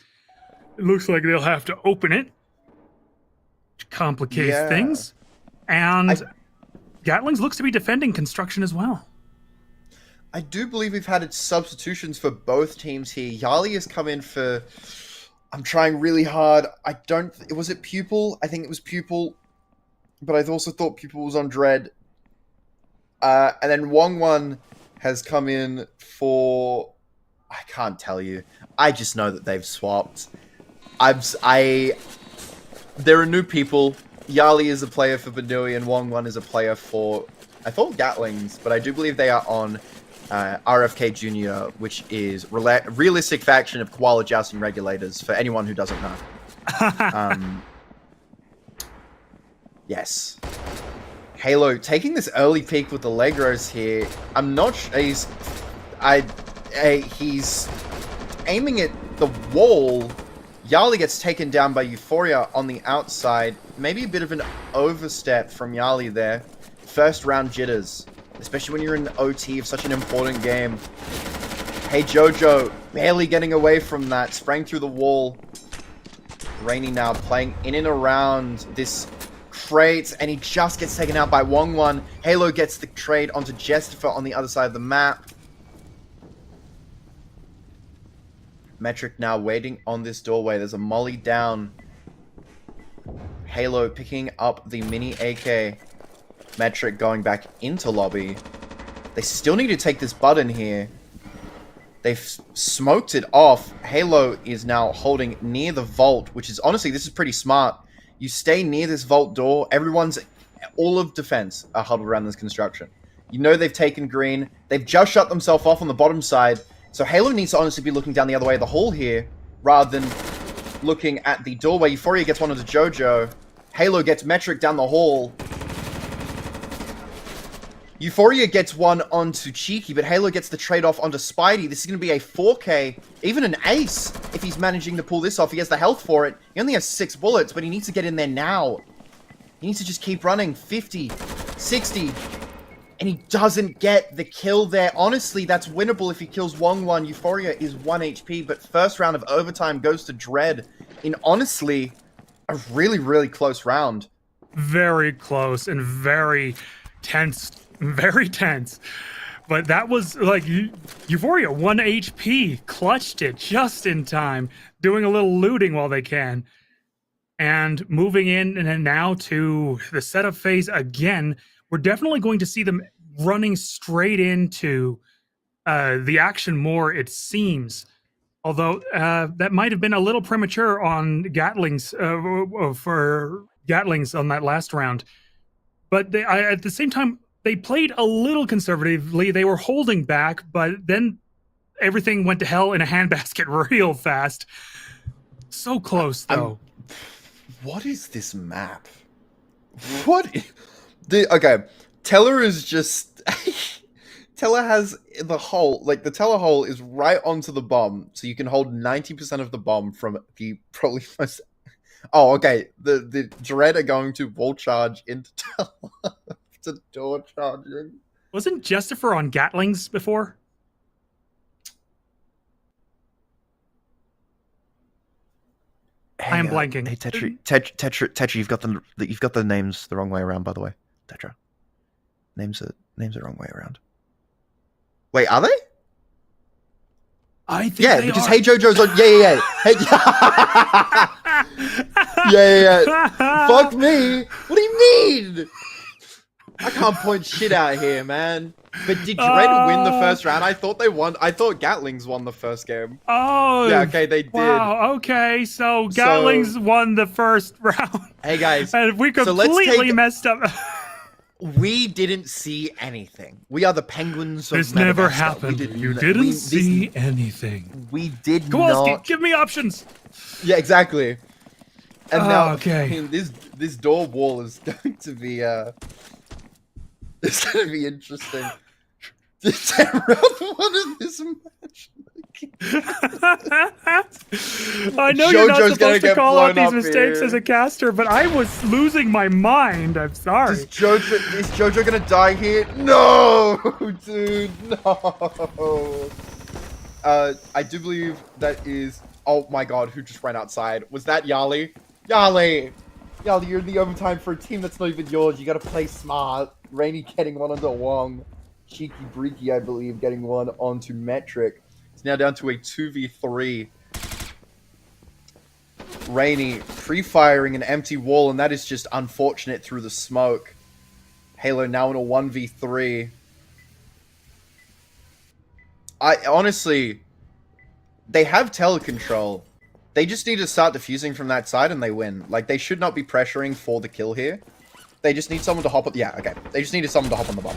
it looks like they'll have to open it, which complicates Yeah. things. And Gatlings looks to be defending construction as well. I do believe we've had substitutions for both teams here. Yali has come in for. I'm trying really hard. I don't. Was it Pupil? I think it was Pupil, but I also thought Pupil was on Dread. And then Wong One has come in for. I can't tell you. I just know that they've swapped. There are new people. Yali is a player for Banui, and Wong One is a player for. I thought Gatlings, but I do believe they are on. RFK Jr., which is realistic faction of koala jousting regulators, for anyone who doesn't know. Yes. Halo taking this early peek with the Legros here. I'm not sure he's aiming at the wall. Yali gets taken down by Euphoria on the outside. Maybe a bit of an overstep from Yali there. First round jitters. Especially when you're in OT of such an important game. Hey Jojo, barely getting away from that. Sprang through the wall. Rainy now playing in and around this crate. And he just gets taken out by Wong One. Halo gets the trade onto Jestifer on the other side of the map. Metric now waiting on this doorway. There's a molly down. Halo picking up the mini AK. Metric going back into lobby. They still need to take this button here. They've smoked it off. Halo is now holding near the vault, which is honestly, this is pretty smart. You stay near this vault door. All of defense are huddled around this construction. You know they've taken green. They've just shut themselves off on the bottom side. So Halo needs to honestly be looking down the other way of the hall here, rather than looking at the doorway. Euphoria gets one onto Jojo. Halo gets Metric down the hall. Euphoria gets one onto Cheeky, but Halo gets the trade-off onto Spidey. This is going to be a 4K, even an ace, if he's managing to pull this off. He has the health for it. He only has 6 bullets, but he needs to get in there now. He needs to just keep running. 50, 60, and he doesn't get the kill there. Honestly, that's winnable if he kills Wong One. Euphoria is 1 HP, but first round of overtime goes to Dread in, honestly, a really, really close round. Very close and very tense. Very tense. But that was like Euphoria 1 HP, clutched it just in time, doing a little looting while they can. And moving in and now to the setup phase again, we're definitely going to see them running straight into the action more, it seems. Although that might have been a little premature on Gatlings for Gatlings on that last round. But at the same time, they played a little conservatively. They were holding back, but then everything went to hell in a handbasket real fast. So close, though. What is this map? Okay, Teller is just... Teller has the hole, like the Teller hole is right onto the bomb, so you can hold 90% of the bomb from the probably most... Oh, okay, the Dread are going to wall charge into Teller. To door charging. Wasn't Jestifer on Gatlings before? Hey, I am blanking. Hey Tetra, you've got the names the wrong way around, by the way. Tetra, names are wrong way around. Wait, are they? I think yeah, they because are. Hey Jojo's on. Yeah. Hey, yeah. Fuck me. What do you mean? I can't point shit out here, man. But did Dread win the first round? I thought they won. I thought Gatlings won the first game. Oh, Yeah, okay, they did. Wow, okay, so Gatlings won the first round. Hey guys, And we so let's completely take- messed up. we didn't see anything. We are the Penguins of This never Madagascar. happened. We You n- didn't we- see anything. We did Kowalski, not. give me options. Yeah, exactly. And Oh, now, okay. I mean, this door wall is going to be it's going to be interesting. To tear out one of this match. I know you're not JoJo's gonna supposed to get call out blown these up mistakes here. as a caster, but I was losing my mind. I'm sorry. Is Jojo gonna die here? No, dude, no. I do believe that is. Oh my god, who just ran outside? Was that Yali? Yali, you're in the overtime for a team that's not even yours. You gotta play smart. Rainy getting one onto Wong. Cheeky Breaky, I believe, getting one onto Metric. It's now down to a 2v3. Rainy pre-firing an empty wall, and that is just unfortunate through the smoke. Halo now in a 1v3. I honestly, they have telecontrol. They just need to start defusing from that side and they win. Like, they should not be pressuring for the kill here. They just need someone to hop on. Yeah, okay. They just needed someone to hop on the bomb.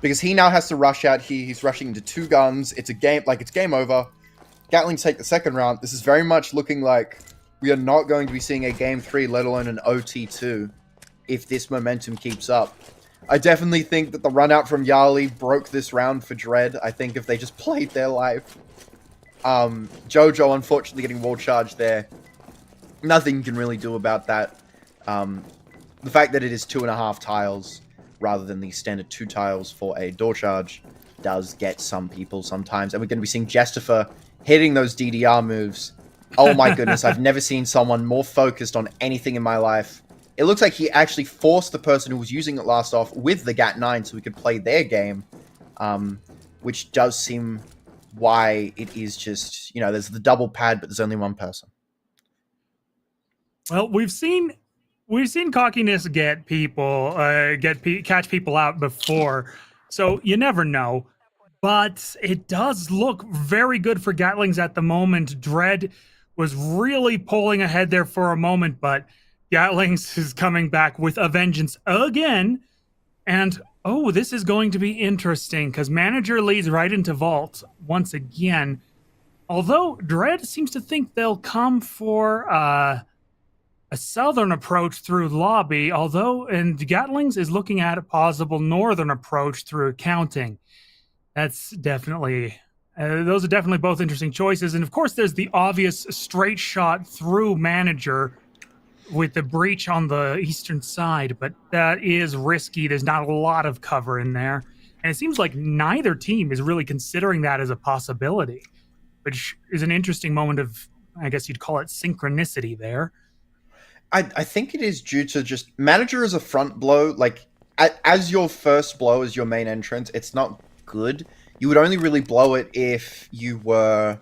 Because he now has to rush out here. He's rushing into 2 guns. It's a game, like, it's game over. Gatlings take the second round. This is very much looking like we are not going to be seeing a game 3, let alone an OT2, if this momentum keeps up. I definitely think that the run out from Yali broke this round for Dread. I think if they just played their life. Jojo, unfortunately, getting wall charged there. Nothing you can really do about that. The fact that it is 2.5 tiles rather than the standard 2 tiles for a door charge does get some people sometimes. And we're going to be seeing Justifer hitting those DDR moves. Oh my goodness, I've never seen someone more focused on anything in my life. It looks like he actually forced the person who was using it last off with the GAT-9 so we could play their game. Which does seem why it is just, you know, there's the double pad, but there's only one person. Well, we've seen cockiness get people catch people out before, so you never know. But it does look very good for Gatlings at the moment. Dread was really pulling ahead there for a moment, but Gatlings is coming back with a vengeance again. And oh, this is going to be interesting because Manager leads right into Vault once again. Although Dread seems to think they'll come for a southern approach through lobby, and Gatlings is looking at a possible northern approach through accounting. That's definitely, those are definitely both interesting choices. And of course, there's the obvious straight shot through Manager with the breach on the eastern side, but that is risky. There's not a lot of cover in there. And it seems like neither team is really considering that as a possibility, which is an interesting moment of, I guess you'd call it synchronicity there. I think it is due to just Manager as a front blow, like as your first blow as your main entrance, it's not good. You would only really blow it if you were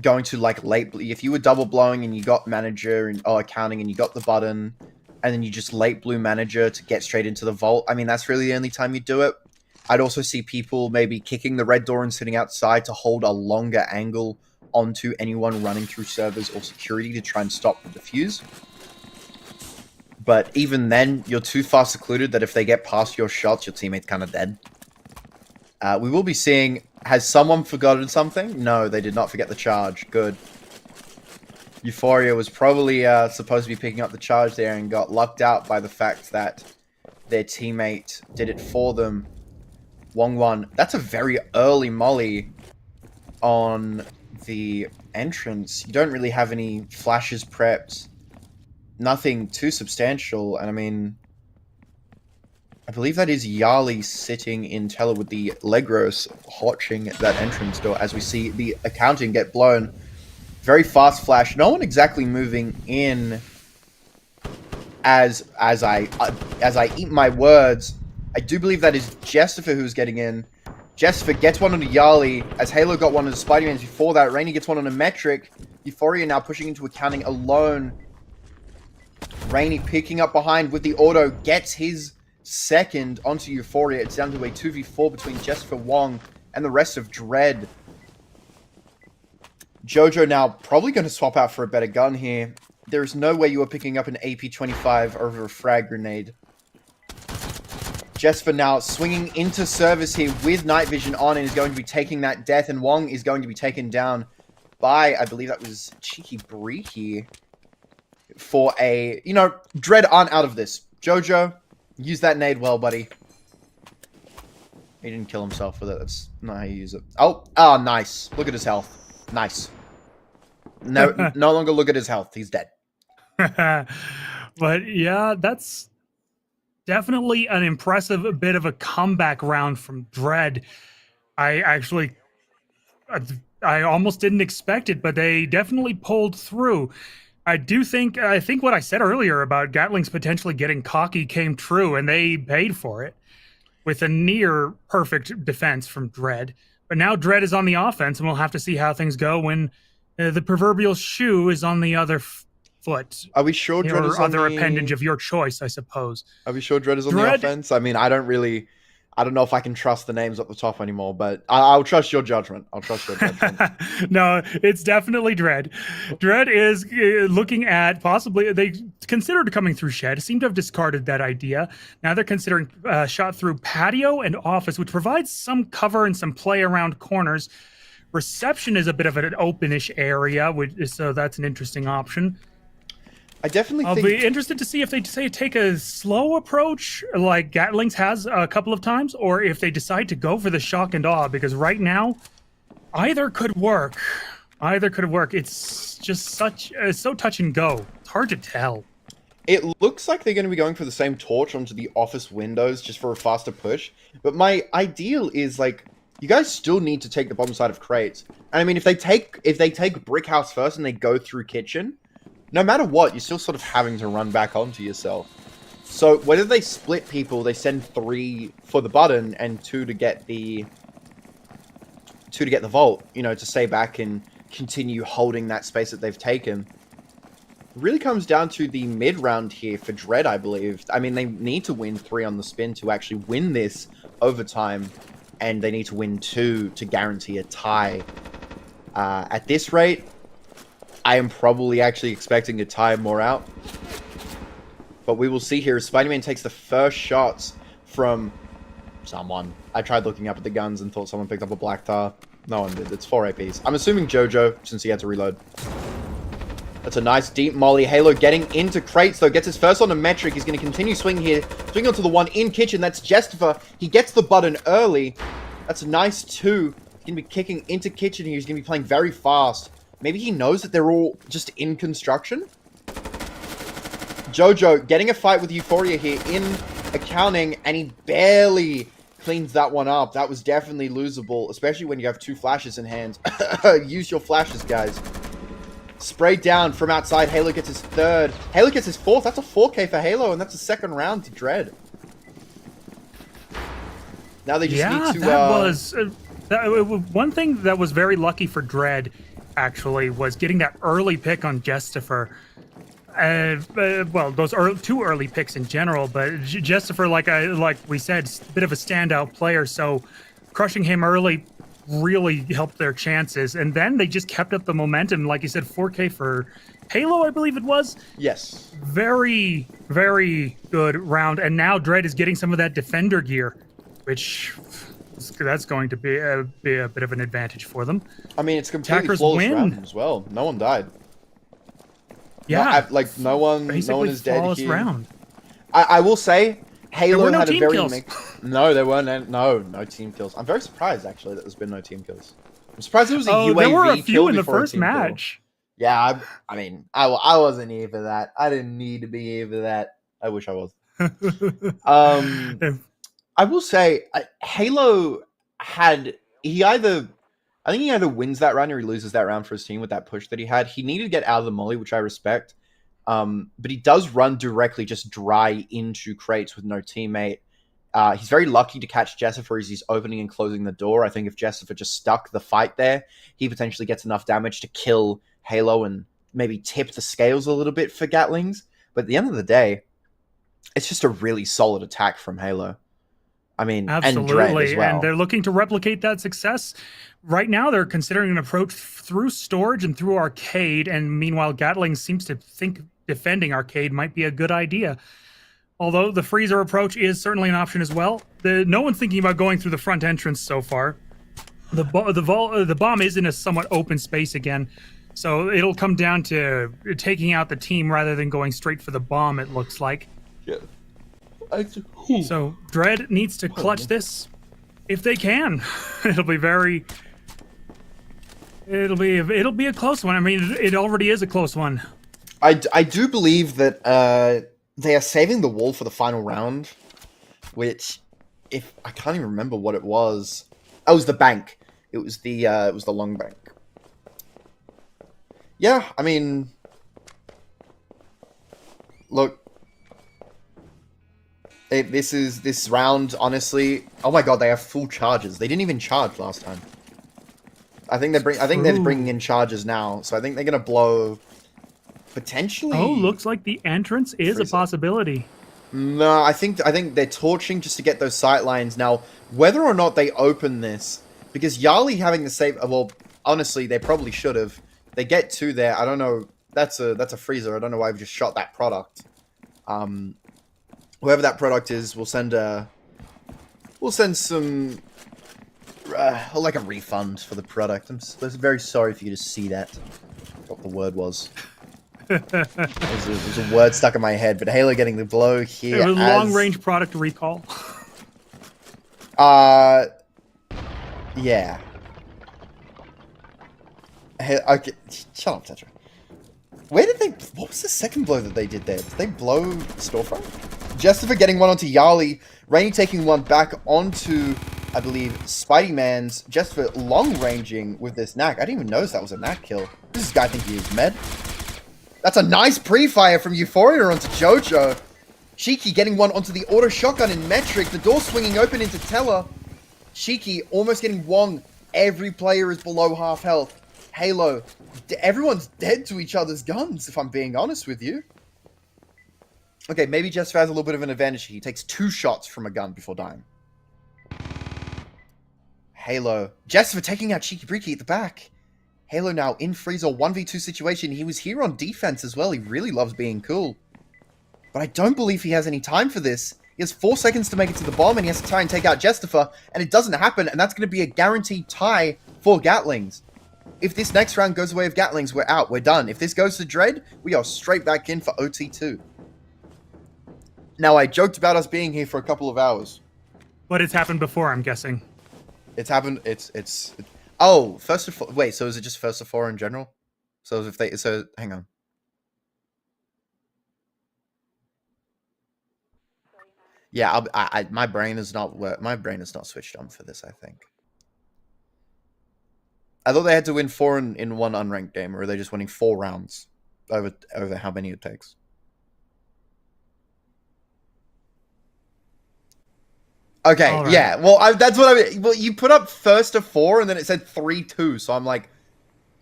going to like if you were double blowing and you got Manager and accounting and you got the button and then you just late blew Manager to get straight into the vault. I mean, that's really the only time you do it. I'd also see people maybe kicking the red door and sitting outside to hold a longer angle onto anyone running through servers or security to try and stop the defuse. But even then, you're too far secluded that if they get past your shots, your teammate's kind of dead. We will be seeing... Has someone forgotten something? No, they did not forget the charge. Good. Euphoria was probably supposed to be picking up the charge there and got lucked out by the fact that their teammate did it for them. Wong1. That's a very early molly on the entrance. You don't really have any flashes prepped. Nothing too substantial, and I mean, I believe that is Yali sitting in Teller with the Legros watching that entrance door as we see the accounting get blown. Very fast flash. No one exactly moving in. As I eat my words, I do believe that is Justifer who's getting in. Justifer gets one on a Yali, as Halo got one on the Spider-Mans before that. Rainy gets one on a Metric. Euphoria now pushing into accounting alone. Rainy picking up behind with the auto, gets his second onto Euphoria. It's down to a 2v4 between Jesper Wong and the rest of Dread. Jojo now probably going to swap out for a better gun here. There's no way you are picking up an AP-25 over a frag grenade. Jesper now swinging into service here with night vision on and is going to be taking that death. And Wong is going to be taken down by, I believe that was Cheeky Bree here. For a, Dread aren't out of this. Jojo, use that nade well, buddy. He didn't kill himself with it. That's not how you use it. Oh, nice. Look at his health. Nice. No, no longer look at his health. He's dead. But yeah, that's definitely an impressive bit of a comeback round from Dread. I almost didn't expect it, but they definitely pulled through. I think what I said earlier about Gatlings potentially getting cocky came true, and they paid for it with a near perfect defense from Dread. But now Dread is on the offense, and we'll have to see how things go when the proverbial shoe is on the other foot. Are we sure Dread is on other appendage of your choice, I suppose? Are we sure Dread is on the offense? I mean, I don't know if I can trust the names at the top anymore, but I'll trust your judgment. No, it's definitely Dread. Dread is looking at possibly, they considered coming through Shed, seem to have discarded that idea. Now they're considering shot through Patio and Office, which provides some cover and some play around corners. Reception is a bit of an openish area, so that's an interesting option. I definitely I'll be interested to see if they take a slow approach like Gatlings has a couple of times, or if they decide to go for the shock and awe, because right now, either could work. It's just so touch and go. It's hard to tell. It looks like they're going to be going for the same torch onto the office windows just for a faster push. But my ideal is, you guys still need to take the bottom side of crates. And I mean, if they take brick house first and they go through kitchen, no matter what, you're still sort of having to run back onto yourself. So whether they split people, they send 3 for the button and 2 to get the vault, to stay back and continue holding that space that they've taken. It really comes down to the mid round here for Dread, I believe. I mean, they need to win 3 on the spin to actually win this overtime, and they need to win 2 to guarantee a tie. At this rate, I am probably actually expecting a tie more out. But we will see here as Spider-Man takes the first shots from someone. I tried looking up at the guns and thought someone picked up a black tar. No one did. It's 4 APs. I'm assuming Jojo, since he had to reload. That's a nice deep molly. Halo getting into crates, though. Gets his first on a metric. He's going to continue swinging here. Swing onto the one in kitchen. That's Jestifer. He gets the button early. That's a nice 2. He's going to be kicking into kitchen here. He's going to be playing very fast. Maybe he knows that they're all just in construction? Jojo getting a fight with Euphoria here in accounting, and he barely cleans that one up. That was definitely losable, especially when you have 2 flashes in hand. Use your flashes, guys. Sprayed down from outside. Halo gets his 3rd. Halo gets his 4th. That's a 4K for Halo, and that's a 2nd round to Dread. Now they just need to... that was... one thing that was very lucky for Dread, actually, was getting that early pick on Jestifer. Well, those 2 early picks in general, but Jestifer, like we said, a bit of a standout player, so crushing him early really helped their chances, and then they just kept up the momentum. Like you said, 4K for Halo, I believe it was. Yes. Very, very good round, and now Dread is getting some of that defender gear, which... that's going to be a bit of an advantage for them. I mean, it's completely flawless round as well. No one died. Yeah, no one is dead here. Round. I will say, Halo had a very kills. No, there weren't. No team kills. I'm very surprised actually that there's been no team kills. I'm surprised there was a UAV there were a few kill in the before first match. Kill. Yeah, I mean, I wasn't here for that. I didn't need to be here for that. I wish I was. I will say, Halo had... I think he either wins that round or he loses that round for his team with that push that he had. He needed to get out of the molly, which I respect. But he does run directly, just dry into crates with no teammate. He's very lucky to catch Jessifer as he's opening and closing the door. I think if Jessifer just stuck the fight there, he potentially gets enough damage to kill Halo and maybe tip the scales a little bit for Gatlings. But at the end of the day, it's just a really solid attack from Halo. I mean, and Dread Absolutely, as well. and they're looking to replicate that success. Right now, they're considering an approach through storage and through arcade, and meanwhile, Gatling seems to think defending arcade might be a good idea. Although the freezer approach is certainly an option as well. No one's thinking about going through the front entrance so far. The bomb is in a somewhat open space again, so it'll come down to taking out the team rather than going straight for the bomb, it looks like. Yeah. So Dread needs to clutch this if they can. It'll be a close one. I mean, it already is a close one. I do believe that they are saving the wall for the final round, which, if I can't even remember what it was. Oh, it was the bank. It was the long bank. Yeah, I mean, look, this round, honestly. Oh my god, they have full charges. They didn't even charge last time. I think they're bringing in charges now, so I think they're gonna blow. Potentially. Oh, looks like the entrance is a possibility. No, I think they're torching just to get those sight lines. Now, whether or not they open this, because Yali having the save. Well, honestly, they probably should have. They get two there. I don't know. That's a freezer. I don't know why I've just shot that product. Whoever that product is, we'll send some like a refund for the product. I'm very sorry for you to see that. What the word was. There's a word stuck in my head, but Halo getting the blow here. It was long-range product recall. Yeah. Okay, shut up, Tetra. Where did they... What was the second blow that they did there? Did they blow Storefront? Justifer getting one onto Yali. Rainy taking one back onto, I believe, Spidey Man's. Justifer long-ranging with this knack. I didn't even notice that was a knack kill. Does this guy think he is med? That's a nice pre-fire from Euphoria onto Jojo. Shiki getting one onto the auto shotgun in Metric. The door swinging open into Teller. Shiki almost getting Wong. Every player is below half health. Halo, everyone's dead to each other's guns, if I'm being honest with you. Okay, maybe Jester has a little bit of an advantage. He takes 2 shots from a gun before dying. Halo. Jester taking out Cheeky Breaky at the back. Halo now in Freezer 1v2 situation. He was here on defense as well. He really loves being cool. But I don't believe he has any time for this. He has 4 seconds to make it to the bomb, and he has to try and take out Justifer, and it doesn't happen, and that's going to be a guaranteed tie for Gatlings. If this next round goes away of Gatlings, we're out. We're done. If this goes to Dread, we are straight back in for OT2. Now, I joked about us being here for a couple of hours. But it's happened before, I'm guessing. It's happened. Oh, first of 4. Wait, so is it just first of 4 in general? So if they... So, hang on. Yeah, my brain is not switched on for this, I think. I thought they had to win 4 in one unranked game, or are they just winning 4 rounds over how many it takes? Okay, right. Yeah. Well, that's what I mean. Well, you put up first of 4, and then it said 3-2. So I'm like,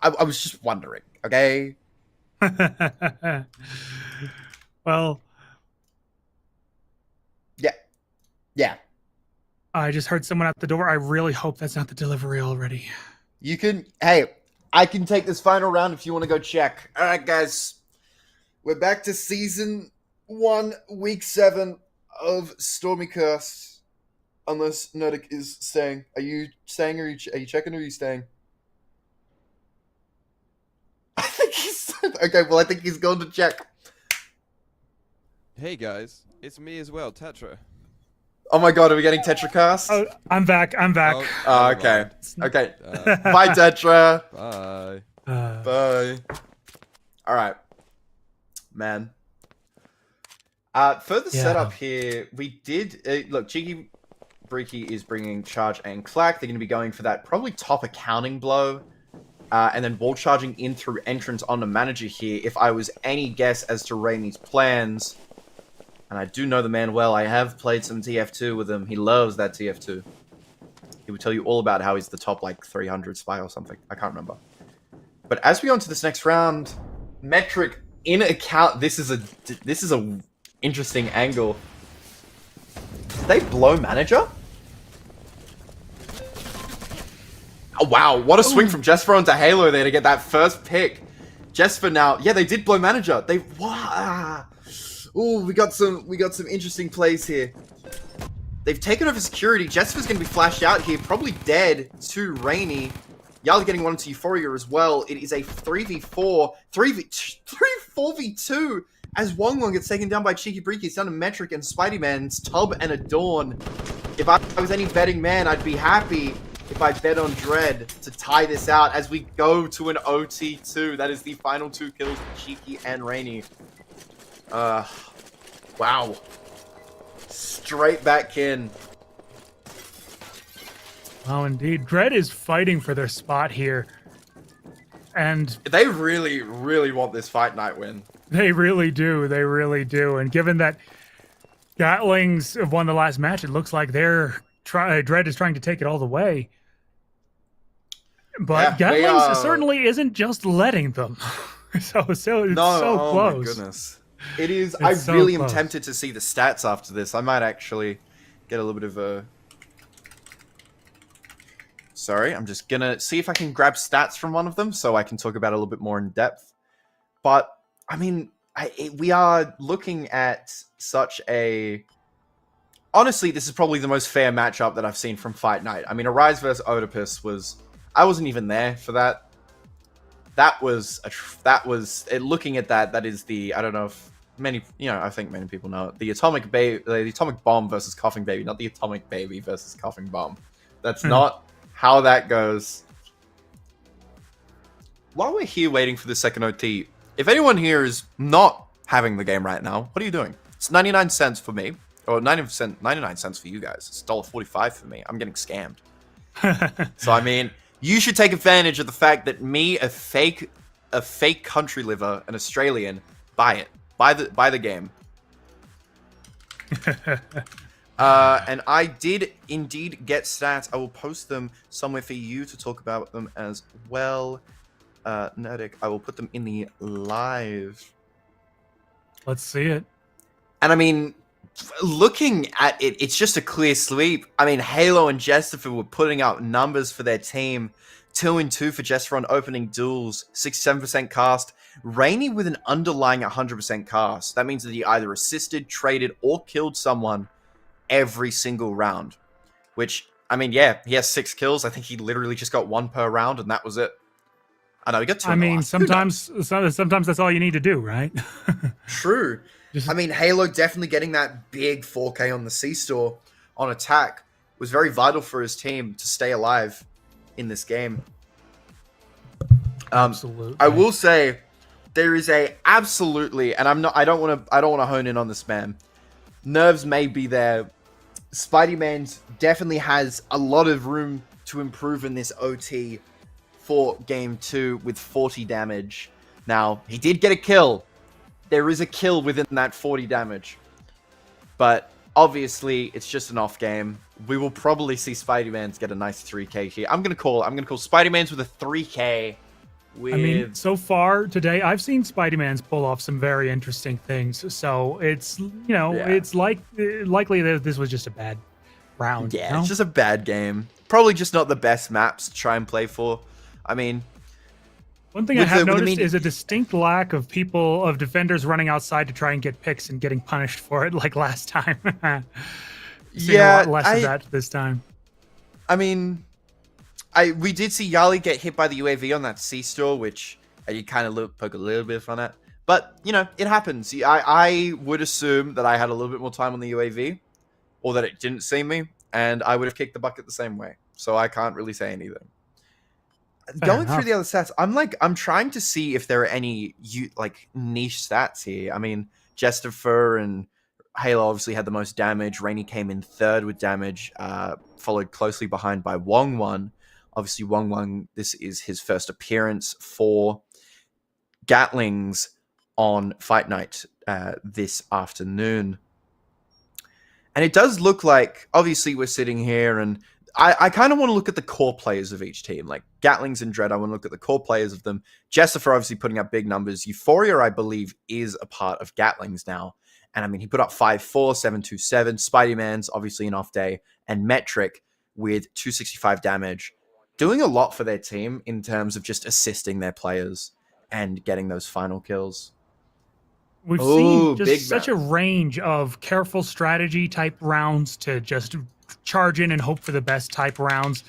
I was just wondering. Okay. Well. Yeah. Yeah. I just heard someone at the door. I really hope that's not the delivery already. You can... Hey, I can take this final round if you want to go check. All right, guys. We're back to Season 1, Week 7 of Stormy Curse. Unless Nerdic is staying. Are you staying, or are you checking, or are you staying? I think he's... Okay, well, I think he's going to check. Hey, guys. It's me as well, Tetra. Oh my god, are we getting TetraCast? Oh, I'm back. Oh, okay. Okay. Bye, Tetra. Bye. Bye. Alright. Man. Further setup here, we did... look, Cheeky Breaky is bringing Charge and Clack. They're going to be going for that probably top accounting blow. And then wall charging in through entrance on the manager here. If I was any guess as to Rainey's plans... And I do know the man well. I have played some TF2 with him. He loves that TF2. He would tell you all about how he's the top, like, 300 spy or something. I can't remember. But as we go into this next round, Metric in account... This is a interesting angle. Did they blow manager? Oh, wow. What a swing from Jesper onto Halo there to get that first pick. Jesper now. Yeah, they did blow manager. They... Wow. Ooh, we got some interesting plays here. They've taken over security. Jesper's going to be flashed out here. Probably dead to Rainy. Yali getting one to Euphoria as well. It is a 3v4. 4v2 as Wong gets taken down by Cheeky Breaky. It's down to Metric and Spideyman's Tub and Adorn. If I was any betting man, I'd be happy if I bet on Dread to tie this out as we go to an OT2. That is the final 2 kills for Cheeky and Rainy. Wow. Straight back in. Oh, indeed. Dread is fighting for their spot here. And They really, really want this Fight Night win. they really do. They really do. And given that Gatlings have won the last match, it looks like Dread is trying to take it all the way. But Yeah, they, Gatlings certainly isn't just letting them. so it's so oh close. my goodness. It is. It's I so really am close. tempted to see the stats after this. I might actually get a little bit of a... Sorry, I'm just gonna see if I can grab stats from one of them so I can talk about it a little bit more in depth. But, I mean, we are looking at such a... Honestly, this is probably the most fair matchup that I've seen from Fight Night. I mean, Arise versus Oedipus was... I wasn't even there for that. Looking at that, that is the... I don't know if many... I think many people know it. The Atomic Bomb versus Coughing Baby, not the Atomic Baby versus Coughing Bomb. That's not how that goes. While we're here waiting for the second OT, if anyone here is not having the game right now, what are you doing? It's 99 cents for me, or 99 cents for you guys. It's $1.45 for me. I'm getting scammed. So I mean, you should take advantage of the fact that me, a fake country liver, an Australian, buy it. Buy the game. And I did indeed get stats. I will post them somewhere for you to talk about them as well. Nerdic, I will put them in the live. Let's see it. And I mean, looking at it, it's just a clear sweep. I mean, Halo and Jester were putting out numbers for their team. 2-2 for Jester on opening duels. 67% cast. Rainy with an underlying 100% cast. That means that he either assisted, traded, or killed someone every single round. Which, I mean, yeah, he has 6 kills. I think he literally just got 1 per round, and that was it. I know, he got 2 I in the mean, last. sometimes that's all you need to do, right? True. I mean, Halo definitely getting that big 4K on the C-Store on attack was very vital for his team to stay alive in this game. Absolutely. I will say there is a absolutely, and I don't want to hone in on this man. Nerves may be there. Spideyman definitely has a lot of room to improve in this OT for game 2 with 40 damage. Now, he did get a kill. There is a kill within that 40 damage. But obviously, it's just an off game. We will probably see Spideyman's get a nice 3k here. I'm gonna call Spideyman's with a 3k. With... I mean, so far today, I've seen Spideyman's pull off some very interesting things. So it's, it's likely that this was just a bad round. Yeah, it's just a bad game. Probably just not the best maps to try and play for. I mean, one thing I have noticed is a distinct lack of defenders running outside to try and get picks and getting punished for it like last time. Seeing a lot less of that this time. I mean, we did see Yali get hit by the UAV on that C-Store, which you kind of poke a little bit of fun at. But, it happens. I would assume that I had a little bit more time on the UAV, or that it didn't see me, and I would have kicked the bucket the same way. So I can't really say anything. Going through the other stats, I'm trying to see if there are any niche stats here. I mean, Jester and Halo obviously had the most damage. Rainy came in 3rd with damage, followed closely behind by Wong. Obviously, Wong, this is his first appearance for Gatlings on Fight Night this afternoon. And it does look like, obviously, we're sitting here and I kind of want to look at the core players of each team. Like Gatlings and Dread, I want to look at the core players of them. Jessifer obviously putting up big numbers. Euphoria, I believe, is a part of Gatlings now. And I mean, he put up 5-4, 7-2-7. Spidey-Man's obviously an off day. And Metric with 265 damage. Doing a lot for their team in terms of just assisting their players and getting those final kills. We've Ooh, seen big just such a range of careful strategy type rounds to just charge in and hope for the best type rounds.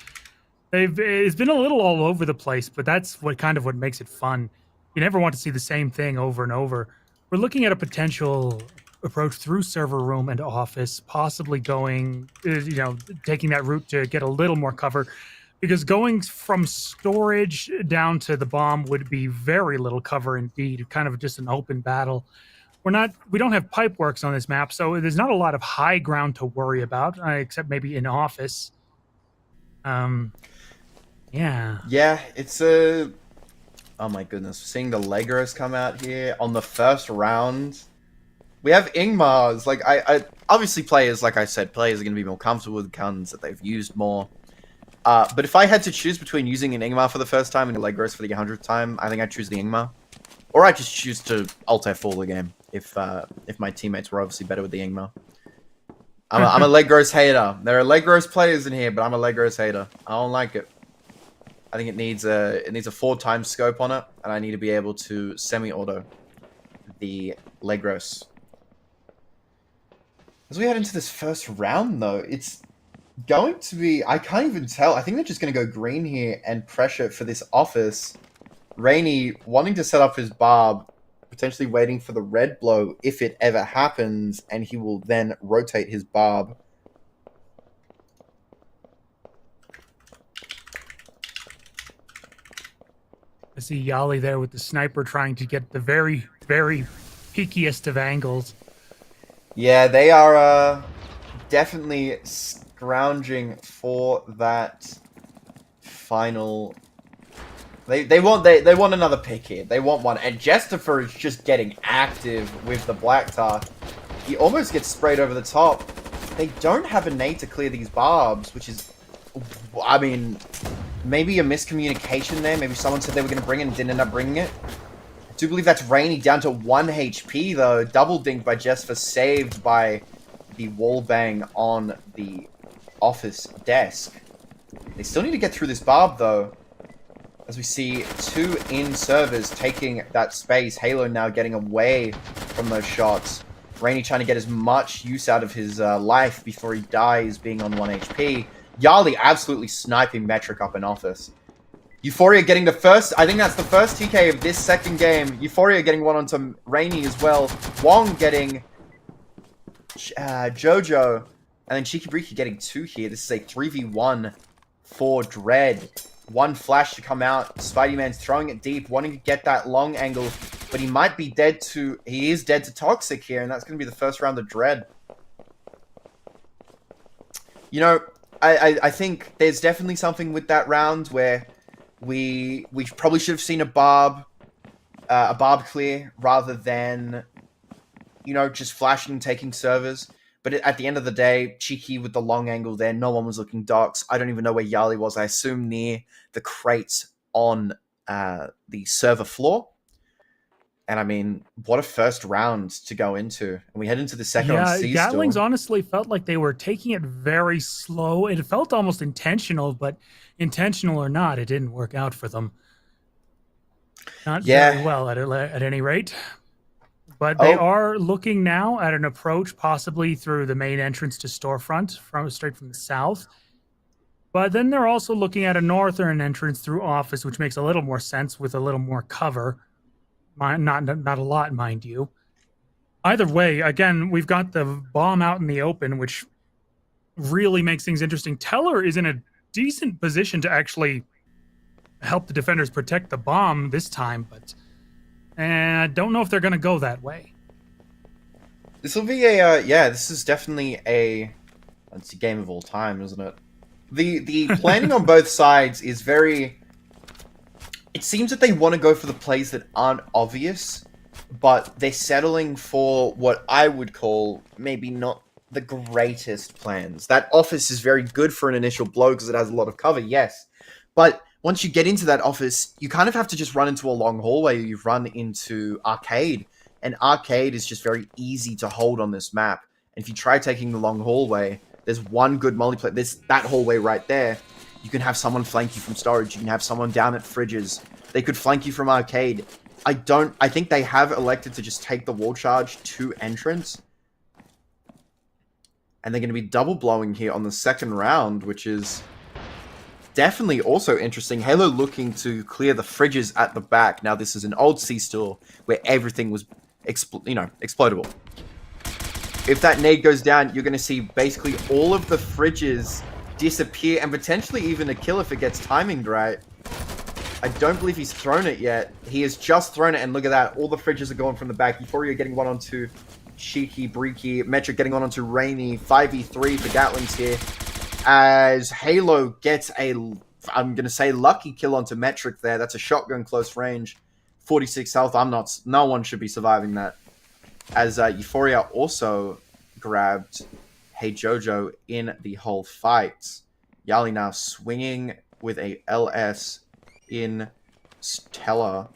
It's been a little all over the place, but that's what makes it fun. You never want to see the same thing over and over. We're looking at a potential approach through server room and office, possibly going, taking that route to get a little more cover, because going from storage down to the bomb would be very little cover indeed, kind of just an open battle. We don't have pipe works on this map, so there's not a lot of high ground to worry about, except maybe in office. Yeah. Yeah, it's a... Oh my goodness, seeing the Legros come out here on the first round. We have Ingmars. Like, I obviously players, like I said, players are going to be more comfortable with guns that they've used more. But if I had to choose between using an Ingmar for the first time and a Legros for the 100th time, I think I'd choose the Ingmar. Or I'd just choose to Alt F4 the game if my teammates were obviously better with the Ingmar. I'm a Legros hater. There are Legros players in here, but I'm a Legros hater. I don't like it. I think it needs a 4-time scope on it, and I need to be able to semi-auto the Legros. As we head into this first round, though, it's going to be... I can't even tell. I think they're just going to go green here and pressure for this office. Rainy wanting to set up his barb, potentially waiting for the red blow if it ever happens, and he will then rotate his barb. I see Yali there with the sniper trying to get the very, very peakiest of angles. Yeah, they are definitely scrounging for that final. They want another pick here. They want one, and Jestifer is just getting active with the Black Tar. He almost gets sprayed over the top. They don't have a nade to clear these barbs, which is, I mean, maybe a miscommunication there. Maybe someone said they were going to bring it and didn't end up bringing it. I do believe that's Rainy down to 1 HP, though. Double dinked by Jessifer, saved by the wall bang on the office desk. They still need to get through this barb, though. As we see 2 in servers taking that space. Halo now getting away from those shots. Rainy trying to get as much use out of his life before he dies, being on 1 HP. Yali absolutely sniping Metric up in office. Euphoria getting the first, I think that's the first TK of this second game. Euphoria getting one onto Rainy as well. Wong getting Jojo. And then Chikibriki getting 2 here. This is a 3v1 for Dread. 1 flash to come out. Spidey-Man's throwing it deep, wanting to get that long angle. But he might be dead to... He is dead to Toxic here, and that's going to be the first round of Dread. You know, I think there's definitely something with that round where we probably should have seen a barb clear rather than, you know, just flashing and taking servers. But at the end of the day, Cheeky with the long angle there, no one was looking docks. I don't even know where Yali was. I assume near the crates on the server floor. And I mean, what a first round to go into. And we head into the second on C Gatlings honestly felt like they were taking it very slow. It felt almost intentional, but intentional or not, it didn't work out for them. Not very well at any rate. But they are looking now at an approach possibly through the main entrance to storefront straight from the south. But then they're also looking at a northern entrance through office, which makes a little more sense with a little more cover. Not a lot, mind you. Either way, again, we've got the bomb out in the open, which really makes things interesting. Teller is in a decent position to actually help the defenders protect the bomb this time, but I don't know if they're going to go that way. This will be a, this is definitely it's a game of all time, isn't it? The planning on both sides is very... It seems that they want to go for the plays that aren't obvious, but they're settling for what I would call maybe not the greatest plans. That office is very good for an initial blow because it has a lot of cover, yes. But once you get into that office, you kind of have to just run into a long hallway. You run into arcade. and Arcade is just very easy to hold on this map. And if you try taking the long hallway, there's one good multiplayer. There's that hallway right there. You can have someone flank you from storage. You can have someone down at fridges. They could flank you from Arcade. I think they have elected to just take the wall charge to entrance. And they're going to be double blowing here on the second round, which is definitely also interesting. Halo looking to clear the fridges at the back. Now, this is an old C-store where everything was, explodable. If that nade goes down, you're going to see basically all of the fridges disappear and potentially even a kill if it gets timinged right. I don't believe he's thrown it yet. He has just thrown it, and look at that. All the fridges are going from the back. Euphoria getting one onto Shiki, Breaky, Metric getting one onto Rainy. 5v3 for Gatlings here. As Halo gets a, I'm going to say, lucky kill onto Metric there. That's a shotgun close range. 46 health. No one should be surviving that. As Euphoria also grabbed Hey Jojo in the whole fight. Yali now swinging with a LS in Stella.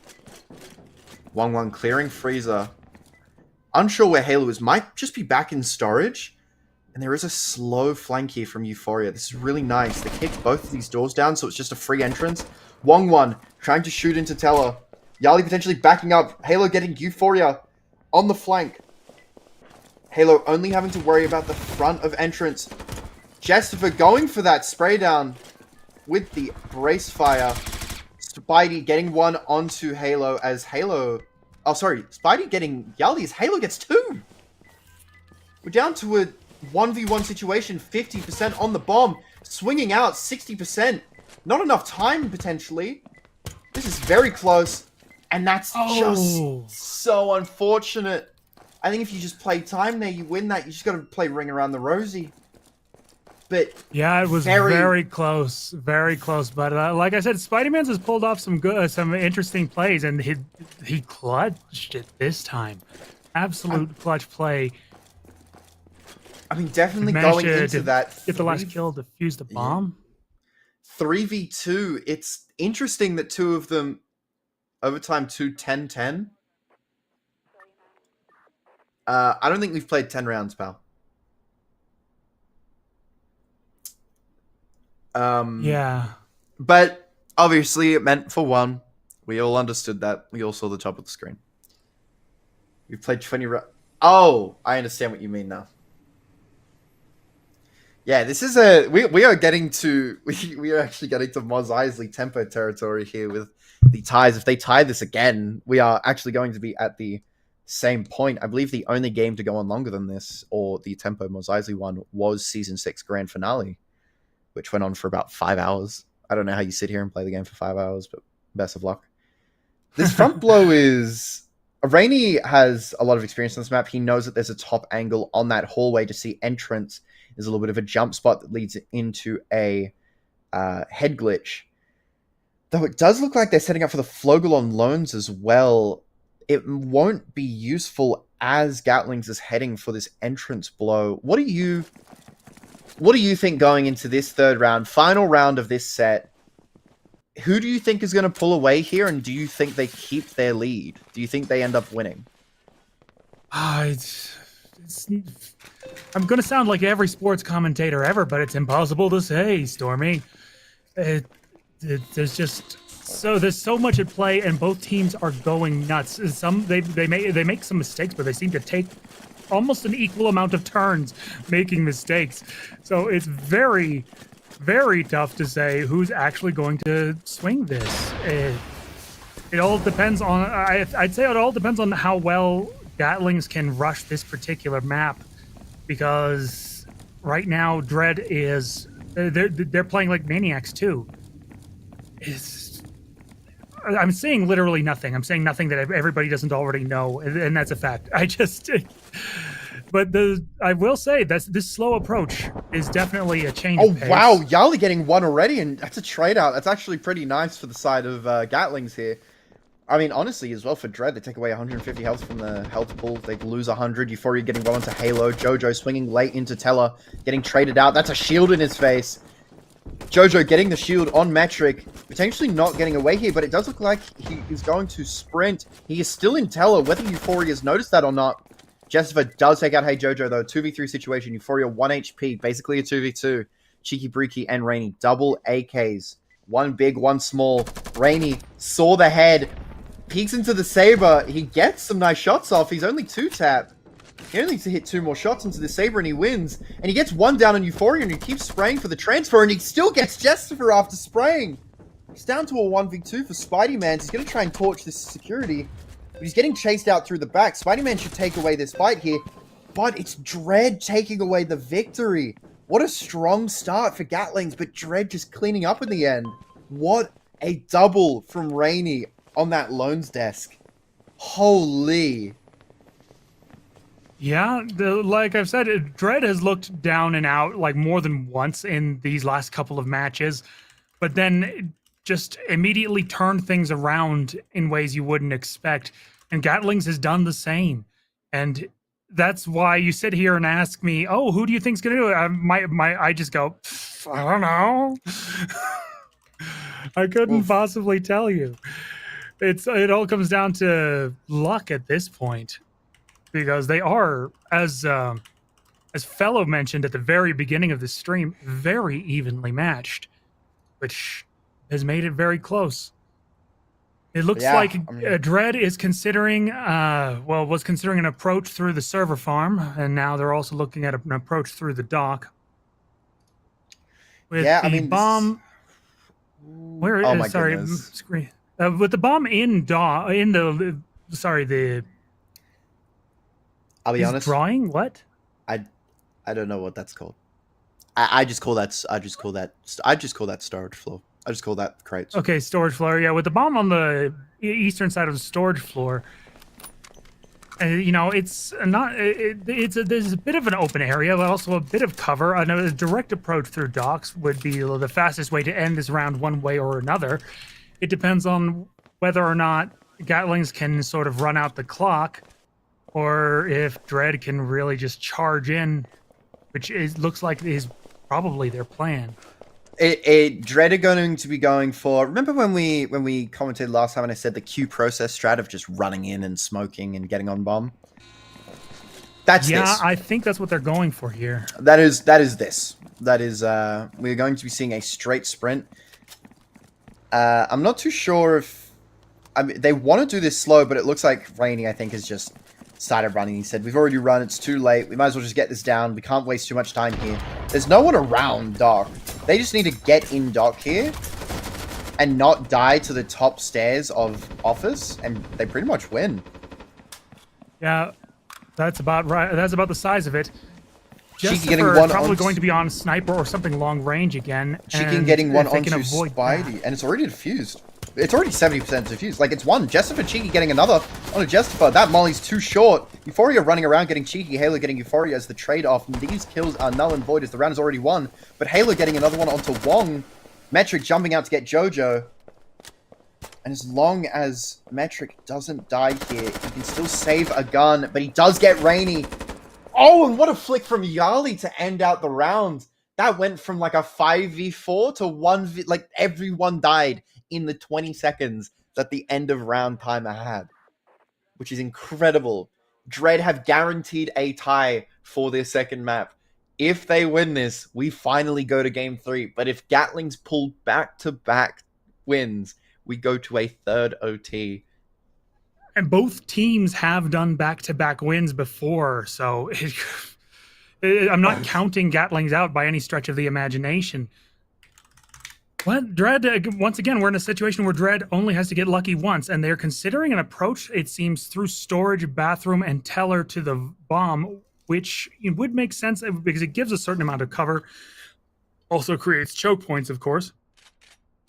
1-1 clearing Freezer. Unsure where Halo is. Might just be back in storage. And there is a slow flank here from Euphoria. This is really nice. They kicked both of these doors down, so it's just a free entrance. 1-1 trying to shoot into Teller. Yali potentially backing up. Halo getting Euphoria on the flank. Halo only having to worry about the front of entrance. Jessifer going for that spray down with the brace fire. Spidey getting one onto Halo as Halo... Oh, sorry. Spidey getting Yali as Halo gets two. We're down to a 1v1 situation. 50% on the bomb. Swinging out 60%. Not enough time, potentially. This is very close. And that's just so unfortunate. I think if you just play time there, you win that. You just got to play Ring Around the Rosie. But yeah, it was very close, very close. But like I said, Spider-Man's has pulled off some interesting plays, and he clutched it this time. Absolute clutch play. I mean, definitely going into that. Get the last kill, defuse the bomb. 3v2. It's interesting that two of them overtime 10-10. I don't think we've played 10 rounds, pal. Yeah. But obviously it meant for one. We all understood that. We all saw the top of the screen. We've played 20 rounds. Oh, I understand what you mean now. Yeah, this is we are getting to we are actually getting to Mos Eisley tempo territory here with the ties. If they tie this again, we are actually going to be at the same point. I believe the only game to go on longer than this, or the tempo Mos Eisley one, was Season 6 Grand Finale, which went on for about 5 hours. I don't know how you sit here and play the game for 5 hours, but best of luck. This front blow is... Rainy has a lot of experience on this map. He knows that there's a top angle on that hallway to see entrance. There's a little bit of a jump spot that leads into a head glitch. Though it does look like they're setting up for the Flogel on loans as well. It won't be useful as Gatlings is heading for this entrance blow. What do you think going into this third round, final round of this set? Who do you think is going to pull away here, and do you think they keep their lead? Do you think they end up winning? I'm going to sound like every sports commentator ever, but it's impossible to say, Stormy. There's so much at play, and both teams are going nuts. They make some mistakes, but they seem to take almost an equal amount of turns making mistakes. So it's very, very tough to say who's actually going to swing this. It all depends on. I'd say it all depends on how well Gatlings can rush this particular map, because right now Dread is they're playing like maniacs too. I'm saying literally nothing. I'm saying nothing that everybody doesn't already know, and that's a fact. But I will say that this slow approach is definitely a change. Oh, of pace. wow. Yali getting one already, and that's a trade out. That's actually pretty nice for the side of Gatlings here. I mean, honestly, as well for Dread, they take away 150 health from the health pool. They lose 100. Euphoria getting well into Halo. Jojo swinging late into Teller, getting traded out. That's a shield in his face. Jojo getting the shield on Metric, potentially not getting away here, but it does look like he is going to sprint. He is still in Teller, whether Euphoria's noticed that or not. Jessica does take out Hey Jojo, though. 2v3 situation. Euphoria 1 HP, basically a 2v2. Cheeky, Breaky, and Rainy. Double AKs. One big, one small. Rainy saw the head. Peeks into the Saber. He gets some nice shots off. He's only 2-tap. He only needs to hit 2 more shots into the Saber and he wins. And he gets 1 down on Euphoria and he keeps spraying for the transfer and he still gets Jessica after spraying. He's down to a 1v2 for Spidey-Man. He's going to try and torch this security. But he's getting chased out through the back. Spidey-Man should take away this fight here. But it's Dread taking away the victory. What a strong start for Gatlings, but Dread just cleaning up in the end. What a double from Rainy on that Loans desk. Holy. Yeah, like I've said, Dread has looked down and out like more than once in these last couple of matches, but then just immediately turned things around in ways you wouldn't expect. And Gatlings has done the same. And that's why you sit here and ask me, "Oh, who do you think's gonna do it?" I just go, "I don't know." I couldn't possibly tell you. It all comes down to luck at this point, because they are, as Fellow mentioned at the very beginning of the stream, very evenly matched, which has made it very close. It looks like Dread is considering, was considering an approach through the server farm, and now they're also looking at an approach through the dock. With the bomb, where? Oh my sorry, goodness. screen. With the bomb in the I'll be honest. Drawing what? I don't know what that's called. I just call that storage floor. I just call that crates. Okay, storage floor. Yeah, with the bomb on the eastern side of the storage floor, it's not. There's a bit of an open area, but also a bit of cover. A direct approach through docks would be the fastest way to end this round, one way or another. It depends on whether or not Gatlings can sort of run out the clock, or if Dread can really just charge in, which looks like is probably their plan. Dread are going to be going for. Remember when we commented last time and I said the Q process strat of just running in and smoking and getting on bomb? That's this. I think that's what they're going for here. That is this. That is we're going to be seeing a straight sprint. I'm not too sure if they want to do this slow, but it looks like Rainy, I think, has just started running. He said, "We've already run. It's too late. We might as well just get this down. We can't waste too much time here." There's no one around dock. They just need to get in dock here and not die to the top stairs of office, and they pretty much win. Yeah, that's about right. That's about the size of it. Cheeky getting Jessica one probably onto- going to be on sniper or something long range again. Cheeky getting one if they onto can avoid Spidey, that. and it's already diffused. It's already 70% diffused. Like, it's one. Jessica Cheeky getting another on a Jessica. That Molly's too short. Euphoria running around getting Cheeky. Halo getting Euphoria as the trade-off. And these kills are null and void as the round is already won. But Halo getting another one onto Wong. Metric jumping out to get Jojo. And as long as Metric doesn't die here, he can still save a gun. But he does get Rainy. Oh, and what a flick from Yali to end out the round. That went from like a 5v4 to 1v... Like, everyone died in the 20 seconds that the end of round timer had, which is incredible. Dread have guaranteed a tie for their second map. If they win this, we finally go to game 3. But if Gatlings pull back-to-back wins, we go to a third OT. And both teams have done back-to-back wins before, so I'm not counting Gatlings out by any stretch of the imagination. But Dread, once again, we're in a situation where Dread only has to get lucky once, and they're considering an approach, it seems, through storage, bathroom, and teller to the bomb, which would make sense because it gives a certain amount of cover. Also creates choke points, of course.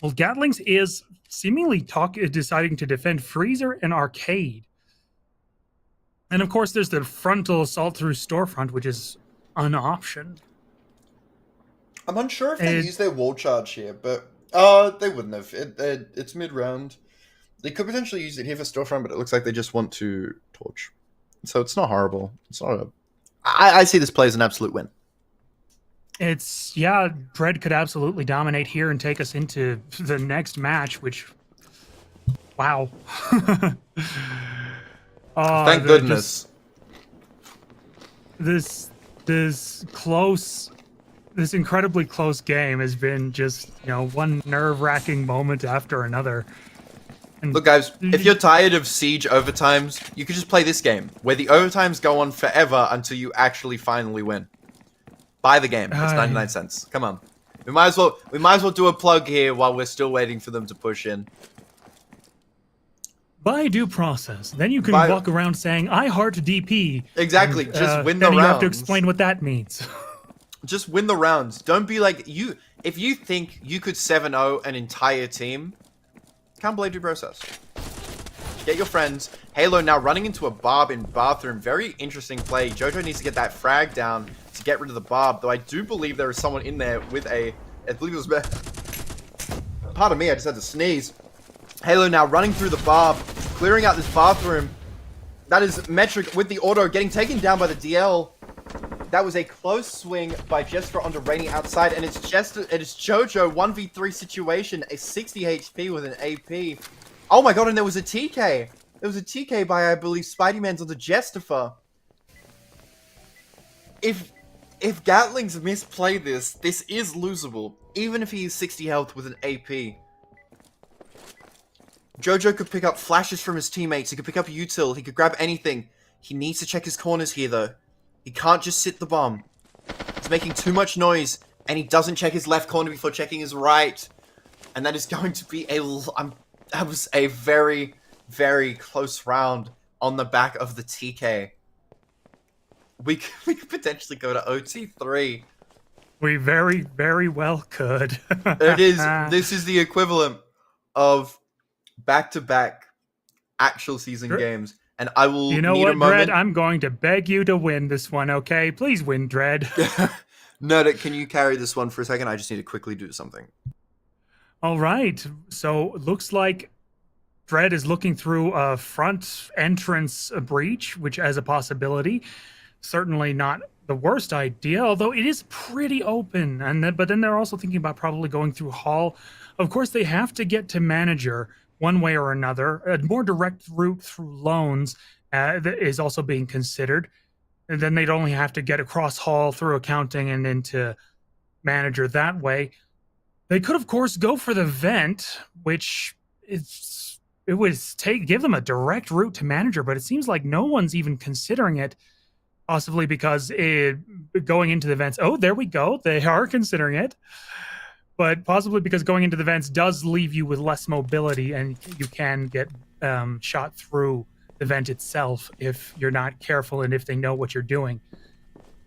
Well, Gatlings is seemingly deciding to defend Freezer and Arcade. And of course, there's the frontal assault through storefront, which is an option. I'm unsure if they use their wall charge here, but they wouldn't have. It's mid-round. They could potentially use it here for storefront, but it looks like they just want to torch. So it's not horrible. It's not I see this play as an absolute win. It's, yeah, Dread could absolutely dominate here and take us into the next match, which, wow. Thank the- goodness. this this incredibly close game has been just, one nerve-wracking moment after another. And Look, guys, if you're tired of Siege overtimes, you could just play this game, where the overtimes go on forever until you actually finally win. Buy the game. It's 99 cents. Come on. We might as well do a plug here while we're still waiting for them to push in. by due process, then you can By- walk around saying, I heart DP. Exactly, and, just win the then you have to rounds. explain what that means. Just win the rounds. Don't be like you. If you think you could 7-0 an entire team, can't blame due process. Get your friends. Halo now running into a barb in bathroom. Very interesting play. Jojo needs to get that frag down to get rid of the barb. Though I do believe there is someone in there with a. I believe it was. Pardon me, I just had to sneeze. Halo now running through the barb, clearing out this bathroom. That is Metric with the auto getting taken down by the DL. That was a close swing by Jester onto Rainy outside, and it's Jojo 1v3 situation, a 60 HP with an AP. Oh my god, and there was a TK. There was a TK by, I believe, Spidey-Man's onto Jestifer. If Gatlings misplay this is losable, even if he is 60 health with an AP. Jojo could pick up flashes from his teammates, he could pick up a util, he could grab anything. He needs to check his corners here, though. He can't just sit the bomb. He's making too much noise, and he doesn't check his left corner before checking his right. And that is going to be that was a very, very close round on the back of the TK. We could potentially go to OT3. We very, very well could. This is the equivalent of back-to-back actual season games. And I will You know need what, a moment. Dread? I'm going to beg you to win this one, okay? Please win, Dread. No, can you carry this one for a second? I just need to quickly do something. All right. So looks like Dread is looking through a front entrance breach, which as a possibility. Certainly not the worst idea, although it is pretty open. But then they're also thinking about probably going through hall. Of course, they have to get to manager one way or another. A more direct route through loans is also being considered. And then they'd only have to get across hall through accounting and into manager that way. They could, of course, go for the vent, which give them a direct route to manager, but it seems like no one's even considering it, possibly because going into the vents. Oh, there we go. They are considering it. But possibly because going into the vents does leave you with less mobility, and you can get shot through the vent itself if you're not careful and if they know what you're doing.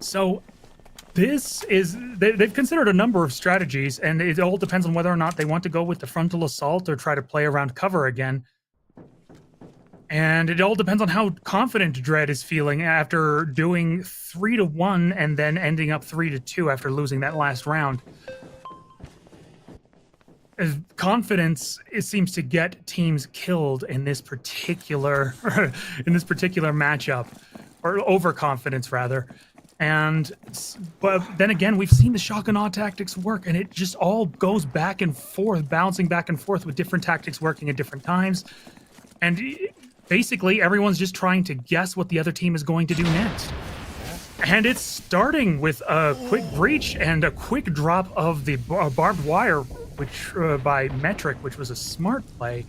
So they've considered a number of strategies, and it all depends on whether or not they want to go with the frontal assault or try to play around cover again. And it all depends on how confident Dread is feeling after doing 3-1 and then ending up 3-2 after losing that last round. Confidence, it seems to get teams killed in this particular matchup, or overconfidence rather. But then again, we've seen the shock and awe tactics work, and it just all goes back and forth, bouncing back and forth with different tactics working at different times. And basically, everyone's just trying to guess what the other team is going to do next. And it's starting with a quick breach and a quick drop of the barbed wire, which by Metric, which was a smart play.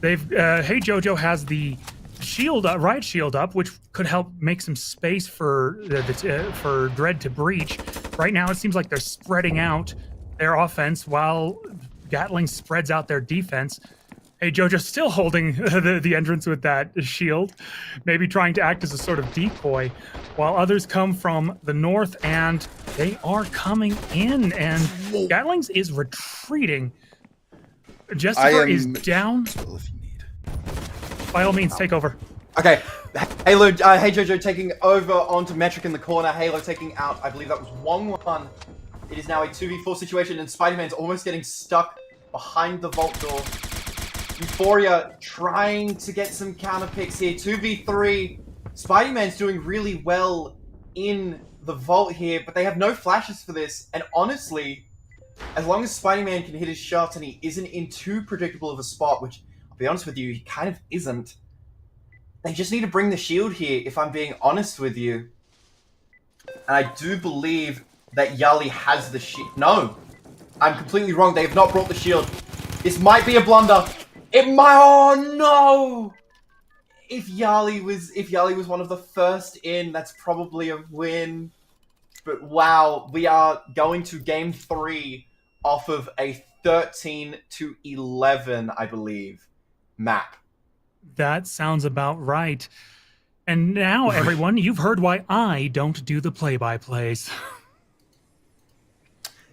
Hey Jojo has the shield, riot shield up, which could help make some space for Dread to breach. Right now, it seems like they're spreading out their offense while Gatling spreads out their defense. Hey Jojo still holding the entrance with that shield, maybe trying to act as a sort of decoy, while others come from the north, and they are coming in, and Gatlings is retreating. Jessica is down. If you need. By all means, take over. Okay, Halo, hey Jojo taking over onto Metric in the corner. Halo taking out, I believe that was 1-1. It is now a 2v4 situation, and Spider-Man's almost getting stuck behind the vault door. Euphoria trying to get some counter picks here. 2v3. Spidey-Man's doing really well in the vault here, but they have no flashes for this. And honestly, as long as Spider-Man can hit his shots and he isn't in too predictable of a spot, which, I'll be honest with you, he kind of isn't, they just need to bring the shield here, if I'm being honest with you. And I do believe that Yali has the shield. No, I'm completely wrong. They have not brought the shield. This might be a blunder. It might. Oh no! If Yali was one of the first in, that's probably a win. But wow, we are going to game 3 off of a 13-11, I believe, map. That sounds about right. And now, everyone, you've heard why I don't do the play-by-plays.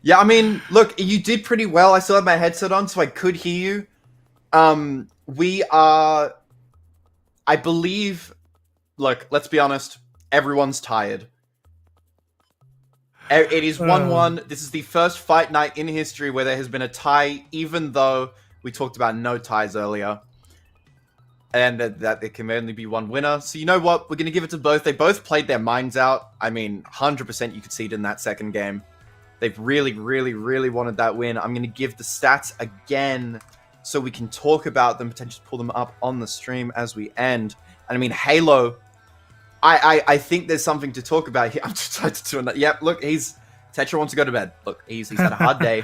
Yeah, I mean, look, you did pretty well. I still had my headset on, so I could hear you. We are, I believe, look, let's be honest, everyone's tired. It is 1-1. This is the first fight night in history where there has been a tie, even though we talked about no ties earlier. And that there can only be one winner. So you know what? We're going to give it to both. They both played their minds out. I mean, 100% you could see it in that second game. They've really, really, really wanted that win. I'm going to give the stats again so we can talk about them, potentially pull them up on the stream as we end. And I mean, Halo, I think there's something to talk about here. I'm just trying to do it. Yep, look, Tetra wants to go to bed. Look, he's had a hard day.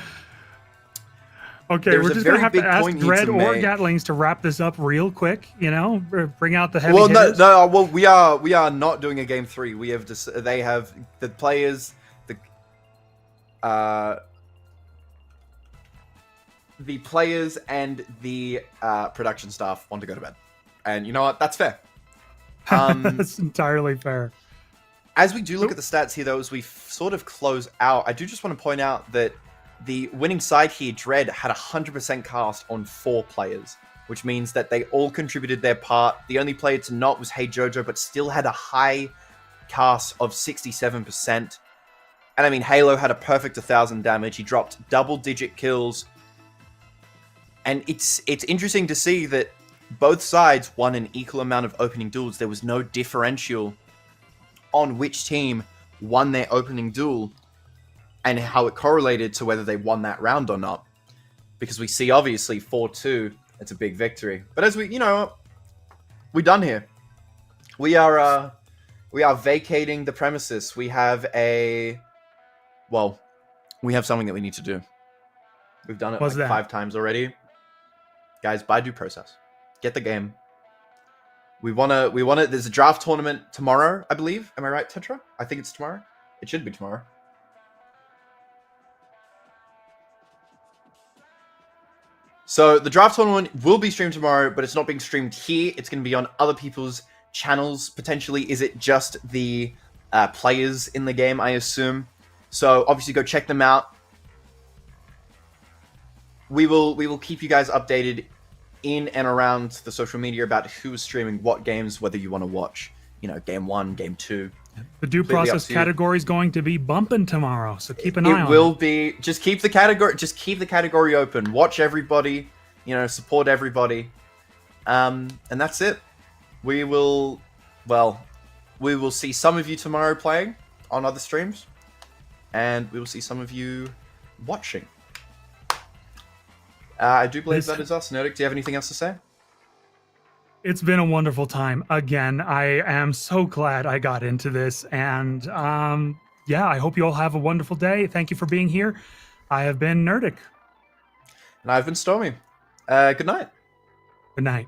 Okay, There's we're a just going to very have to big ask point here Dread to or make. Gatlings to wrap this up real quick, you know? Bring out the heavy Well, hitters. well, we are not doing a game 3. We have they have the players, the players and the production staff want to go to bed, and you know what? That's fair. That's entirely fair. As we do look at the stats here, though, as we sort of close out, I do just want to point out that the winning side here, Dread, had 100% cast on 4 players, which means that they all contributed their part. The only player to not was Hey Jojo, but still had a high cast of 67%. And I mean, Halo had a perfect 1,000 damage. He dropped double-digit kills. And it's interesting to see that both sides won an equal amount of opening duels. There was no differential on which team won their opening duel and how it correlated to whether they won that round or not. Because we see, obviously, 4-2, it's a big victory. But as we, you know, we're done here. We are vacating the premises. We have we have something that we need to do. We've done it What's that? 5 times already. Guys, buy due process. Get the game. We wanna, there's a draft tournament tomorrow, I believe. Am I right, Tetra? I think it's tomorrow. It should be tomorrow. So the draft tournament will be streamed tomorrow, but it's not being streamed here. It's going to be on other people's channels. Potentially, is it just the players in the game, I assume? So obviously go check them out. We will keep you guys updated in and around the social media about who is streaming what games, whether you want to watch, you know, game 1, game 2. The due Completely process up to you. category is going to be bumping tomorrow, so keep an eye on It will be. Just keep the category open. Watch everybody. You know, support everybody. And that's it. We will see some of you tomorrow playing on other streams, and we will see some of you watching. I do believe that is us. Nerdic, do you have anything else to say? It's been a wonderful time. Again, I am so glad I got into this. And yeah, I hope you all have a wonderful day. Thank you for being here. I have been Nerdic. And I've been Stormy. Good night. Good night.